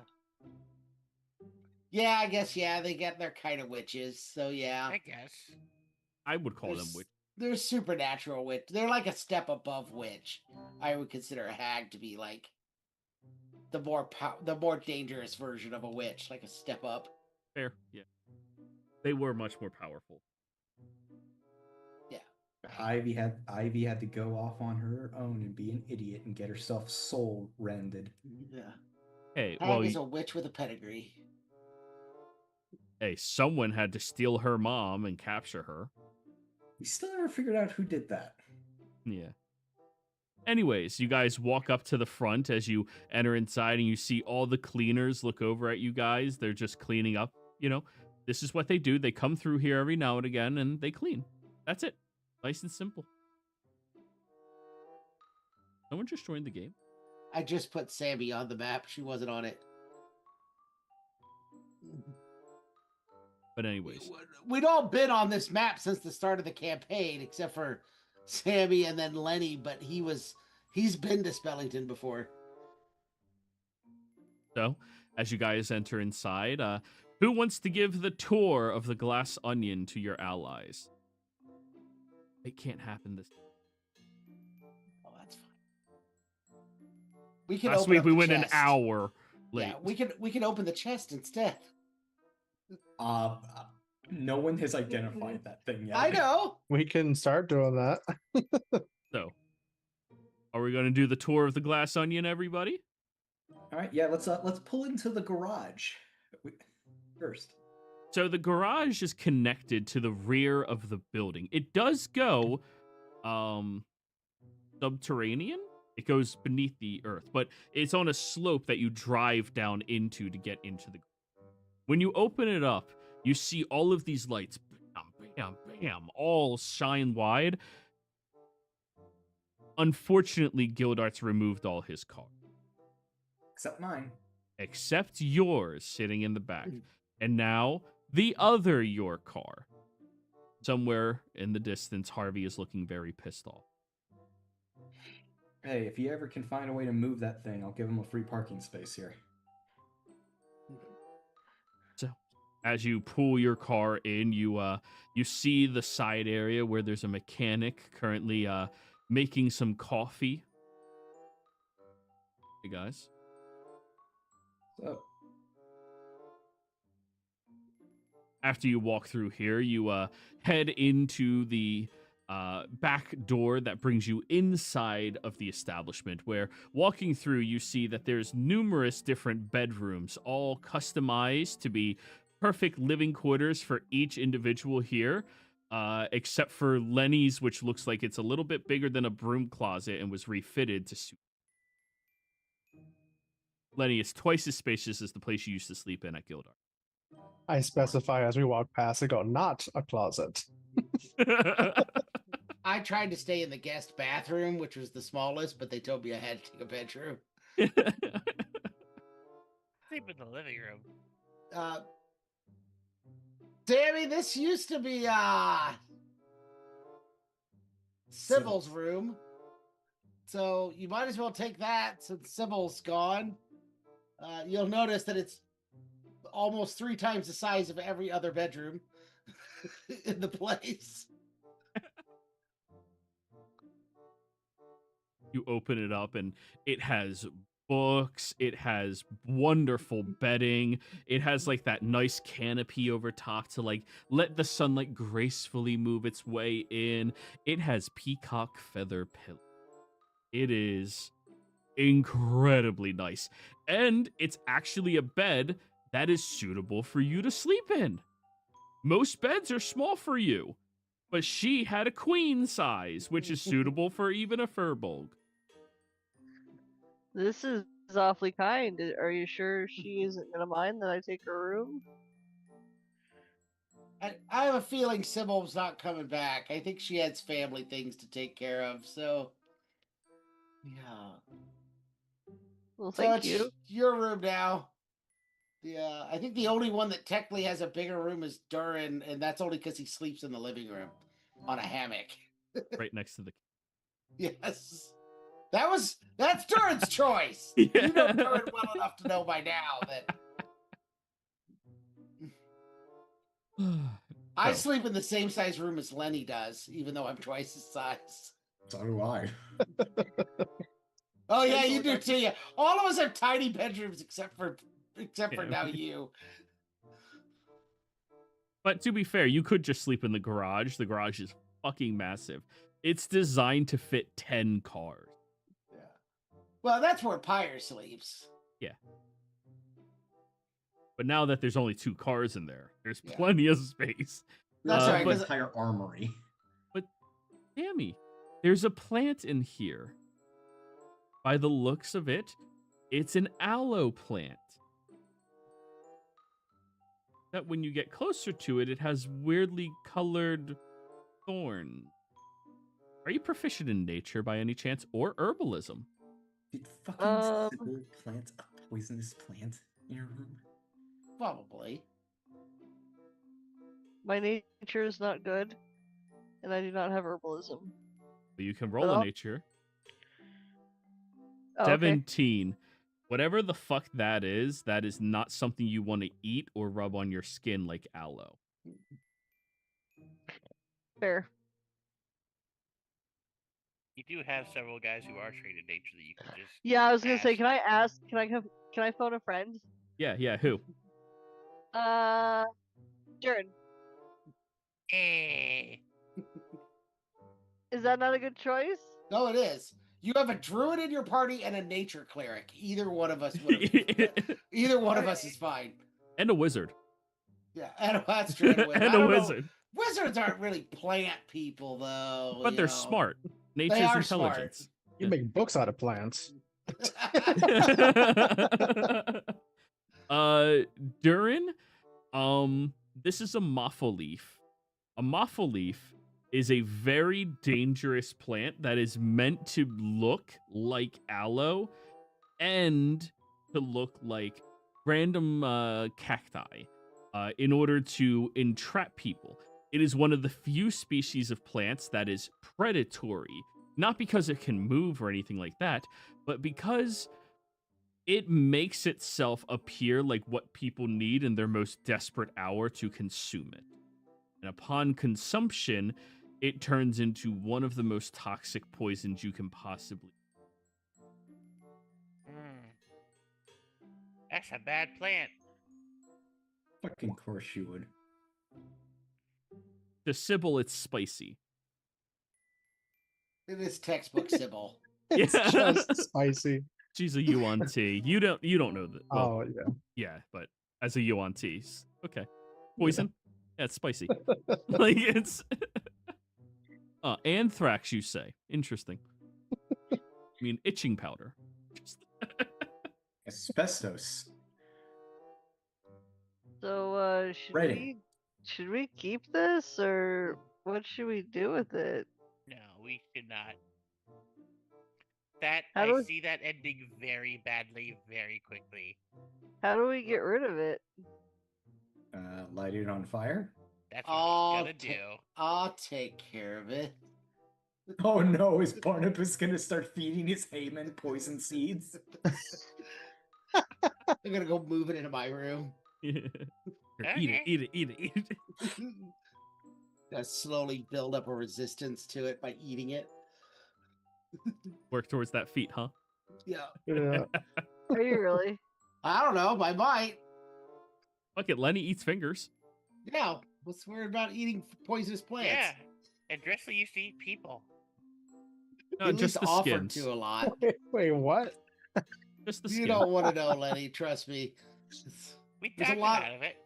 Yeah, I guess, yeah, they get their kind of witches, so yeah. I guess. I would call them witch. They're supernatural witch. They're like a step above witch. I would consider a hag to be like the more dangerous version of a witch, like a step up. Fair, yeah. They were much more powerful. Yeah. Ivy had to go off on her own and be an idiot and get herself soul rended. Yeah. Hey, Hag well, is a witch with a pedigree. hey, someone had to steal her mom and capture her. We still never figured out who did that. Yeah. Anyways, you guys walk up to the front as you enter inside and you see all the cleaners look over at you guys. They're just cleaning up. This is what they do. They come through here every now and again and they clean. That's it. Nice and simple. Someone just joined the game. I just put Sammy on the map. She wasn't on it. But anyways, We'd all been on this map since the start of the campaign, except for Sammy and then Lenny, but he's been to Spellington before. so as you guys enter inside, who wants to give the tour of the glass onion to your allies? It can't happen this. Oh, that's fine. We can Last open week up we the went an chest. hour late. Yeah, we can open the chest instead. No one has identified that thing yet. I know. We can start doing that. So, are we going to do the tour of the glass onion, everybody? All right, yeah, let's pull into the garage first. So the garage is connected to the rear of the building. It does go subterranean. It goes beneath the earth, but it's on a slope that you drive down into to get into the. When you open it up, you see all of these lights, bam, bam, bam, all shine wide. Unfortunately, Gildart's removed all his cars. Except mine. Except yours sitting in the back. And now the other your car. Somewhere in the distance, Harvey is looking very pissed off. Hey, if you ever can find a way to move that thing, I'll give him a free parking space here. So, as you pull your car in, you see the side area where there's a mechanic currently making some coffee. Hey guys. So, after you walk through here, you head into the back door that brings you inside of the establishment, where walking through, you see that there's numerous different bedrooms, all customized to be perfect living quarters for each individual here, except for Lenny's, which looks like it's a little bit bigger than a broom closet and was refitted to suit. Lenny, it's twice as spacious as the place you used to sleep in at Gildart. I specify as we walk past and go, not a closet. I tried to stay in the guest bathroom, which was the smallest, but they told me I had to take a bedroom. Sleep in the living room. Sammy, this used to be Sybil's room. So you might as well take that since Sybil's gone. You'll notice that it's almost 3 times the size of every other bedroom in the place. You open it up and it has books, it has wonderful bedding, it has like that nice canopy over top to like let the sunlight gracefully move its way in. It has peacock feather pillows. It is incredibly nice. And it's actually a bed that is suitable for you to sleep in. Most beds are small for you, but she had a queen size, which is suitable for even a furbolg. This is awfully kind. Are you sure she isn't gonna mind that I take her room? I have a feeling Sybil's not coming back. I think she has family things to take care of, so yeah. Well, So thank it's you. your room now. Yeah, I think the only one that technically has a bigger room is Durin, and that's only because he sleeps in the living room on a hammock. Right next to the. Yes. That's Durin's choice. Yeah. You know Durin well enough to know by now that I So. sleep in the same size room as Lenny does, even though I'm twice his size. so do I. Oh yeah, you do too. Yeah, all of us have tiny bedrooms except for Yeah. now you. But to be fair, you could just sleep in the garage. The garage is fucking massive. It's designed to fit 10 cars. Yeah. Well, that's where Pyre sleeps. But now that there's only 2 cars in there, there's Yeah. plenty of space. That's right. An 'cause- entire armory. Tammy, there's a plant in here. By the looks of it, it's an aloe plant. That when you get closer to it, it has weirdly colored thorns. Are you proficient in nature by any chance, or herbalism? Did fucking Sybil plant a poisonous plant in your room? Probably. My nature is not good, and I do not have herbalism. But you can roll a I'll- nature. Oh, okay. 17. Whatever the fuck that is not something you want to eat or rub on your skin like aloe. Fair. You do have several guys who are trained in nature that you can just. Yeah, I was gonna say, ask. can I ask? Can I phone a friend? Yeah, who? Jaren. Eh. Is that not a good choice? No, it is. You have a druid in your party and a nature cleric. Either one of us would have. Either one of us is fine. And a wizard. Yeah, and that's true. And And a wizard. Wizards aren't really plant people, though. But you they're know. smart. Nature's are intelligence. You make books out of plants. Durin, this is a maffo leaf. A maffo leaf is a very dangerous plant that is meant to look like aloe and to look like random cacti in order to entrap people. It is one of the few species of plants that is predatory, not because it can move or anything like that, but because it makes itself appear like what people need in their most desperate hour to consume it. And upon consumption, it turns into one of the most toxic poisons you can possibly. That's a bad plant. Fucking course you would. To Sybil, it's spicy. It is textbook Sybil. It's Yeah. just spicy. She's a UNT. You don't know that. Well, Oh yeah. yeah, but as a UNT, okay. Poison? Yeah, it's spicy. Like it's anthrax, you say. Interesting. I mean, itching powder. Asbestos. So, Ready. should we keep this, or what should we do with it? No, we should not. That How do I we- see that ending very badly, very quickly. How do we get rid of it? Light it on fire. That's what Oh, he's gonna do. I'll take care of it. Oh no, is Barnabas gonna start feeding his Heyman poison seeds? I'm gonna go move it into my room. Here, Okay. eat it. Gotta slowly build up a resistance to it by eating it. Work towards that feat, huh? Yeah. Yeah. Are you really? I don't know. I might. Fuck it, Lenny eats fingers. Yeah. What's weird about eating poisonous plants? Yeah. And Dressley used to eat people. No, At just least the offered skins. to a lot. Wait, what? Just the You skin. don't want to know, Lenny. Trust me. We There's a talked lot- about it.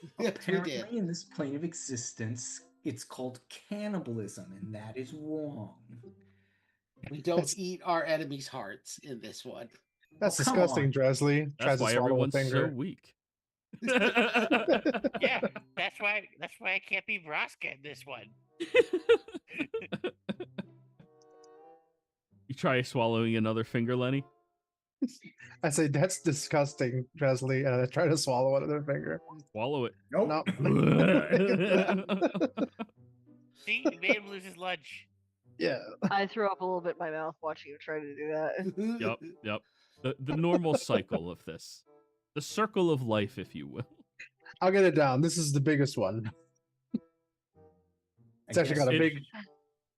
Yes, we Apparently, did. in this plane of existence, it's called cannibalism, and that is wrong. We don't eat our enemies' hearts in this one. That's Oh, come disgusting, on. Dresley. Tries That's to why swallow a everyone's so finger. weak. Yeah, that's why I can't be Vraska in this one. You try swallowing another finger, Lenny? I say that's disgusting, Dresley, and I try to swallow another finger. Swallow it. Nope. No. See, you made him lose his lunch. Yeah. I threw up a little bit in my mouth watching you try to do that. Yep. The normal cycle of this. The circle of life, if you will. I'll get it down. This is the biggest one. It's actually got a It- big.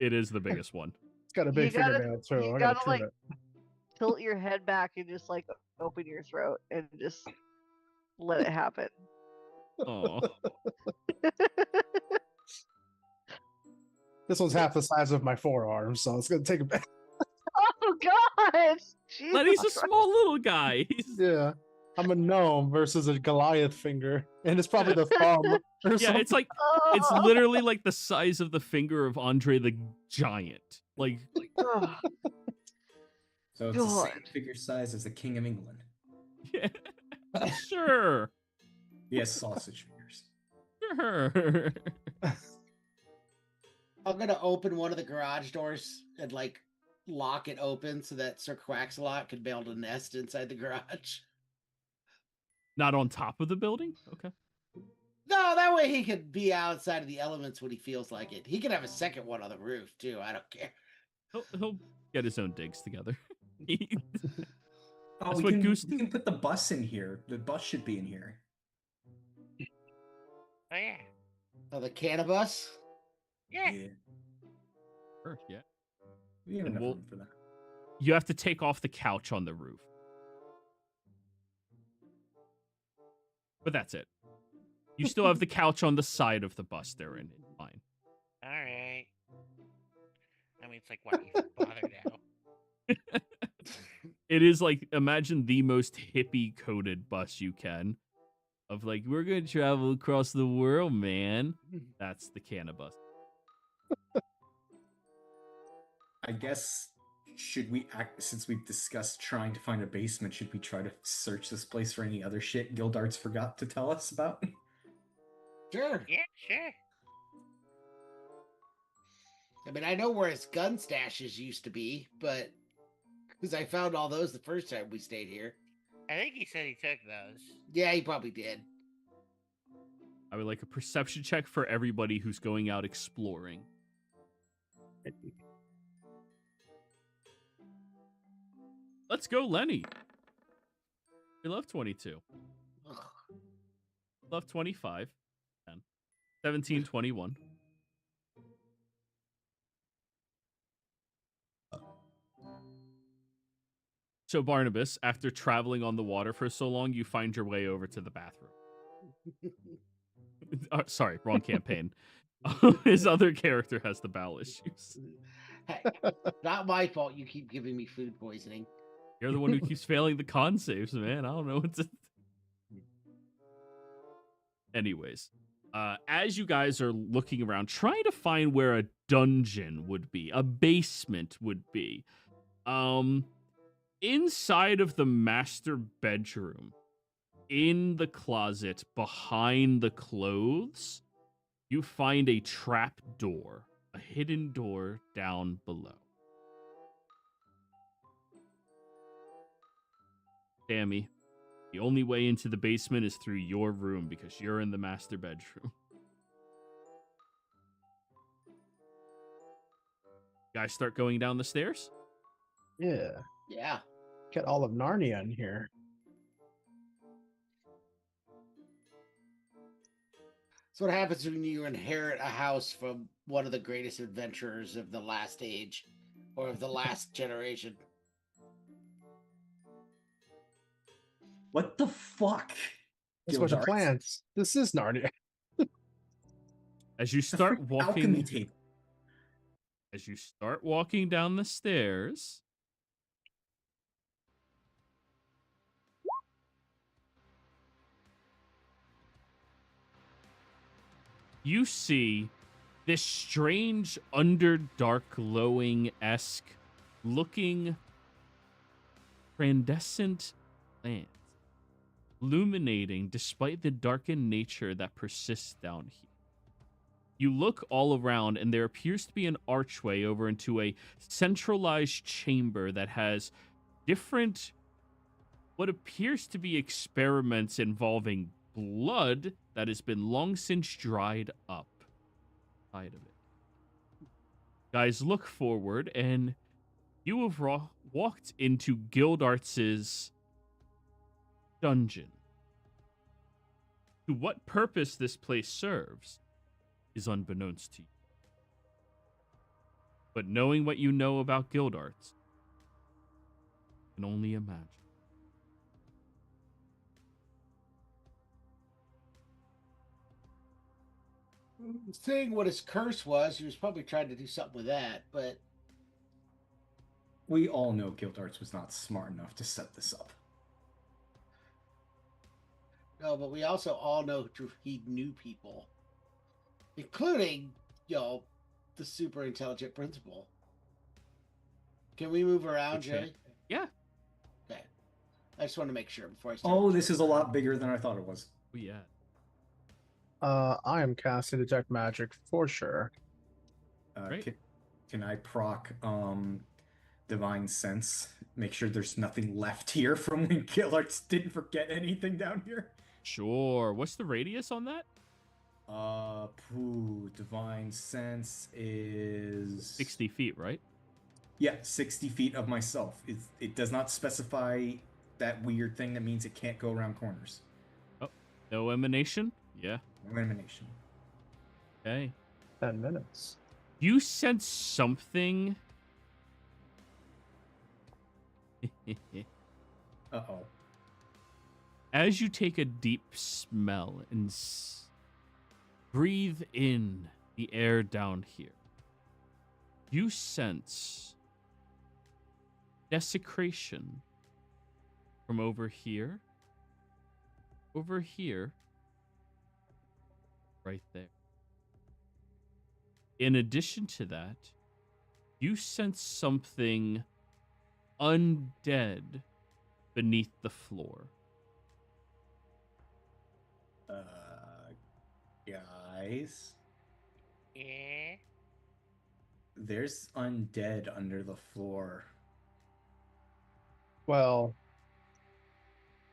It is the biggest one. It's got a big You gotta- fingernail too. you I gotta gotta, trim like, it. Tilt your head back and just like open your throat and just let it happen. Oh, This one's half the size of my forearm, so it's gonna take a bit. Oh God! Lenny's a Jesus small little guy. Yeah. I'm a gnome versus a Goliath finger, and it's probably the thumb. Or Yeah, something. it's like it's Oh. literally like the size of the finger of Andre the Giant. Like, Ugh. So it's the same God. figure size as the King of England. yeah, sure, He has sausage fingers. sure. I'm gonna open one of the garage doors and like lock it open so that Sir Quaxalot could build a nest inside the garage. Not on top of the building. Okay. No, that way he could be outside of the elements when he feels like it. He could have a second one on the roof too. I don't care. He'll get his own digs together. Oh, That's we what can, Goose we can put the bus in here. The bus should be in here. Oh yeah. Oh, the cannabis. Yeah. Sure, yeah. We have And enough we'll- room for that. You have to take off the couch on the roof. But that's it. You still have the couch on the side of the bus they're in. It's fine. All right. I mean, it's like, why even bother now? It is like, imagine the most hippie coated bus you can. Of like, we're going to travel across the world, man. That's the cannabis. I guess, should we act, since we've discussed trying to find a basement, should we try to search this place for any other shit Gildarts forgot to tell us about? Sure. Yeah, sure. I mean, I know where his gun stashes used to be, but because I found all those the first time we stayed here. I think he said he took those. Yeah, he probably did. I would like a perception check for everybody who's going out exploring. Let's go, Lenny. We love 22. Ugh. Love 25. 10. 17, 21. So, Barnabas, after traveling on the water for so long, you find your way over to the bathroom. Sorry, wrong campaign. His other character has the bowel issues. Hey, not my fault you keep giving me food poisoning. You're the one who keeps failing the con saves, man. I don't know what to... Anyways, as you guys are looking around, trying to find where a dungeon would be, a basement would be, inside of the master bedroom, in the closet behind the clothes, you find a trap door, a hidden door down below. Sammy, the only way into the basement is through your room because you're in the master bedroom. Guys start going down the stairs? Yeah. Yeah. Get all of Narnia in here. That's what happens when you inherit a house from one of the greatest adventurers of the last age or of the last generation. What the fuck? That's what the Gildarts? plans. This is Narnia. As you start Alchemy walking, table. as you start walking down the stairs, you see this strange underdark glowing-esque looking incandescent lamp illuminating despite the darkened nature that persists down here. You look all around and there appears to be an archway over into a centralized chamber that has different what appears to be experiments involving blood that has been long since dried up. Side of it. Guys, look forward and you have walked into Gildarts' dungeon. To what purpose this place serves is unbeknownst to you. But knowing what you know about Gildarts, you can only imagine. Seeing what his curse was, he was probably trying to do something with that, but We all know Gildarts was not smart enough to set this up. no, but we also all know he knew people, including, the super intelligent principal. Can we move around, Okay. Jay? Yeah. Okay. I just want to make sure before I start. Oh, this is a lot bigger than I thought it was. Oh, yeah. I am casting Detect Magic for sure. Great. Can I proc Divine Sense? Make sure there's nothing left here from when Gildarts didn't forget anything down here. Sure. What's the radius on that? Divine sense is 60 feet, right? Yeah, 60 feet of myself. It does not specify that weird thing that means it can't go around corners. Oh, no emanation? Yeah. No emanation. Okay. 10 minutes. You sense something. Uh-oh. As you take a deep smell and breathe in the air down here, you sense desecration from over here, right there. In addition to that, you sense something undead beneath the floor. Guys, Yeah. there's undead under the floor. Well,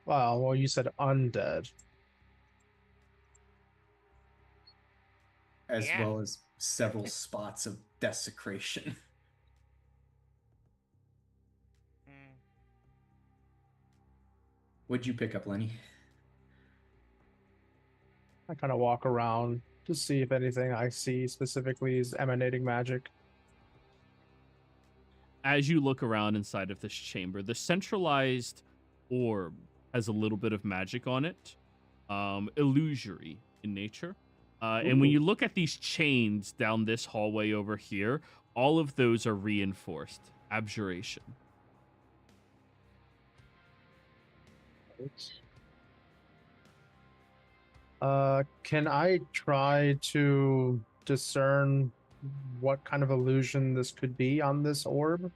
you said undead. As Yeah. well as several spots of desecration. Mm. What'd you pick up, Lenny? I kind of walk around to see if anything I see specifically is emanating magic. As you look around inside of this chamber, the centralized orb has a little bit of magic on it, illusory in nature. And when you look at these chains down this hallway over here, all of those are reinforced. Abjuration. Can I try to discern what kind of illusion this could be on this orb?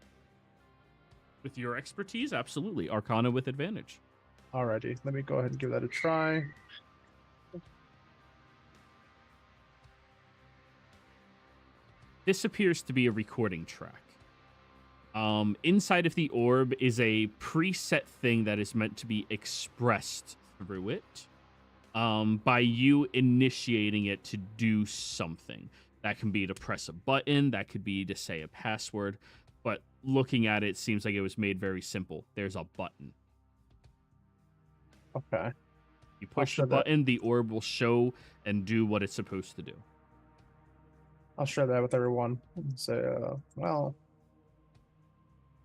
With your expertise, absolutely. Arcana with advantage. Alrighty, let me go ahead and give that a try. This appears to be a recording track. Inside of the orb is a preset thing that is meant to be expressed through it by you initiating it to do something. That can be to press a button, that could be to say a password, but looking at it seems like it was made very simple. There's a button. Okay. You push the button, the orb will show and do what it's supposed to do. I'll share that with everyone and say, well,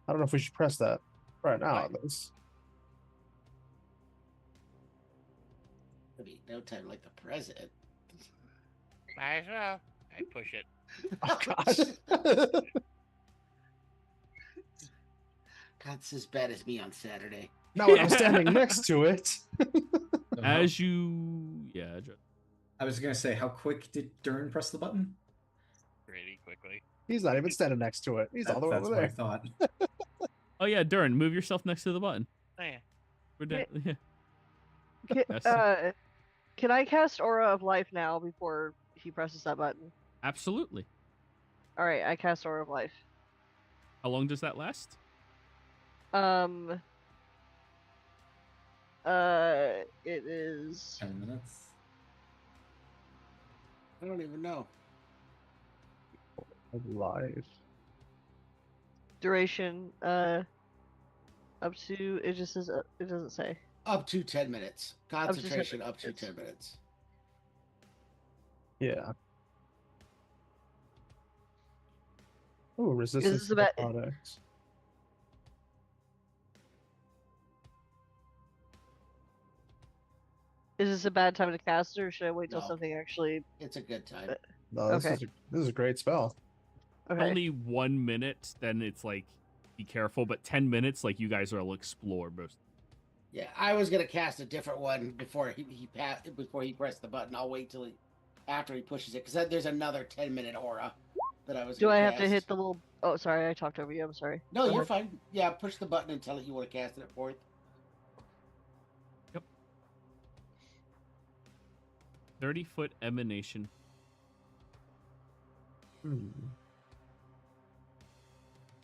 I don't know if we should press that right now, at least. It'll be no time like the president. Might as well. I push it. Oh, God. God, it's as bad as me on Saturday. Now when I'm standing next to it. As you... Yeah, I was going to say, how quick did Dern press the button? Pretty quickly. He's not even standing next to it. He's all the way over there. That's what I thought. Oh, yeah, Dern, move yourself next to the button. Oh, yeah. We're dead. Yeah. Can I cast Aura of Life now before he presses that button? Absolutely. All right, I cast Aura of Life. How long does that last? It is 10 minutes. I don't even know. Live. duration. Up to it just says it doesn't say. Up to 10 minutes. Concentration up to 10 10 minutes. Yeah. Ooh, resistance to narcotics. Is this a bad time to cast it, or should I wait till No. something actually? It's a good time. No, this, Okay. this is a great spell. Okay. Only 1 minute, then it's like, be careful. But 10 minutes, like, you guys will explore most. Yeah, I was gonna cast a different one before before he pressed the button. I'll wait till after he pushes it, because there's another 10-minute aura that I was. Do gonna I have to cast. hit the little? Oh, sorry, I talked over you. I'm sorry. No, Go you're ahead. fine. Yeah, push the button and tell it you want to cast it forth. 30-foot emanation.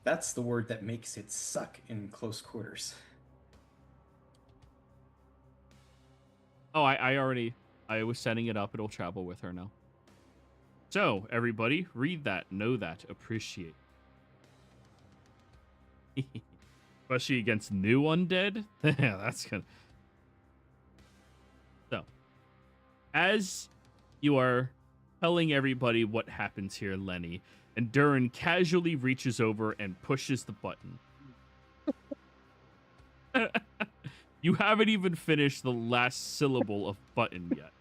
That's the word that makes it suck in close quarters. Oh, I already I was setting it up. It'll travel with her now. So, everybody, read that, know that, appreciate. Especially against new undead. Yeah, that's good. So, as you are telling everybody what happens here, Lenny, and Durin casually reaches over and pushes the button. You haven't even finished the last syllable of button yet.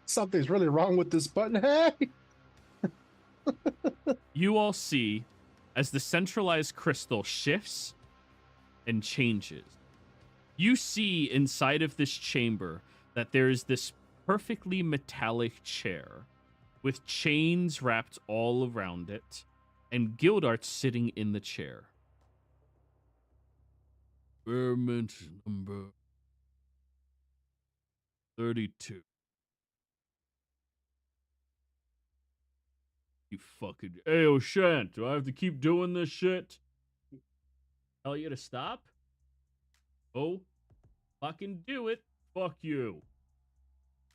Something's really wrong with this button. Hey! You all see as the centralized crystal shifts and changes. You see inside of this chamber that there is this perfectly metallic chair with chains wrapped all around it and Gildart sitting in the chair. Experiment number 32. You fucking... Hey, O'Shant, do I have to keep doing this shit? Tell you to stop? Oh, fucking do it. Fuck you.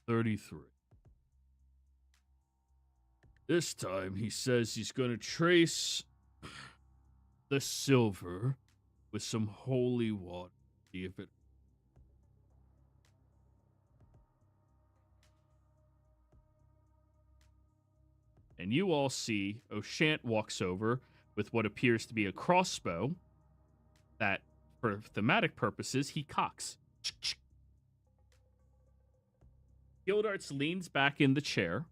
33. This time he says he's gonna trace the silver with some holy water. See if it... And you all see O'Shant walks over with what appears to be a crossbow that, for thematic purposes, he cocks. Gildarts leans back in the chair.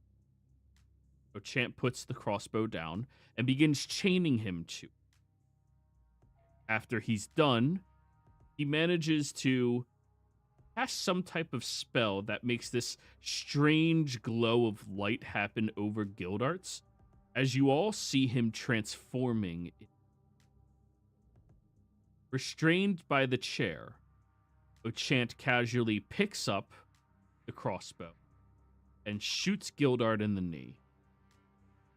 O'Shant puts the crossbow down and begins chaining him to. After he's done, he manages to cast some type of spell that makes this strange glow of light happen over Gildarts as you all see him transforming. Restrained by the chair, O'Shant casually picks up the crossbow and shoots Gildart in the knee.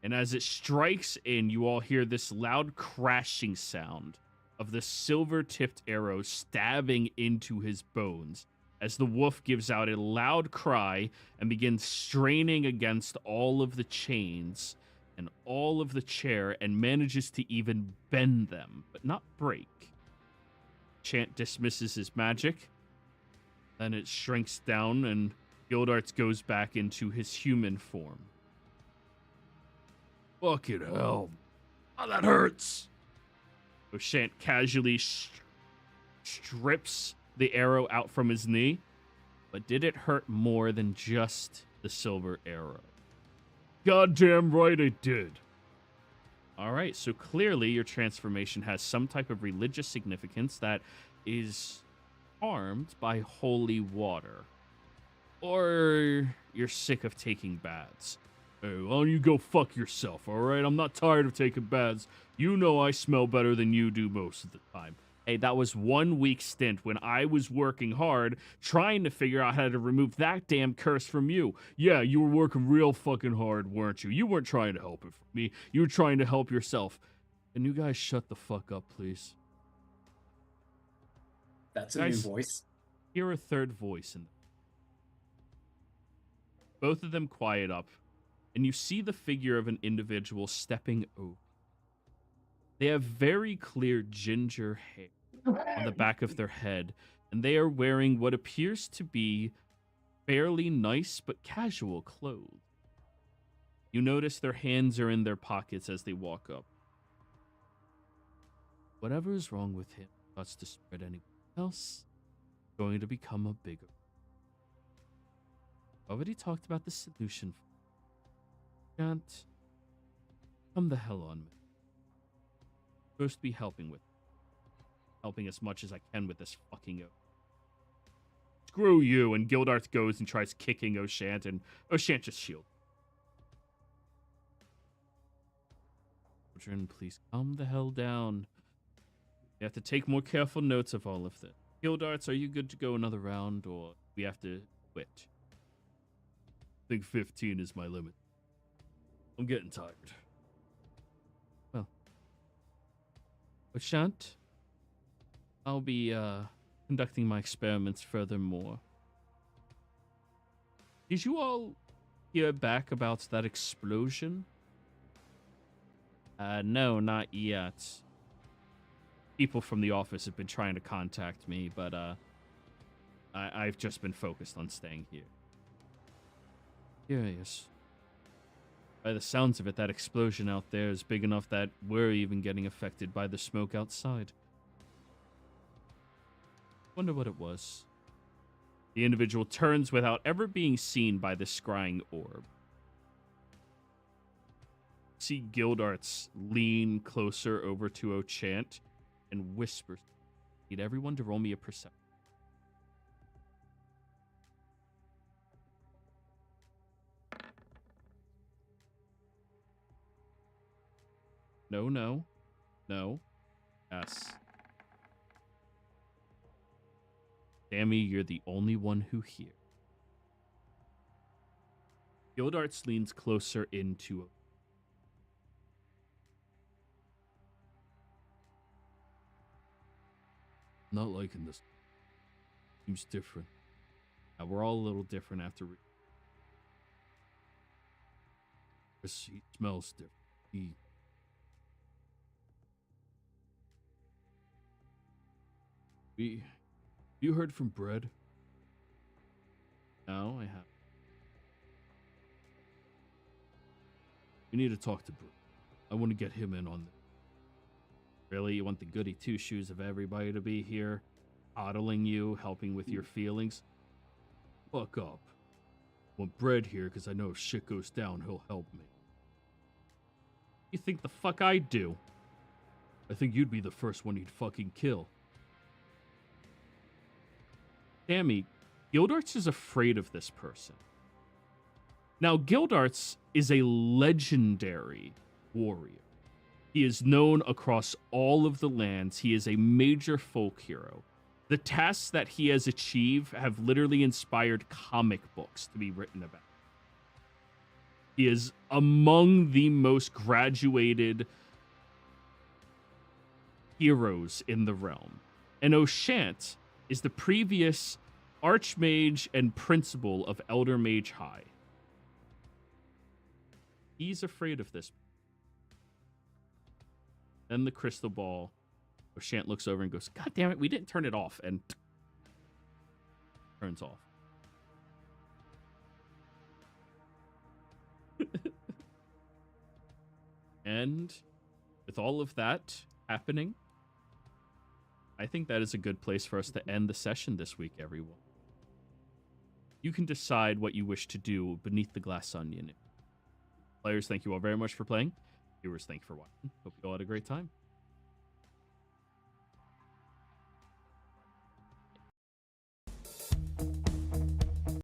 And as it strikes in, you all hear this loud crashing sound of the silver-tipped arrow stabbing into his bones as the wolf gives out a loud cry and begins straining against all of the chains and all of the chair and manages to even bend them, but not break. Chant dismisses his magic. Then it shrinks down and Gildarts goes back into his human form. Fucking hell. Oh, that hurts. O'Shant casually strips the arrow out from his knee, but did it hurt more than just the silver arrow? Goddamn right it did. All right, so clearly your transformation has some type of religious significance that is harmed by holy water. Or you're sick of taking baths. Hey, why don't you go fuck yourself, alright? I'm not tired of taking baths. You know I smell better than you do most of the time. Hey, that was 1 week stint when I was working hard trying to figure out how to remove that damn curse from you. Yeah, you were working real fucking hard, weren't you? You weren't trying to help it for me. You were trying to help yourself. Can you guys shut the fuck up, please? That's a new voice. Hear a third voice in them. Both of them quiet up, and you see the figure of an individual stepping over. They have very clear ginger hair on the back of their head, and they are wearing what appears to be fairly nice but casual clothes. You notice their hands are in their pockets as they walk up. Whatever is wrong with him starts to spread anywhere else, going to become a bigger. Already talked about the solution. Can't come the hell on me. Supposed to be helping as much as I can with this fucking oath. Screw you! And Gildarth goes and tries kicking O'Shant, and O'Shant just shields. Children, please calm the hell down. You have to take more careful notes of all of this. Gildarts, are you good to go another round, or we have to quit? I think 15 is my limit. I'm getting tired. Well, O'Shant, I'll be conducting my experiments furthermore. Did you all hear back about that explosion? No, not yet. People from the office have been trying to contact me, but I've just been focused on staying here. Curious. By the sounds of it, that explosion out there is big enough that we're even getting affected by the smoke outside. Wonder what it was. The individual turns without ever being seen by the scrying orb. See Gildarts lean closer over to Ochant and whispers, "Need everyone to roll me a perception." No, no, no. Yes. Sammy, you're the only one who hears. Gildarts leans closer into it. Not liking this. Seems different. We're all a little different after. He smells different. You heard from Bread? No, I haven't. We need to talk to Bread. I want to get him in on this. Really? You want the goody two-shoes of everybody to be here, coddling you, helping with your feelings? Fuck up. I want Bread here because I know if shit goes down, he'll help me. You think the fuck I'd do? I think you'd be the first one he'd fucking kill. Sammy, Gildarts is afraid of this person. Now, Gildarts is a legendary warrior. He is known across all of the lands. He is a major folk hero. The tasks that he has achieved have literally inspired comic books to be written about. He is among the most graduated heroes in the realm. And Ochant is the previous Archmage and Principal of Elder Mage High. He's afraid of this. Then the crystal ball. Ochant looks over and goes, "God damn it, we didn't turn it off," and turns off. And with all of that happening, I think that is a good place for us to end the session this week, everyone. You can decide what you wish to do beneath the glass onion. Players, thank you all very much for playing. Viewers, thank you for watching. Hope you all had a great time.